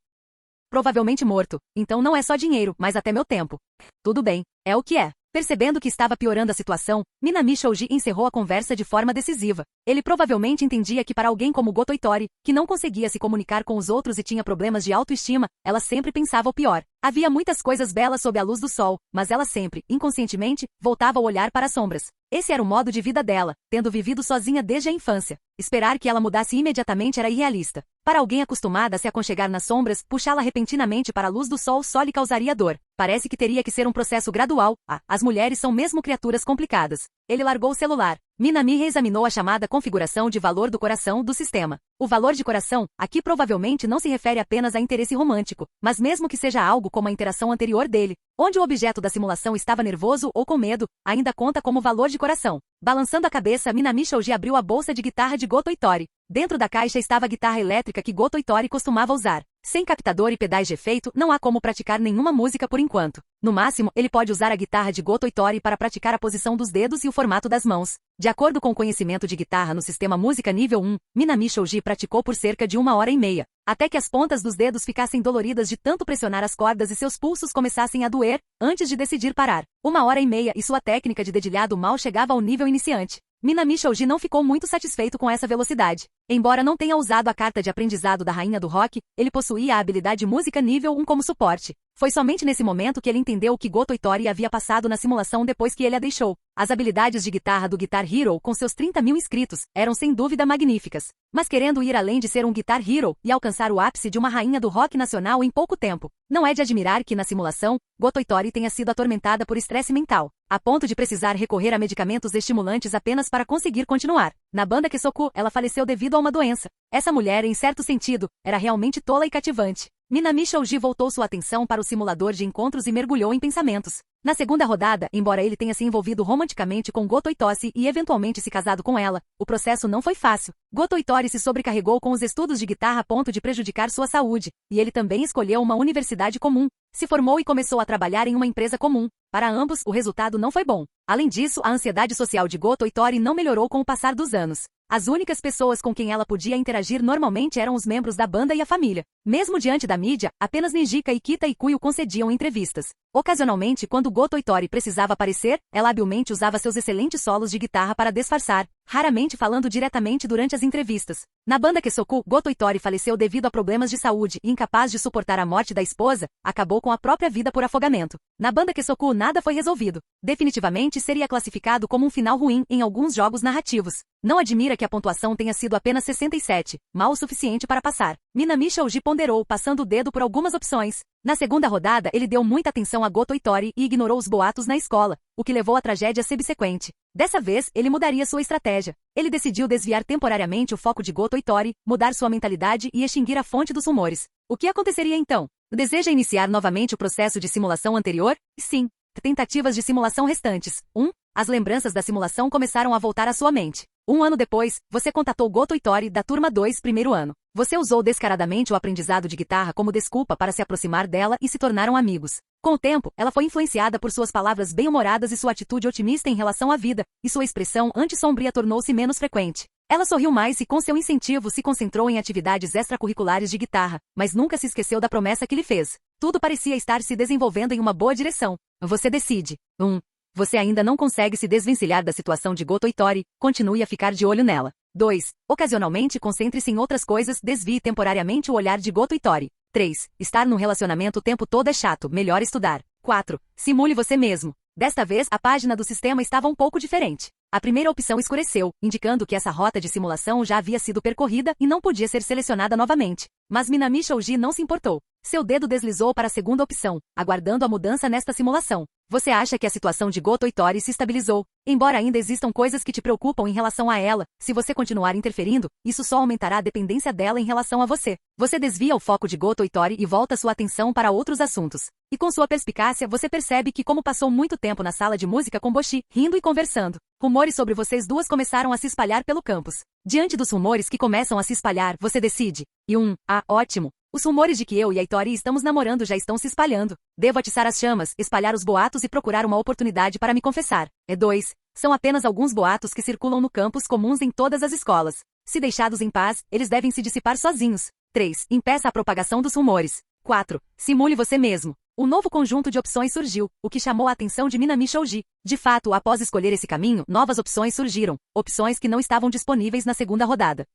Speaker 2: Provavelmente morto. Então não é só dinheiro, mas até meu tempo. Tudo bem. É o que é. Percebendo que estava piorando a situação, Minami Shoji encerrou a conversa de forma decisiva. Ele provavelmente entendia que para alguém como Goto Itori, que não conseguia se comunicar com os outros e tinha problemas de autoestima, ela sempre pensava o pior. Havia muitas coisas belas sob a luz do sol, mas ela sempre, inconscientemente, voltava a olhar para as sombras. Esse era o modo de vida dela, tendo vivido sozinha desde a infância. Esperar que ela mudasse imediatamente era irrealista. Para alguém acostumada a se aconchegar nas sombras, puxá-la repentinamente para a luz do sol só lhe causaria dor. Parece que teria que ser um processo gradual. As mulheres são mesmo criaturas complicadas. Ele largou o celular. Minami reexaminou a chamada configuração de valor do coração do sistema. O valor de coração, aqui provavelmente não se refere apenas a interesse romântico, mas mesmo que seja algo como a interação anterior dele, onde o objeto da simulação estava nervoso ou com medo, ainda conta como valor de coração. Balançando a cabeça, Minami Shoji abriu a bolsa de guitarra de Goto Itori. Dentro da caixa estava a guitarra elétrica que Goto Itori costumava usar. Sem captador e pedais de efeito, não há como praticar nenhuma música por enquanto. No máximo, ele pode usar a guitarra de Goto Itori para praticar a posição dos dedos e o formato das mãos. De acordo com o conhecimento de guitarra no sistema Música Nível 1, Minami Shoji praticou por cerca de 1h30, até que as pontas dos dedos ficassem doloridas de tanto pressionar as cordas e seus pulsos começassem a doer, antes de decidir parar. 1h30 e sua técnica de dedilhado mal chegava ao nível iniciante. Minami Shoji não ficou muito satisfeito com essa velocidade. Embora não tenha usado a carta de aprendizado da rainha do rock, ele possuía a habilidade Música Nível 1 como suporte. Foi somente nesse momento que ele entendeu o que Goto Itori havia passado na simulação depois que ele a deixou. As habilidades de guitarra do Guitar Hero, com seus 30 mil inscritos, eram sem dúvida magníficas. Mas querendo ir além de ser um Guitar Hero e alcançar o ápice de uma rainha do rock nacional em pouco tempo, não é de admirar que na simulação, Goto Itori tenha sido atormentada por estresse mental, a ponto de precisar recorrer a medicamentos estimulantes apenas para conseguir continuar. Na banda Kesoku, ela faleceu devido a uma doença. Essa mulher, em certo sentido, era realmente tola e cativante. Minami Shoji voltou sua atenção para o simulador de encontros e mergulhou em pensamentos. Na segunda rodada, embora ele tenha se envolvido romanticamente com Goto Itori e eventualmente se casado com ela, o processo não foi fácil. Goto Itori se sobrecarregou com os estudos de guitarra a ponto de prejudicar sua saúde, e ele também escolheu uma universidade comum. Se formou e começou a trabalhar em uma empresa comum. Para ambos, o resultado não foi bom. Além disso, a ansiedade social de Goto Itori não melhorou com o passar dos anos. As únicas pessoas com quem ela podia interagir normalmente eram os membros da banda e a família. Mesmo diante da mídia, apenas Nijika e Kita Ikuyo concediam entrevistas. Ocasionalmente, quando Goto Itori precisava aparecer, ela habilmente usava seus excelentes solos de guitarra para disfarçar, raramente falando diretamente durante as entrevistas. Na banda Kesoku, Goto Itori faleceu devido a problemas de saúde e, incapaz de suportar a morte da esposa, acabou com a própria vida por afogamento. Na banda Kesoku nada foi resolvido. Definitivamente seria classificado como um final ruim em alguns jogos narrativos. Não admira que a pontuação tenha sido apenas 67, mal o suficiente para passar. Minami Shoji ponderou, passando o dedo por algumas opções. Na segunda rodada, ele deu muita atenção a Goto Itori e ignorou os boatos na escola, o que levou à tragédia subsequente. Dessa vez, ele mudaria sua estratégia. Ele decidiu desviar temporariamente o foco de Goto Itori, mudar sua mentalidade e extinguir a fonte dos rumores. O que aconteceria então? Deseja iniciar novamente o processo de simulação anterior? Sim. Tentativas de simulação restantes. 1. As lembranças da simulação começaram a voltar à sua mente. 1 ano depois, você contatou Goto Itori da turma 2 primeiro ano. Você usou descaradamente o aprendizado de guitarra como desculpa para se aproximar dela e se tornaram amigos. Com o tempo, ela foi influenciada por suas palavras bem-humoradas e sua atitude otimista em relação à vida, e sua expressão anti-sombria tornou-se menos frequente. Ela sorriu mais e com seu incentivo se concentrou em atividades extracurriculares de guitarra, mas nunca se esqueceu da promessa que lhe fez. Tudo parecia estar se desenvolvendo em uma boa direção. Você decide. 1. Você ainda não consegue se desvencilhar da situação de Goto Itori, continue a ficar de olho nela. 2. Ocasionalmente concentre-se em outras coisas, desvie temporariamente o olhar de Goto Itori. 3. Estar num relacionamento o tempo todo é chato, melhor estudar. 4. Simule você mesmo. Desta vez, a página do sistema estava um pouco diferente. A primeira opção escureceu, indicando que essa rota de simulação já havia sido percorrida e não podia ser selecionada novamente. Mas Minami Shoji não se importou. Seu dedo deslizou para a segunda opção, aguardando a mudança nesta simulação. Você acha que a situação de Goto Itori se estabilizou, embora ainda existam coisas que te preocupam em relação a ela. Se você continuar interferindo, isso só aumentará a dependência dela em relação a você. Você desvia o foco de Goto Itori e volta sua atenção para outros assuntos. E com sua perspicácia, você percebe que como passou muito tempo na sala de música com Boshi, rindo e conversando, rumores sobre vocês duas começaram a se espalhar pelo campus. Diante dos rumores que começam a se espalhar, você decide. E ótimo. Os rumores de que eu e a Itori estamos namorando já estão se espalhando. Devo atiçar as chamas, espalhar os boatos e procurar uma oportunidade para me confessar. 2. São apenas alguns boatos que circulam no campus comuns em todas as escolas. Se deixados em paz, eles devem se dissipar sozinhos. 3. Impeça a propagação dos rumores. 4. Simule você mesmo. Um novo conjunto de opções surgiu, o que chamou a atenção de Minami Shoji. De fato, após escolher esse caminho, novas opções surgiram. Opções que não estavam disponíveis na segunda rodada.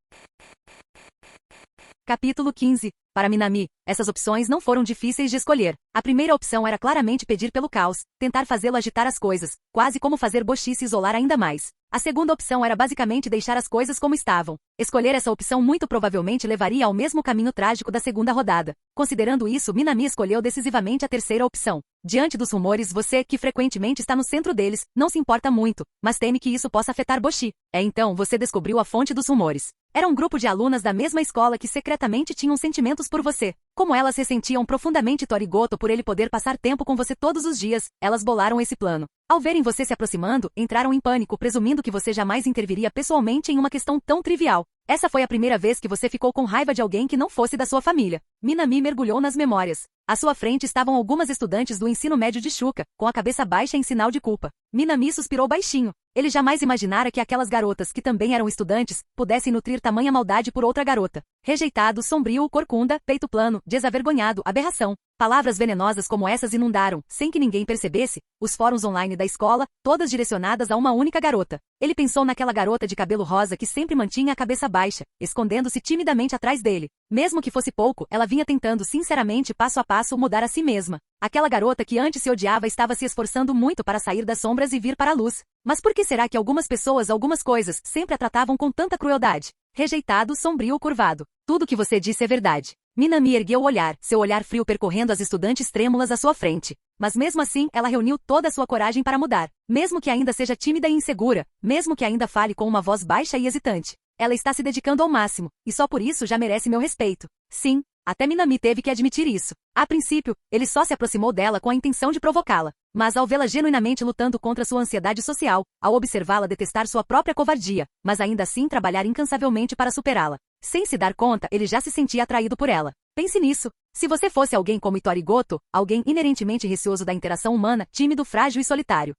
Speaker 2: Capítulo 15. Para Minami, essas opções não foram difíceis de escolher. A primeira opção era claramente pedir pelo caos, tentar fazê-lo agitar as coisas, quase como fazer Boshi se isolar ainda mais. A segunda opção era basicamente deixar as coisas como estavam. Escolher essa opção muito provavelmente levaria ao mesmo caminho trágico da segunda rodada. Considerando isso, Minami escolheu decisivamente a terceira opção. Diante dos rumores, você, que frequentemente está no centro deles, não se importa muito, mas teme que isso possa afetar Boshi. Então você descobriu a fonte dos rumores. Era um grupo de alunas da mesma escola que secretamente tinham sentimentos por você. Como elas ressentiam profundamente Torigoto por ele poder passar tempo com você todos os dias, elas bolaram esse plano. Ao verem você se aproximando, entraram em pânico, presumindo que você jamais interviria pessoalmente em uma questão tão trivial. Essa foi a primeira vez que você ficou com raiva de alguém que não fosse da sua família. Minami mergulhou nas memórias. À sua frente estavam algumas estudantes do ensino médio de Shuka, com a cabeça baixa em sinal de culpa. Minami suspirou baixinho. Ele jamais imaginara que aquelas garotas, que também eram estudantes, pudessem nutrir tamanha maldade por outra garota. Rejeitado, sombrio, corcunda, peito plano, desavergonhado, aberração. Palavras venenosas como essas inundaram, sem que ninguém percebesse, os fóruns online da escola, todas direcionadas a uma única garota. Ele pensou naquela garota de cabelo rosa que sempre mantinha a cabeça baixa, escondendo-se timidamente atrás dele. Mesmo que fosse pouco, ela vinha tentando sinceramente, passo a passo, mudar a si mesma. Aquela garota que antes se odiava estava se esforçando muito para sair das sombras e vir para a luz. Mas por que será que algumas pessoas, algumas coisas, sempre a tratavam com tanta crueldade? Rejeitado, sombrio, curvado. Tudo o que você disse é verdade. Minami ergueu o olhar, seu olhar frio percorrendo as estudantes trêmulas à sua frente. Mas mesmo assim, ela reuniu toda a sua coragem para mudar. Mesmo que ainda seja tímida e insegura, mesmo que ainda fale com uma voz baixa e hesitante. Ela está se dedicando ao máximo, e só por isso já merece meu respeito. Sim, até Minami teve que admitir isso. A princípio, ele só se aproximou dela com a intenção de provocá-la. Mas ao vê-la genuinamente lutando contra sua ansiedade social, ao observá-la detestar sua própria covardia, mas ainda assim trabalhar incansavelmente para superá-la. Sem se dar conta, ele já se sentia atraído por ela. Pense nisso. Se você fosse alguém como Torigoto, alguém inerentemente receoso da interação humana, tímido, frágil e solitário,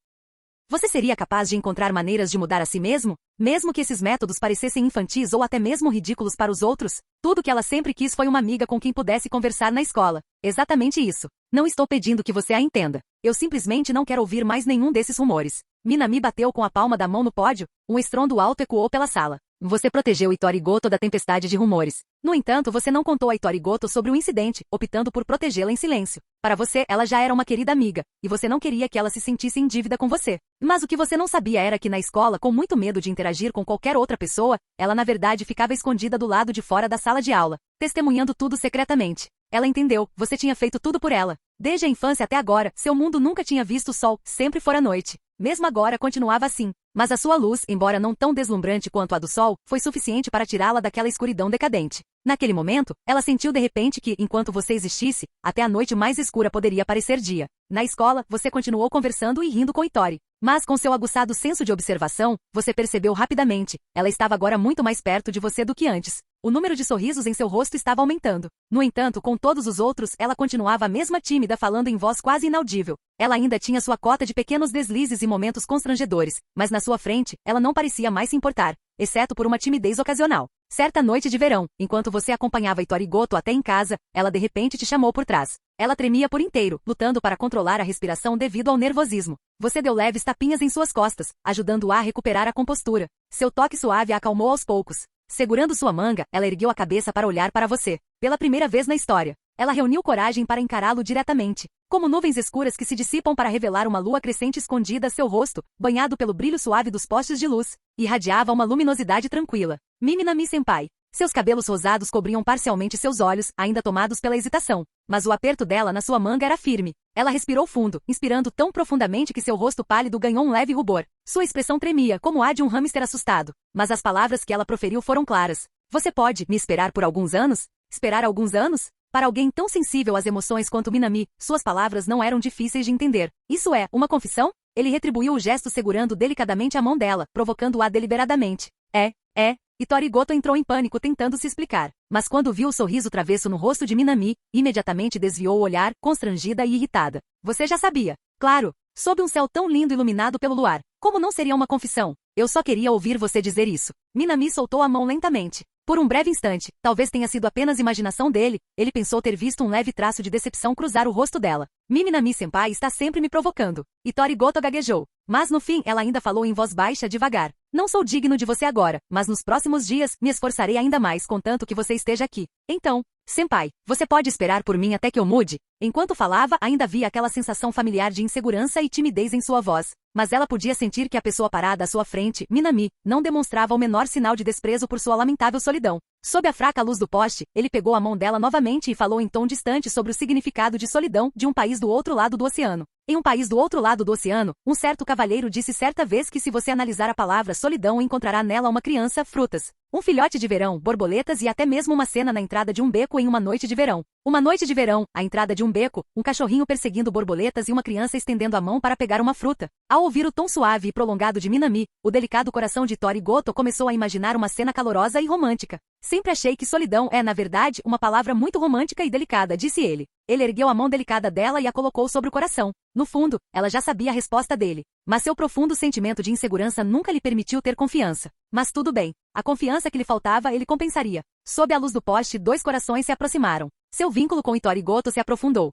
Speaker 2: você seria capaz de encontrar maneiras de mudar a si mesmo? Mesmo que esses métodos parecessem infantis ou até mesmo ridículos para os outros? Tudo que ela sempre quis foi uma amiga com quem pudesse conversar na escola. Exatamente isso. Não estou pedindo que você a entenda. Eu simplesmente não quero ouvir mais nenhum desses rumores. Minami bateu com a palma da mão no pódio. Um estrondo alto ecoou pela sala. Você protegeu Torigoto da tempestade de rumores. No entanto, você não contou a Torigoto sobre o incidente, optando por protegê-la em silêncio. Para você, ela já era uma querida amiga, e você não queria que ela se sentisse em dívida com você. Mas o que você não sabia era que na escola, com muito medo de interagir com qualquer outra pessoa, ela na verdade ficava escondida do lado de fora da sala de aula, testemunhando tudo secretamente. Ela entendeu, você tinha feito tudo por ela. Desde a infância até agora, seu mundo nunca tinha visto o sol, sempre fora noite. Mesmo agora continuava assim. Mas a sua luz, embora não tão deslumbrante quanto a do sol, foi suficiente para tirá-la daquela escuridão decadente. Naquele momento, ela sentiu de repente que, enquanto você existisse, até a noite mais escura poderia parecer dia. Na escola, você continuou conversando e rindo com Itori. Mas com seu aguçado senso de observação, você percebeu rapidamente, ela estava agora muito mais perto de você do que antes. O número de sorrisos em seu rosto estava aumentando. No entanto, com todos os outros, ela continuava a mesma tímida, falando em voz quase inaudível. Ela ainda tinha sua cota de pequenos deslizes e momentos constrangedores, mas na sua frente, ela não parecia mais se importar, exceto por uma timidez ocasional. Certa noite de verão, enquanto você acompanhava Torigoto até em casa, ela de repente te chamou por trás. Ela tremia por inteiro, lutando para controlar a respiração devido ao nervosismo. Você deu leves tapinhas em suas costas, ajudando-a a recuperar a compostura. Seu toque suave a acalmou aos poucos. Segurando sua manga, ela ergueu a cabeça para olhar para você. Pela primeira vez na história, ela reuniu coragem para encará-lo diretamente. Como nuvens escuras que se dissipam para revelar uma lua crescente escondida, seu rosto, banhado pelo brilho suave dos postes de luz, irradiava uma luminosidade tranquila. Minami-senpai. Seus cabelos rosados cobriam parcialmente seus olhos, ainda tomados pela hesitação. Mas o aperto dela na sua manga era firme. Ela respirou fundo, inspirando tão profundamente que seu rosto pálido ganhou um leve rubor. Sua expressão tremia, como a de um hamster assustado. Mas as palavras que ela proferiu foram claras. Você pode me esperar por alguns anos? Esperar alguns anos? Para alguém tão sensível às emoções quanto Minami, suas palavras não eram difíceis de entender. Isso é, uma confissão? Ele retribuiu o gesto segurando delicadamente a mão dela, provocando-a deliberadamente. E Torigoto entrou em pânico tentando se explicar. Mas quando viu o sorriso travesso no rosto de Minami, imediatamente desviou o olhar, constrangida e irritada. Você já sabia. Claro. Sob um céu tão lindo iluminado pelo luar. Como não seria uma confissão? Eu só queria ouvir você dizer isso. Minami soltou a mão lentamente. Por um breve instante, talvez tenha sido apenas imaginação dele, ele pensou ter visto um leve traço de decepção cruzar o rosto dela. Minami-senpai está sempre me provocando. E Torigoto gaguejou. Mas no fim ela ainda falou em voz baixa devagar. Não sou digno de você agora, mas nos próximos dias me esforçarei ainda mais contanto que você esteja aqui. Então, senpai, você pode esperar por mim até que eu mude? Enquanto falava, ainda havia aquela sensação familiar de insegurança e timidez em sua voz. Mas ela podia sentir que a pessoa parada à sua frente, Minami, não demonstrava o menor sinal de desprezo por sua lamentável solidão. Sob a fraca luz do poste, ele pegou a mão dela novamente e falou em tom distante sobre o significado de solidão de um país do outro lado do oceano. Em um país do outro lado do oceano, um certo cavalheiro disse certa vez que se você analisar a palavra solidão encontrará nela uma criança, frutas, um filhote de verão, borboletas e até mesmo uma cena na entrada de um beco em uma noite de verão. Uma noite de verão, a entrada de um beco, um cachorrinho perseguindo borboletas e uma criança estendendo a mão para pegar uma fruta. Ao ouvir o tom suave e prolongado de Minami, o delicado coração de Torigoto começou a imaginar uma cena calorosa e romântica. Sempre achei que solidão é, na verdade, uma palavra muito romântica e delicada, disse ele. Ele ergueu a mão delicada dela e a colocou sobre o coração. No fundo, ela já sabia a resposta dele. Mas seu profundo sentimento de insegurança nunca lhe permitiu ter confiança. Mas tudo bem. A confiança que lhe faltava ele compensaria. Sob a luz do poste, dois corações se aproximaram. Seu vínculo com Torigoto se aprofundou.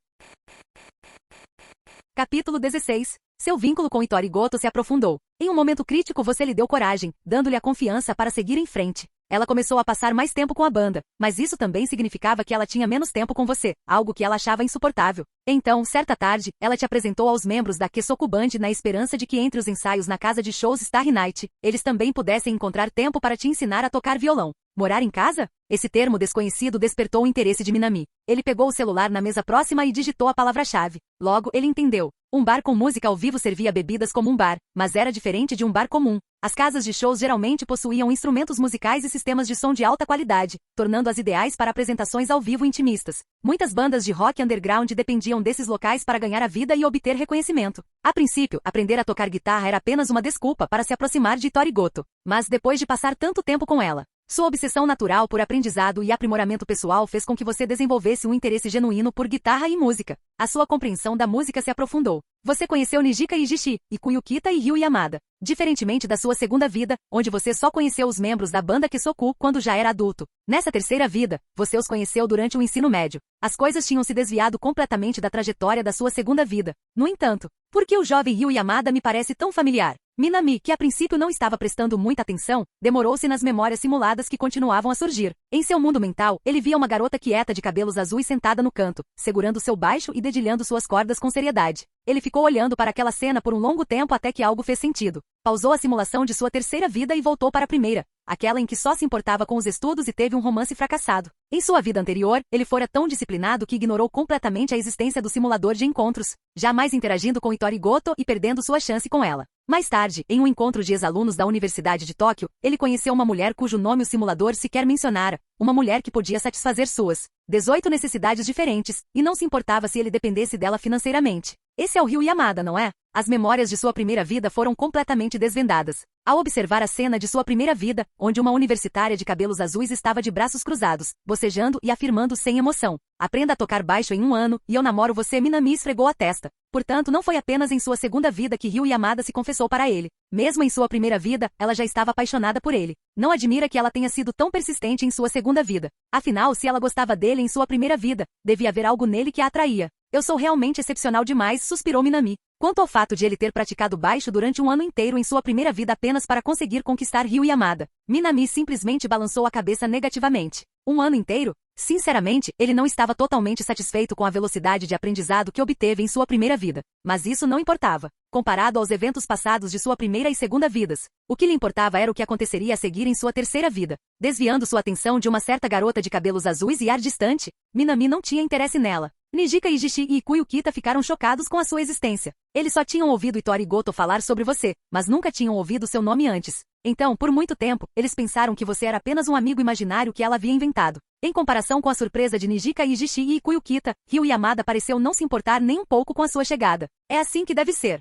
Speaker 2: Capítulo 16. Seu vínculo com Torigoto se aprofundou. Em um momento crítico você lhe deu coragem, dando-lhe a confiança para seguir em frente. Ela começou a passar mais tempo com a banda, mas isso também significava que ela tinha menos tempo com você, algo que ela achava insuportável. Então, certa tarde, ela te apresentou aos membros da Kesoku Band na esperança de que entre os ensaios na casa de shows Starry Night, eles também pudessem encontrar tempo para te ensinar a tocar violão. Morar em casa? Esse termo desconhecido despertou o interesse de Minami. Ele pegou o celular na mesa próxima e digitou a palavra-chave. Logo, ele entendeu. Um bar com música ao vivo servia bebidas como um bar, mas era diferente de um bar comum. As casas de shows geralmente possuíam instrumentos musicais e sistemas de som de alta qualidade, tornando-as ideais para apresentações ao vivo intimistas. Muitas bandas de rock underground dependiam desses locais para ganhar a vida e obter reconhecimento. A princípio, aprender a tocar guitarra era apenas uma desculpa para se aproximar de Torigoto. Mas depois de passar tanto tempo com ela, sua obsessão natural por aprendizado e aprimoramento pessoal fez com que você desenvolvesse um interesse genuíno por guitarra e música. A sua compreensão da música se aprofundou. Você conheceu Nijika Ijishi, Ikuyo Kita e Ryu Yamada. Diferentemente da sua segunda vida, onde você só conheceu os membros da banda Kesoku quando já era adulto. Nessa terceira vida, você os conheceu durante o ensino médio. As coisas tinham se desviado completamente da trajetória da sua segunda vida. No entanto, por que o jovem Ryu Yamada me parece tão familiar? Minami, que a princípio não estava prestando muita atenção, demorou-se nas memórias simuladas que continuavam a surgir. Em seu mundo mental, ele via uma garota quieta de cabelos azuis sentada no canto, segurando seu baixo e dedilhando suas cordas com seriedade. Ele ficou olhando para aquela cena por um longo tempo até que algo fez sentido. Pausou a simulação de sua terceira vida e voltou para a primeira, aquela em que só se importava com os estudos e teve um romance fracassado. Em sua vida anterior, ele fora tão disciplinado que ignorou completamente a existência do simulador de encontros, jamais interagindo com Torigoto e perdendo sua chance com ela. Mais tarde, em um encontro de ex-alunos da Universidade de Tóquio, ele conheceu uma mulher cujo nome o simulador sequer mencionara, uma mulher que podia satisfazer suas 18 necessidades diferentes, e não se importava se ele dependesse dela financeiramente. Esse é o Ryu Yamada, não é? As memórias de sua primeira vida foram completamente desvendadas. Ao observar a cena de sua primeira vida, onde uma universitária de cabelos azuis estava de braços cruzados, bocejando e afirmando sem emoção: aprenda a tocar baixo em 1 ano, e eu namoro você. Minami esfregou a testa. Portanto, não foi apenas em sua segunda vida que Ryu Yamada se confessou para ele. Mesmo em sua primeira vida, ela já estava apaixonada por ele. Não admira que ela tenha sido tão persistente em sua segunda vida. Afinal, se ela gostava dele em sua primeira vida, devia haver algo nele que a atraía. Eu sou realmente excepcional demais, suspirou Minami. Quanto ao fato de ele ter praticado baixo durante 1 ano inteiro em sua primeira vida apenas para conseguir conquistar Ryu Yamada, Minami simplesmente balançou a cabeça negativamente. Um ano inteiro? Sinceramente, ele não estava totalmente satisfeito com a velocidade de aprendizado que obteve em sua primeira vida. Mas isso não importava, comparado aos eventos passados de sua primeira e segunda vidas. O que lhe importava era o que aconteceria a seguir em sua terceira vida. Desviando sua atenção de uma certa garota de cabelos azuis e ar distante, Minami não tinha interesse nela. Nijika Ijishi e Ikuyo Kita ficaram chocados com a sua existência. Eles só tinham ouvido Itori Goto falar sobre você, mas nunca tinham ouvido seu nome antes. Então, por muito tempo, eles pensaram que você era apenas um amigo imaginário que ela havia inventado. Em comparação com a surpresa de Nijika Ijishi e Ikuyo Kita, Ryu Yamada pareceu não se importar nem um pouco com a sua chegada. É assim que deve ser.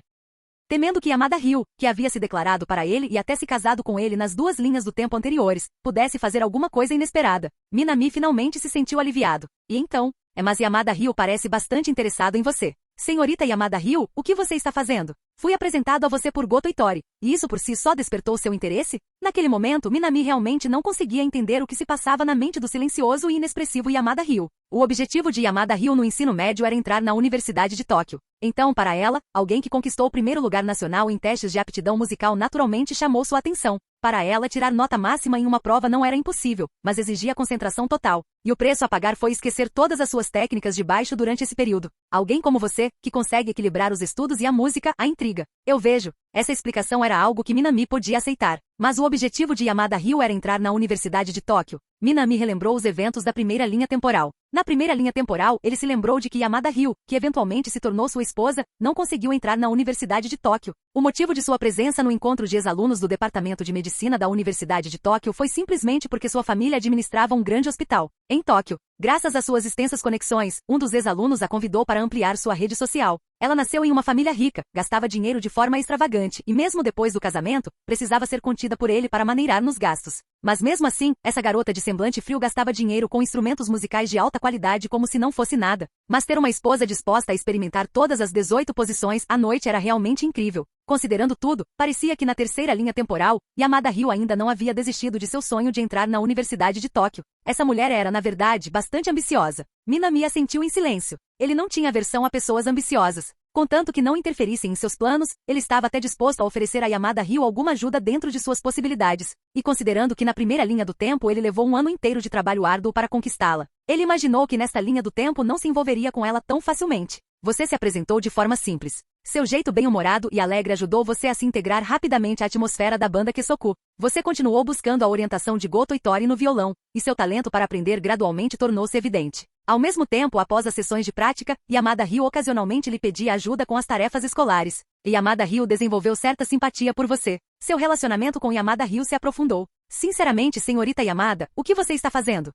Speaker 2: Temendo que Yamada Ryu, que havia se declarado para ele e até se casado com ele nas 2 linhas do tempo anteriores, pudesse fazer alguma coisa inesperada, Minami finalmente se sentiu aliviado. E então, mas Yamada Ryu parece bastante interessado em você. Senhorita Yamada Ryu, o que você está fazendo? Fui apresentado a você por Goto Itori, e isso por si só despertou seu interesse? Naquele momento, Minami realmente não conseguia entender o que se passava na mente do silencioso e inexpressivo Yamada Ryu. O objetivo de Yamada Ryu no ensino médio era entrar na Universidade de Tóquio. Então, para ela, alguém que conquistou o primeiro lugar nacional em testes de aptidão musical naturalmente chamou sua atenção. Para ela, tirar nota máxima em uma prova não era impossível, mas exigia concentração total. E o preço a pagar foi esquecer todas as suas técnicas de baixo durante esse período. Alguém como você, que consegue equilibrar os estudos e a música, a intriga. Eu vejo. Essa explicação era algo que Minami podia aceitar. Mas o objetivo de Yamada Ryu era entrar na Universidade de Tóquio. Minami relembrou os eventos da primeira linha temporal. Na primeira linha temporal, ele se lembrou de que Yamada Ryu, que eventualmente se tornou sua esposa, não conseguiu entrar na Universidade de Tóquio. O motivo de sua presença no encontro de ex-alunos do Departamento de Medicina da Universidade de Tóquio foi simplesmente porque sua família administrava um grande hospital em Tóquio. Graças às suas extensas conexões, um dos ex-alunos a convidou para ampliar sua rede social. Ela nasceu em uma família rica, gastava dinheiro de forma extravagante e mesmo depois do casamento, precisava ser contida por ele para maneirar nos gastos. Mas mesmo assim, essa garota de semblante frio gastava dinheiro com instrumentos musicais de alta qualidade como se não fosse nada. Mas ter uma esposa disposta a experimentar todas as 18 posições à noite era realmente incrível. Considerando tudo, parecia que na terceira linha temporal, Yamada Ryu ainda não havia desistido de seu sonho de entrar na Universidade de Tóquio. Essa mulher era, na verdade, bastante ambiciosa. Minami assentiu em silêncio. Ele não tinha aversão a pessoas ambiciosas. Contanto que não interferissem em seus planos, ele estava até disposto a oferecer a Yamada Ryu alguma ajuda dentro de suas possibilidades. E considerando que na primeira linha do tempo ele levou um ano inteiro de trabalho árduo para conquistá-la, ele imaginou que nesta linha do tempo não se envolveria com ela tão facilmente. Você se apresentou de forma simples. Seu jeito bem-humorado e alegre ajudou você a se integrar rapidamente à atmosfera da banda Kesoku. Você continuou buscando a orientação de Goto Itori no violão, e seu talento para aprender gradualmente tornou-se evidente. Ao mesmo tempo, após as sessões de prática, Yamada Ryu ocasionalmente lhe pedia ajuda com as tarefas escolares. E Yamada Ryu desenvolveu certa simpatia por você. Seu relacionamento com Yamada Ryu se aprofundou. Sinceramente, senhorita Yamada, o que você está fazendo?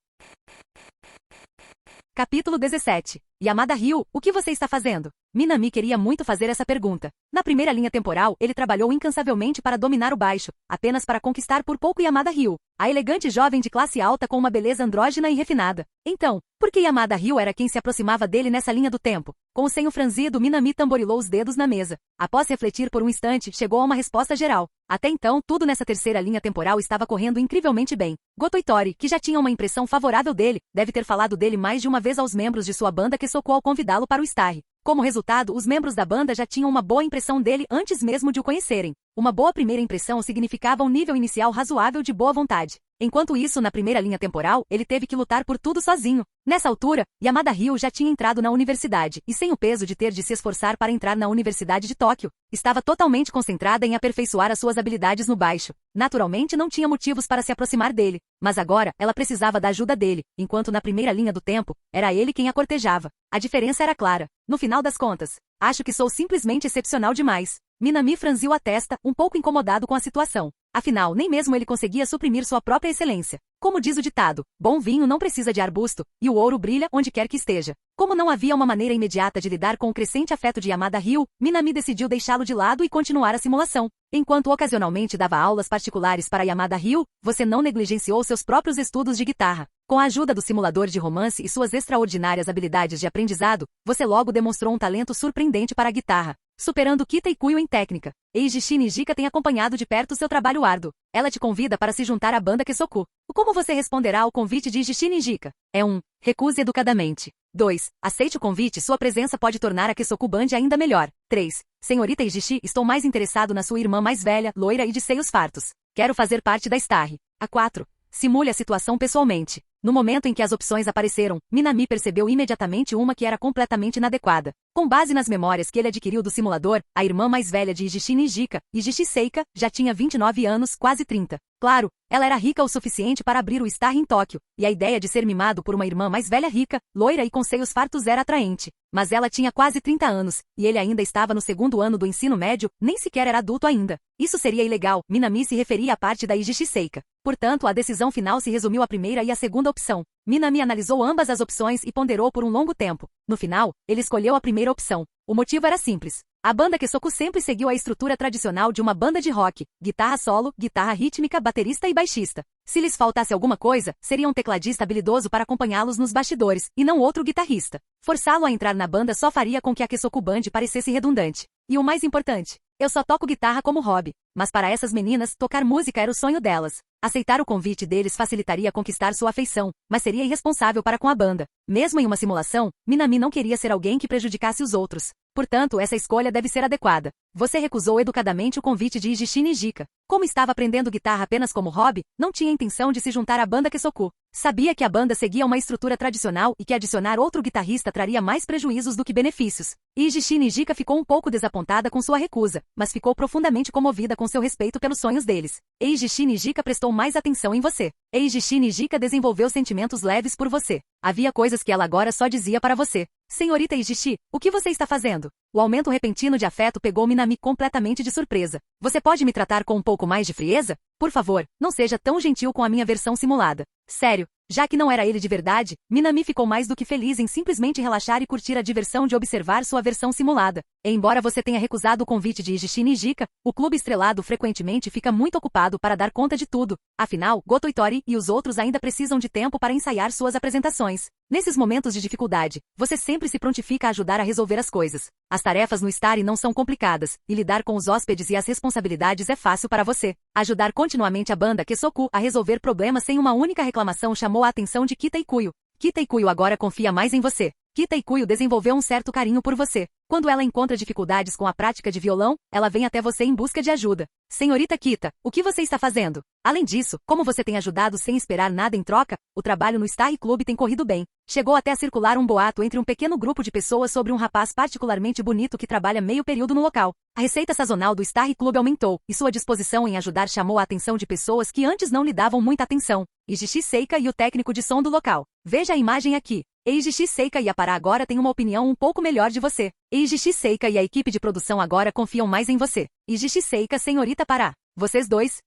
Speaker 2: Capítulo 17. Yamada Ryu, o que você está fazendo? Minami queria muito fazer essa pergunta. Na primeira linha temporal, ele trabalhou incansavelmente para dominar o baixo, apenas para conquistar por pouco Yamada Ryu, a elegante jovem de classe alta com uma beleza andrógina e refinada. Então, por que Yamada Ryu era quem se aproximava dele nessa linha do tempo? Com o senho franzido, Minami tamborilou os dedos na mesa. Após refletir por um instante, chegou a uma resposta geral. Até então, tudo nessa terceira linha temporal estava correndo incrivelmente bem. Goto Itori, que já tinha uma impressão favorável dele, deve ter falado dele mais de uma vez aos membros de sua banda Kesoku ao convidá-lo para o Starry. Como resultado, os membros da banda já tinham uma boa impressão dele antes mesmo de o conhecerem. Uma boa primeira impressão significava um nível inicial razoável de boa vontade. Enquanto isso, na primeira linha temporal, ele teve que lutar por tudo sozinho. Nessa altura, Yamada Ryu já tinha entrado na universidade, e sem o peso de ter de se esforçar para entrar na Universidade de Tóquio, estava totalmente concentrada em aperfeiçoar as suas habilidades no baixo. Naturalmente não tinha motivos para se aproximar dele, mas agora, ela precisava da ajuda dele, enquanto na primeira linha do tempo, era ele quem a cortejava. A diferença era clara. No final das contas, acho que sou simplesmente excepcional demais. Minami franziu a testa, um pouco incomodado com a situação. Afinal, nem mesmo ele conseguia suprimir sua própria excelência. Como diz o ditado, bom vinho não precisa de arbusto, e o ouro brilha onde quer que esteja. Como não havia uma maneira imediata de lidar com o crescente afeto de Yamada Ryu, Minami decidiu deixá-lo de lado e continuar a simulação. Enquanto ocasionalmente dava aulas particulares para Yamada Ryu, você não negligenciou seus próprios estudos de guitarra. Com a ajuda do simulador de romance e suas extraordinárias habilidades de aprendizado, você logo demonstrou um talento surpreendente para a guitarra, superando Kita e Kuyo em técnica. Eiji Nijika tem acompanhado de perto seu trabalho árduo. Ela te convida para se juntar à banda Kesoku. Como você responderá ao convite de Eiji Nijika? 1. Recuse educadamente. 2. Aceite o convite, sua presença pode tornar a Kesoku Band ainda melhor. 3. Senhorita Eiji, estou mais interessado na sua irmã mais velha, loira e de seios fartos. Quero fazer parte da Starry. 4. Simule a situação pessoalmente. No momento em que as opções apareceram, Minami percebeu imediatamente uma que era completamente inadequada. Com base nas memórias que ele adquiriu do simulador, a irmã mais velha de Ijishi Nijika, Ijishi Seika, já tinha 29 anos, quase 30. Claro, ela era rica o suficiente para abrir o Star em Tóquio, e a ideia de ser mimado por uma irmã mais velha rica, loira e com seios fartos era atraente. Mas ela tinha quase 30 anos, e ele ainda estava no segundo ano do ensino médio, nem sequer era adulto ainda. Isso seria ilegal, Minami se referia à parte da Ijishi Seika. Portanto, a decisão final se resumiu à primeira e à segunda opção. Minami analisou ambas as opções e ponderou por um longo tempo. No final, ele escolheu a primeira opção. O motivo era simples. A banda Kesoku sempre seguiu a estrutura tradicional de uma banda de rock: guitarra solo, guitarra rítmica, baterista e baixista. Se lhes faltasse alguma coisa, seria um tecladista habilidoso para acompanhá-los nos bastidores, e não outro guitarrista. Forçá-lo a entrar na banda só faria com que a Kesoku Band parecesse redundante. E o mais importante, eu só toco guitarra como hobby. Mas para essas meninas, tocar música era o sonho delas. Aceitar o convite deles facilitaria conquistar sua afeição, mas seria irresponsável para com a banda. Mesmo em uma simulação, Minami não queria ser alguém que prejudicasse os outros. Portanto, essa escolha deve ser adequada. Você recusou educadamente o convite de Ijishi Nijika. Como estava aprendendo guitarra apenas como hobby, não tinha intenção de se juntar à banda Kesoku. Sabia que a banda seguia uma estrutura tradicional e que adicionar outro guitarrista traria mais prejuízos do que benefícios. Ijishi Nijika ficou um pouco desapontada com sua recusa, mas ficou profundamente comovida com seu respeito pelos sonhos deles. Ijishi Nijika prestou mais atenção em você. Ijishi Nijika desenvolveu sentimentos leves por você. Havia coisas que ela agora só dizia para você. Senhorita Ijishi, o que você está fazendo? O aumento repentino de afeto pegou Minami completamente de surpresa. Você pode me tratar com um pouco mais de frieza? Por favor, não seja tão gentil com a minha versão simulada. Sério, já que não era ele de verdade, Minami ficou mais do que feliz em simplesmente relaxar e curtir a diversão de observar sua versão simulada. E embora você tenha recusado o convite de Ijishi Nijika, o clube estrelado frequentemente fica muito ocupado para dar conta de tudo. Afinal, Goto Itori e os outros ainda precisam de tempo para ensaiar suas apresentações. Nesses momentos de dificuldade, você sempre se prontifica a ajudar a resolver as coisas. As tarefas no Stari não são complicadas, e lidar com os hóspedes e as responsabilidades é fácil para você. Ajudar continuamente a banda Kesoku a resolver problemas sem uma única reclamação chamou a atenção de Kita Ikuyo. Kita Ikuyo agora confia mais em você. Kita Ikuyo desenvolveu um certo carinho por você. Quando ela encontra dificuldades com a prática de violão, ela vem até você em busca de ajuda. Senhorita Kita, o que você está fazendo? Além disso, como você tem ajudado sem esperar nada em troca, o trabalho no Star Club tem corrido bem. Chegou até a circular um boato entre um pequeno grupo de pessoas sobre um rapaz particularmente bonito que trabalha meio período no local. A receita sazonal do Star Club aumentou, e sua disposição em ajudar chamou a atenção de pessoas que antes não lhe davam muita atenção. Ijishi Seika e o técnico de som do local. Veja a imagem aqui. Ijishi Seika e a Pará agora têm uma opinião um pouco melhor de você. Ijishi Seika e a equipe de produção agora confiam mais em você. Ijishi Seika, senhorita Pará. Vocês dois?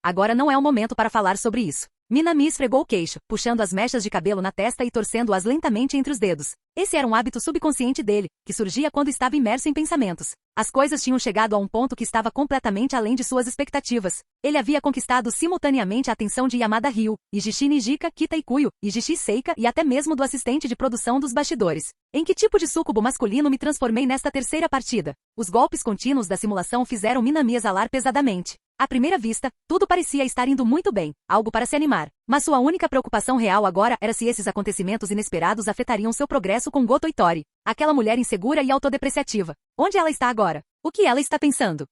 Speaker 2: Agora não é o momento para falar sobre isso. Minami esfregou o queixo, puxando as mechas de cabelo na testa e torcendo-as lentamente entre os dedos. Esse era um hábito subconsciente dele, que surgia quando estava imerso em pensamentos. As coisas tinham chegado a um ponto que estava completamente além de suas expectativas. Ele havia conquistado simultaneamente a atenção de Yamada Ryu, Ijishi Nijika, Kita Ikuyo, Ijishi Seika e até mesmo do assistente de produção dos bastidores. Em que tipo de súcubo masculino me transformei nesta terceira partida? Os golpes contínuos da simulação fizeram Minami exalar pesadamente. À primeira vista, tudo parecia estar indo muito bem, algo para se animar. Mas sua única preocupação real agora era se esses acontecimentos inesperados afetariam seu progresso com Goto Itori. Aquela mulher insegura e autodepreciativa. Onde ela está agora? O que ela está pensando?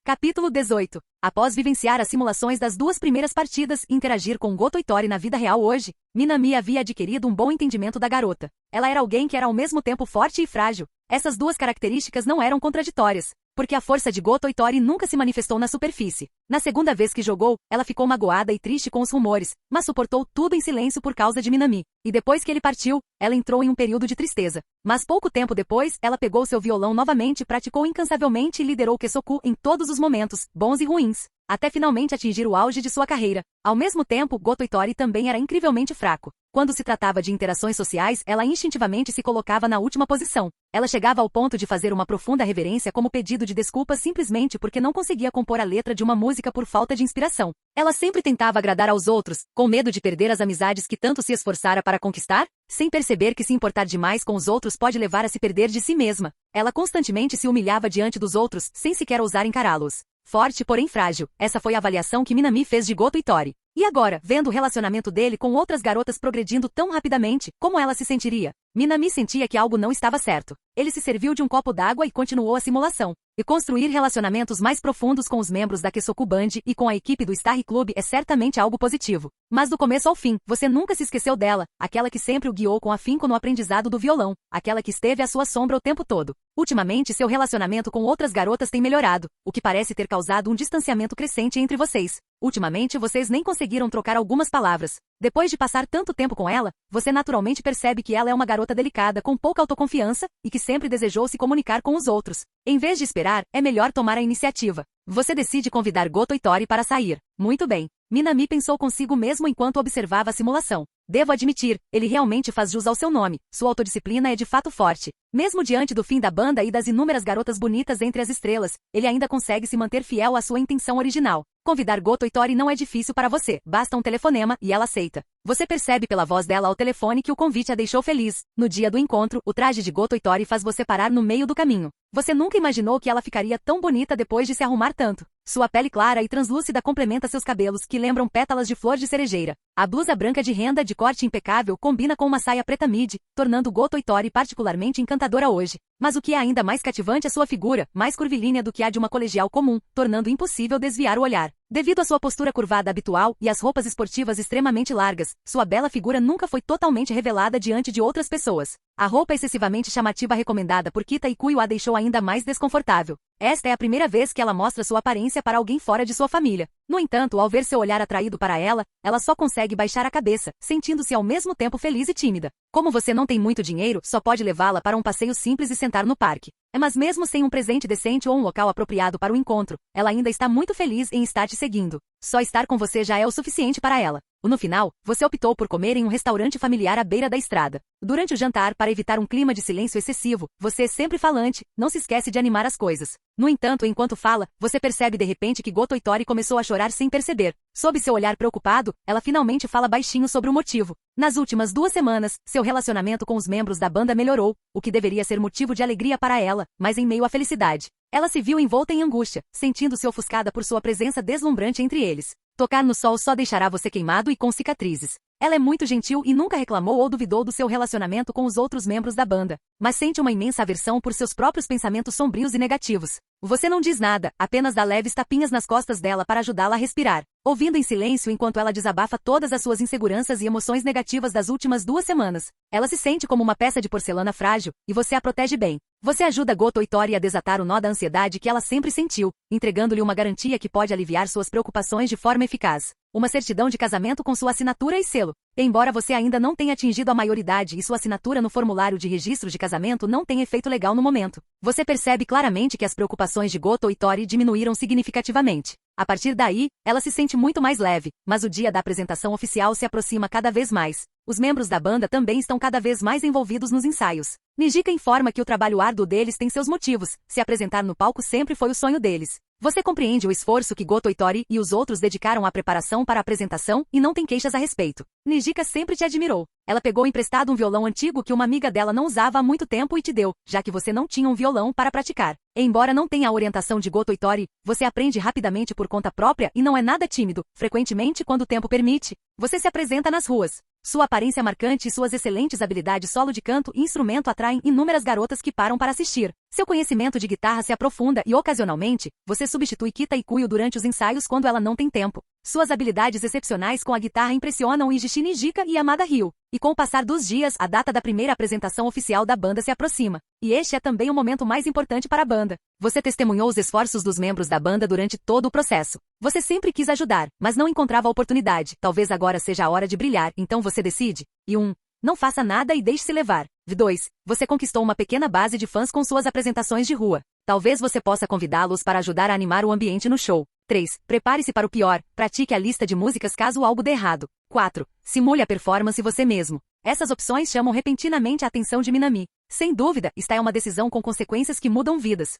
Speaker 2: Capítulo 18. Após vivenciar as simulações das duas primeiras partidas e interagir com Goto Itori na vida real hoje, Minami havia adquirido um bom entendimento da garota. Ela era alguém que era ao mesmo tempo forte e frágil. Essas duas características não eram contraditórias, porque a força de Goto Itori nunca se manifestou na superfície. Na segunda vez que jogou, ela ficou magoada e triste com os rumores, mas suportou tudo em silêncio por causa de Minami. E depois que ele partiu, ela entrou em um período de tristeza. Mas pouco tempo depois, ela pegou seu violão novamente, praticou incansavelmente e liderou Kesoku em todos os momentos, bons e ruins, até finalmente atingir o auge de sua carreira. Ao mesmo tempo, Goto Itori também era incrivelmente fraco. Quando se tratava de interações sociais, ela instintivamente se colocava na última posição. Ela chegava ao ponto de fazer uma profunda reverência como pedido de desculpas simplesmente porque não conseguia compor a letra de uma música por falta de inspiração. Ela sempre tentava agradar aos outros, com medo de perder as amizades que tanto se esforçara para conquistar, sem perceber que se importar demais com os outros pode levar a se perder de si mesma. Ela constantemente se humilhava diante dos outros, sem sequer ousar encará-los. Forte, porém frágil, essa foi a avaliação que Minami fez de Goto Itori. E agora, vendo o relacionamento dele com outras garotas progredindo tão rapidamente, como ela se sentiria? Minami sentia que algo não estava certo. Ele se serviu de um copo d'água e continuou a simulação. E construir relacionamentos mais profundos com os membros da Kesoku Band e com a equipe do Star Club é certamente algo positivo. Mas do começo ao fim, você nunca se esqueceu dela, aquela que sempre o guiou com afinco no aprendizado do violão, aquela que esteve à sua sombra o tempo todo. Ultimamente, seu relacionamento com outras garotas tem melhorado, o que parece ter causado um distanciamento crescente entre vocês. Ultimamente, vocês nem conseguiram trocar algumas palavras. Depois de passar tanto tempo com ela, você naturalmente percebe que ela é uma garota delicada com pouca autoconfiança e que sempre desejou se comunicar com os outros. Em vez de esperar, é melhor tomar a iniciativa. Você decide convidar Goto Itori para sair. Muito bem. Minami pensou consigo mesmo enquanto observava a simulação. Devo admitir, ele realmente faz jus ao seu nome. Sua autodisciplina é de fato forte. Mesmo diante do fim da banda e das inúmeras garotas bonitas entre as estrelas, ele ainda consegue se manter fiel à sua intenção original. Convidar Goto Itori não é difícil para você, basta um telefonema e ela aceita. Você percebe pela voz dela ao telefone que o convite a deixou feliz. No dia do encontro, o traje de Goto Itori faz você parar no meio do caminho. Você nunca imaginou que ela ficaria tão bonita depois de se arrumar tanto. Sua pele clara e translúcida complementa seus cabelos, que lembram pétalas de flor de cerejeira. A blusa branca de renda de corte impecável combina com uma saia preta midi, tornando Goto Itori particularmente encantadora hoje. Mas o que é ainda mais cativante é sua figura, mais curvilínea do que a de uma colegial comum, tornando impossível desviar o olhar. Devido à sua postura curvada habitual e às roupas esportivas extremamente largas, sua bela figura nunca foi totalmente revelada diante de outras pessoas. A roupa excessivamente chamativa recomendada por Kita Ikuyo a deixou ainda mais desconfortável. Esta é a primeira vez que ela mostra sua aparência para alguém fora de sua família. No entanto, ao ver seu olhar atraído para ela, ela só consegue baixar a cabeça, sentindo-se ao mesmo tempo feliz e tímida. Como você não tem muito dinheiro, só pode levá-la para um passeio simples e sentar no parque. Mas mesmo sem um presente decente ou um local apropriado para o encontro, ela ainda está muito feliz em estar te seguindo. Só estar com você já é o suficiente para ela. No final, você optou por comer em um restaurante familiar à beira da estrada. Durante o jantar, para evitar um clima de silêncio excessivo, você é sempre falante, não se esquece de animar as coisas. No entanto, enquanto fala, você percebe de repente que Goto Itori começou a chorar sem perceber. Sob seu olhar preocupado, ela finalmente fala baixinho sobre o motivo. Nas últimas 2 semanas, seu relacionamento com os membros da banda melhorou, o que deveria ser motivo de alegria para ela, mas em meio à felicidade. Ela se viu envolta em angústia, sentindo-se ofuscada por sua presença deslumbrante entre eles. Tocar no sol só deixará você queimado e com cicatrizes. Ela é muito gentil e nunca reclamou ou duvidou do seu relacionamento com os outros membros da banda, mas sente uma imensa aversão por seus próprios pensamentos sombrios e negativos. Você não diz nada, apenas dá leves tapinhas nas costas dela para ajudá-la a respirar, ouvindo em silêncio enquanto ela desabafa todas as suas inseguranças e emoções negativas das últimas 2 semanas. Ela se sente como uma peça de porcelana frágil, e você a protege bem. Você ajuda Goto Itori a desatar o nó da ansiedade que ela sempre sentiu, entregando-lhe uma garantia que pode aliviar suas preocupações de forma eficaz. Uma certidão de casamento com sua assinatura e selo. Embora você ainda não tenha atingido a maioridade e sua assinatura no formulário de registro de casamento não tenha efeito legal no momento, você percebe claramente que as preocupações de Goto Itori diminuíram significativamente. A partir daí, ela se sente muito mais leve, mas o dia da apresentação oficial se aproxima cada vez mais. Os membros da banda também estão cada vez mais envolvidos nos ensaios. Nijika informa que o trabalho árduo deles tem seus motivos, se apresentar no palco sempre foi o sonho deles. Você compreende o esforço que Goto Itori e os outros dedicaram à preparação para a apresentação e não tem queixas a respeito. Nijika sempre te admirou. Ela pegou emprestado um violão antigo que uma amiga dela não usava há muito tempo e te deu, já que você não tinha um violão para praticar. Embora não tenha a orientação de Goto Itori, você aprende rapidamente por conta própria e não é nada tímido. Frequentemente, quando o tempo permite, você se apresenta nas ruas. Sua aparência marcante e suas excelentes habilidades solo de canto e instrumento atraem inúmeras garotas que param para assistir. Seu conhecimento de guitarra se aprofunda e, ocasionalmente, você substitui Kita Ikuyo durante os ensaios quando ela não tem tempo. Suas habilidades excepcionais com a guitarra impressionam Ijishi Nijika e Yamada Ryu. E com o passar dos dias, a data da primeira apresentação oficial da banda se aproxima. E este é também o momento mais importante para a banda. Você testemunhou os esforços dos membros da banda durante todo o processo. Você sempre quis ajudar, mas não encontrava a oportunidade. Talvez agora seja a hora de brilhar, então você decide. E 1. Não faça nada e deixe-se levar. 2. Você conquistou uma pequena base de fãs com suas apresentações de rua. Talvez você possa convidá-los para ajudar a animar o ambiente no show. 3. Prepare-se para o pior, pratique a lista de músicas caso algo dê errado. 4. Simule a performance você mesmo. Essas opções chamam repentinamente a atenção de Minami. Sem dúvida, esta é uma decisão com consequências que mudam vidas.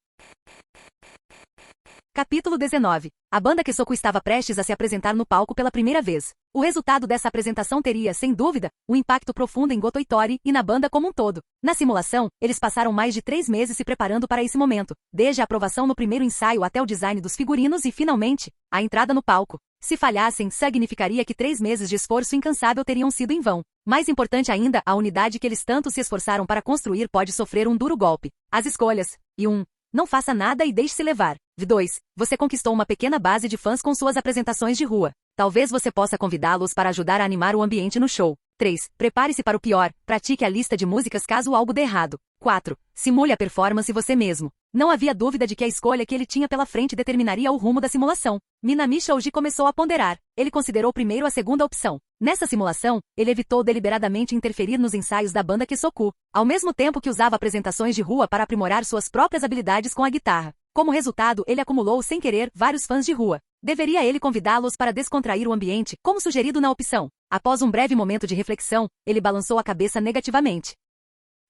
Speaker 2: Capítulo 19. A banda Kesoku estava prestes a se apresentar no palco pela primeira vez. O resultado dessa apresentação teria, sem dúvida, um impacto profundo em Goto Itori e na banda como um todo. Na simulação, eles passaram mais de 3 meses se preparando para esse momento, desde a aprovação no primeiro ensaio até o design dos figurinos e, finalmente, a entrada no palco. Se falhassem, significaria que 3 meses de esforço incansável teriam sido em vão. Mais importante ainda, a unidade que eles tanto se esforçaram para construir pode sofrer um duro golpe. As escolhas. E 1. Não faça nada e deixe-se levar. 2. Você conquistou uma pequena base de fãs com suas apresentações de rua. Talvez você possa convidá-los para ajudar a animar o ambiente no show. 3. Prepare-se para o pior. Pratique a lista de músicas caso algo dê errado. 4. Simule a performance você mesmo. Não havia dúvida de que a escolha que ele tinha pela frente determinaria o rumo da simulação. Minami Shoji começou a ponderar. Ele considerou primeiro a segunda opção. Nessa simulação, ele evitou deliberadamente interferir nos ensaios da banda Kesoku, ao mesmo tempo que usava apresentações de rua para aprimorar suas próprias habilidades com a guitarra. Como resultado, ele acumulou sem querer vários fãs de rua. Deveria ele convidá-los para descontrair o ambiente, como sugerido na opção? Após um breve momento de reflexão, ele balançou a cabeça negativamente.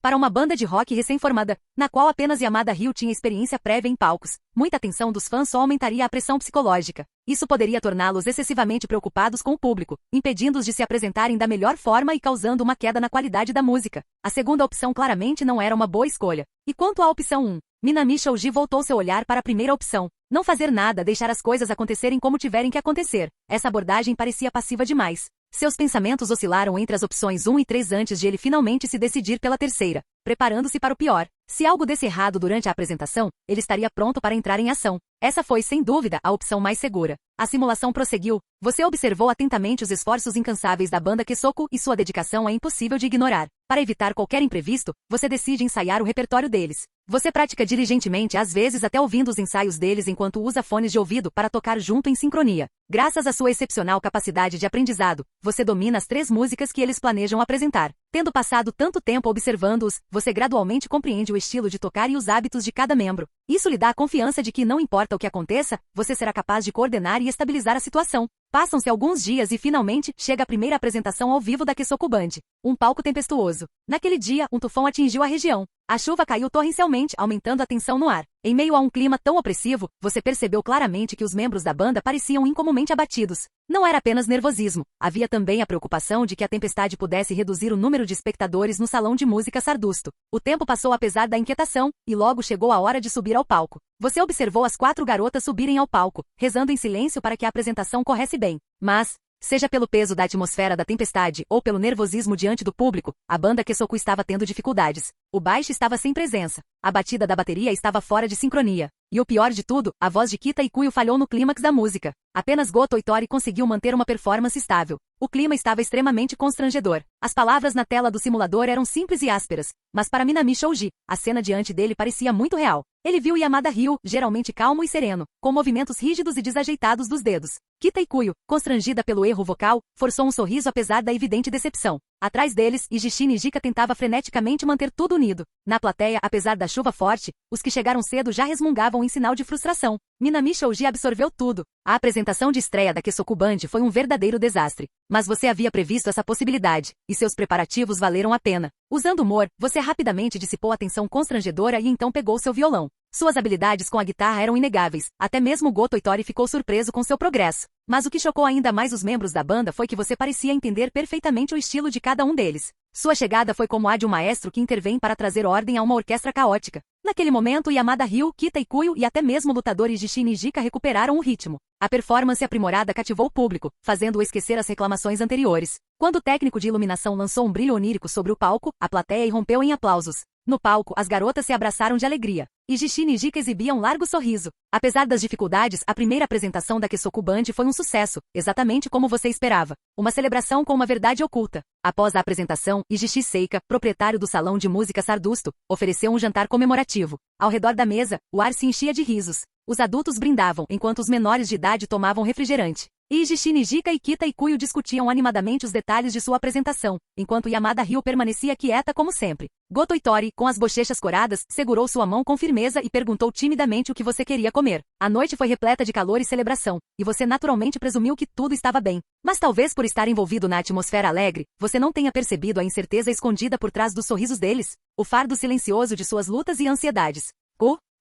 Speaker 2: Para uma banda de rock recém-formada, na qual apenas Yamada Ryu tinha experiência prévia em palcos, muita atenção dos fãs só aumentaria a pressão psicológica. Isso poderia torná-los excessivamente preocupados com o público, impedindo-os de se apresentarem da melhor forma e causando uma queda na qualidade da música. A segunda opção claramente não era uma boa escolha. E quanto à opção 1? Minami Shoji voltou seu olhar para a primeira opção. Não fazer nada, deixar as coisas acontecerem como tiverem que acontecer. Essa abordagem parecia passiva demais. Seus pensamentos oscilaram entre as opções 1 e 3 antes de ele finalmente se decidir pela terceira, preparando-se para o pior. Se algo desse errado durante a apresentação, ele estaria pronto para entrar em ação. Essa foi, sem dúvida, a opção mais segura. A simulação prosseguiu. Você observou atentamente os esforços incansáveis da banda Kesoku e sua dedicação é impossível de ignorar. Para evitar qualquer imprevisto, você decide ensaiar o repertório deles. Você pratica diligentemente, às vezes até ouvindo os ensaios deles enquanto usa fones de ouvido para tocar junto em sincronia. Graças à sua excepcional capacidade de aprendizado, você domina as 3 músicas que eles planejam apresentar. Tendo passado tanto tempo observando-os, você gradualmente compreende o estilo de tocar e os hábitos de cada membro. Isso lhe dá a confiança de que, não importa o que aconteça, você será capaz de coordenar e estabilizar a situação. Passam-se alguns dias e finalmente chega a primeira apresentação ao vivo da Kesoku Band. Um palco tempestuoso. Naquele dia, um tufão atingiu a região. A chuva caiu torrencialmente, aumentando a tensão no ar. Em meio a um clima tão opressivo, você percebeu claramente que os membros da banda pareciam incomumente abatidos. Não era apenas nervosismo, havia também a preocupação de que a tempestade pudesse reduzir o número de espectadores no salão de música Sardusto. O tempo passou apesar da inquietação, e logo chegou a hora de subir ao palco. Você observou as 4 garotas subirem ao palco, rezando em silêncio para que a apresentação corresse bem. Mas, seja pelo peso da atmosfera da tempestade ou pelo nervosismo diante do público, a banda Kesoku estava tendo dificuldades. O baixo estava sem presença. A batida da bateria estava fora de sincronia. E o pior de tudo, a voz de Kita Ikuyo falhou no clímax da música. Apenas Goto Itori conseguiu manter uma performance estável. O clima estava extremamente constrangedor. As palavras na tela do simulador eram simples e ásperas, mas para Minami Shoji, a cena diante dele parecia muito real. Ele viu Yamada Ryu, geralmente calmo e sereno, com movimentos rígidos e desajeitados dos dedos. Kita Ikuyo, constrangida pelo erro vocal, forçou um sorriso apesar da evidente decepção. Atrás deles, Ijishi Nijika tentava freneticamente manter tudo unido. Na plateia, apesar da chuva forte, os que chegaram cedo já resmungavam em sinal de frustração. Minami Shoji absorveu tudo. A apresentação de estreia da Kesoku Band foi um verdadeiro desastre. Mas você havia previsto essa possibilidade, e seus preparativos valeram a pena. Usando humor, você rapidamente dissipou a tensão constrangedora e então pegou seu violão. Suas habilidades com a guitarra eram inegáveis, até mesmo Goto Itori ficou surpreso com seu progresso. Mas o que chocou ainda mais os membros da banda foi que você parecia entender perfeitamente o estilo de cada um deles. Sua chegada foi como a de um maestro que intervém para trazer ordem a uma orquestra caótica. Naquele momento, Yamada Ryu, Kita Ikuyo e até mesmo o lutador Ijishi Nijika recuperaram o ritmo. A performance aprimorada cativou o público, fazendo-o esquecer as reclamações anteriores. Quando o técnico de iluminação lançou um brilho onírico sobre o palco, a plateia irrompeu em aplausos. No palco, as garotas se abraçaram de alegria. Ijishi Nijika exibia um largo sorriso. Apesar das dificuldades, a primeira apresentação da Kesoku Band foi um sucesso, exatamente como você esperava. Uma celebração com uma verdade oculta. Após a apresentação, Ijishi Seika, proprietário do salão de música Sardusto, ofereceu um jantar comemorativo. Ao redor da mesa, o ar se enchia de risos. Os adultos brindavam, enquanto os menores de idade tomavam refrigerante. Ijishi Nijika e Kita Ikuyo discutiam animadamente os detalhes de sua apresentação, enquanto Yamada Ryu permanecia quieta como sempre. Goto Itori, com as bochechas coradas, segurou sua mão com firmeza e perguntou timidamente o que você queria comer. A noite foi repleta de calor e celebração, e você naturalmente presumiu que tudo estava bem. Mas talvez por estar envolvido na atmosfera alegre, você não tenha percebido a incerteza escondida por trás dos sorrisos deles, o fardo silencioso de suas lutas e ansiedades.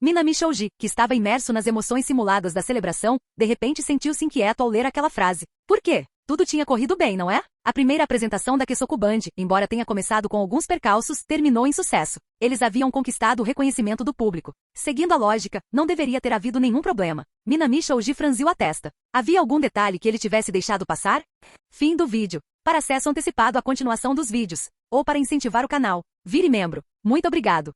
Speaker 2: Minami Shoji, que estava imerso nas emoções simuladas da celebração, de repente sentiu-se inquieto ao ler aquela frase. Por quê? Tudo tinha corrido bem, não é? A primeira apresentação da Kesoku Band, embora tenha começado com alguns percalços, terminou em sucesso. Eles haviam conquistado o reconhecimento do público. Seguindo a lógica, não deveria ter havido nenhum problema. Minami Shoji franziu a testa. Havia algum detalhe que ele tivesse deixado passar? Fim do vídeo. Para acesso antecipado à continuação dos vídeos, ou para incentivar o canal, vire membro. Muito obrigado!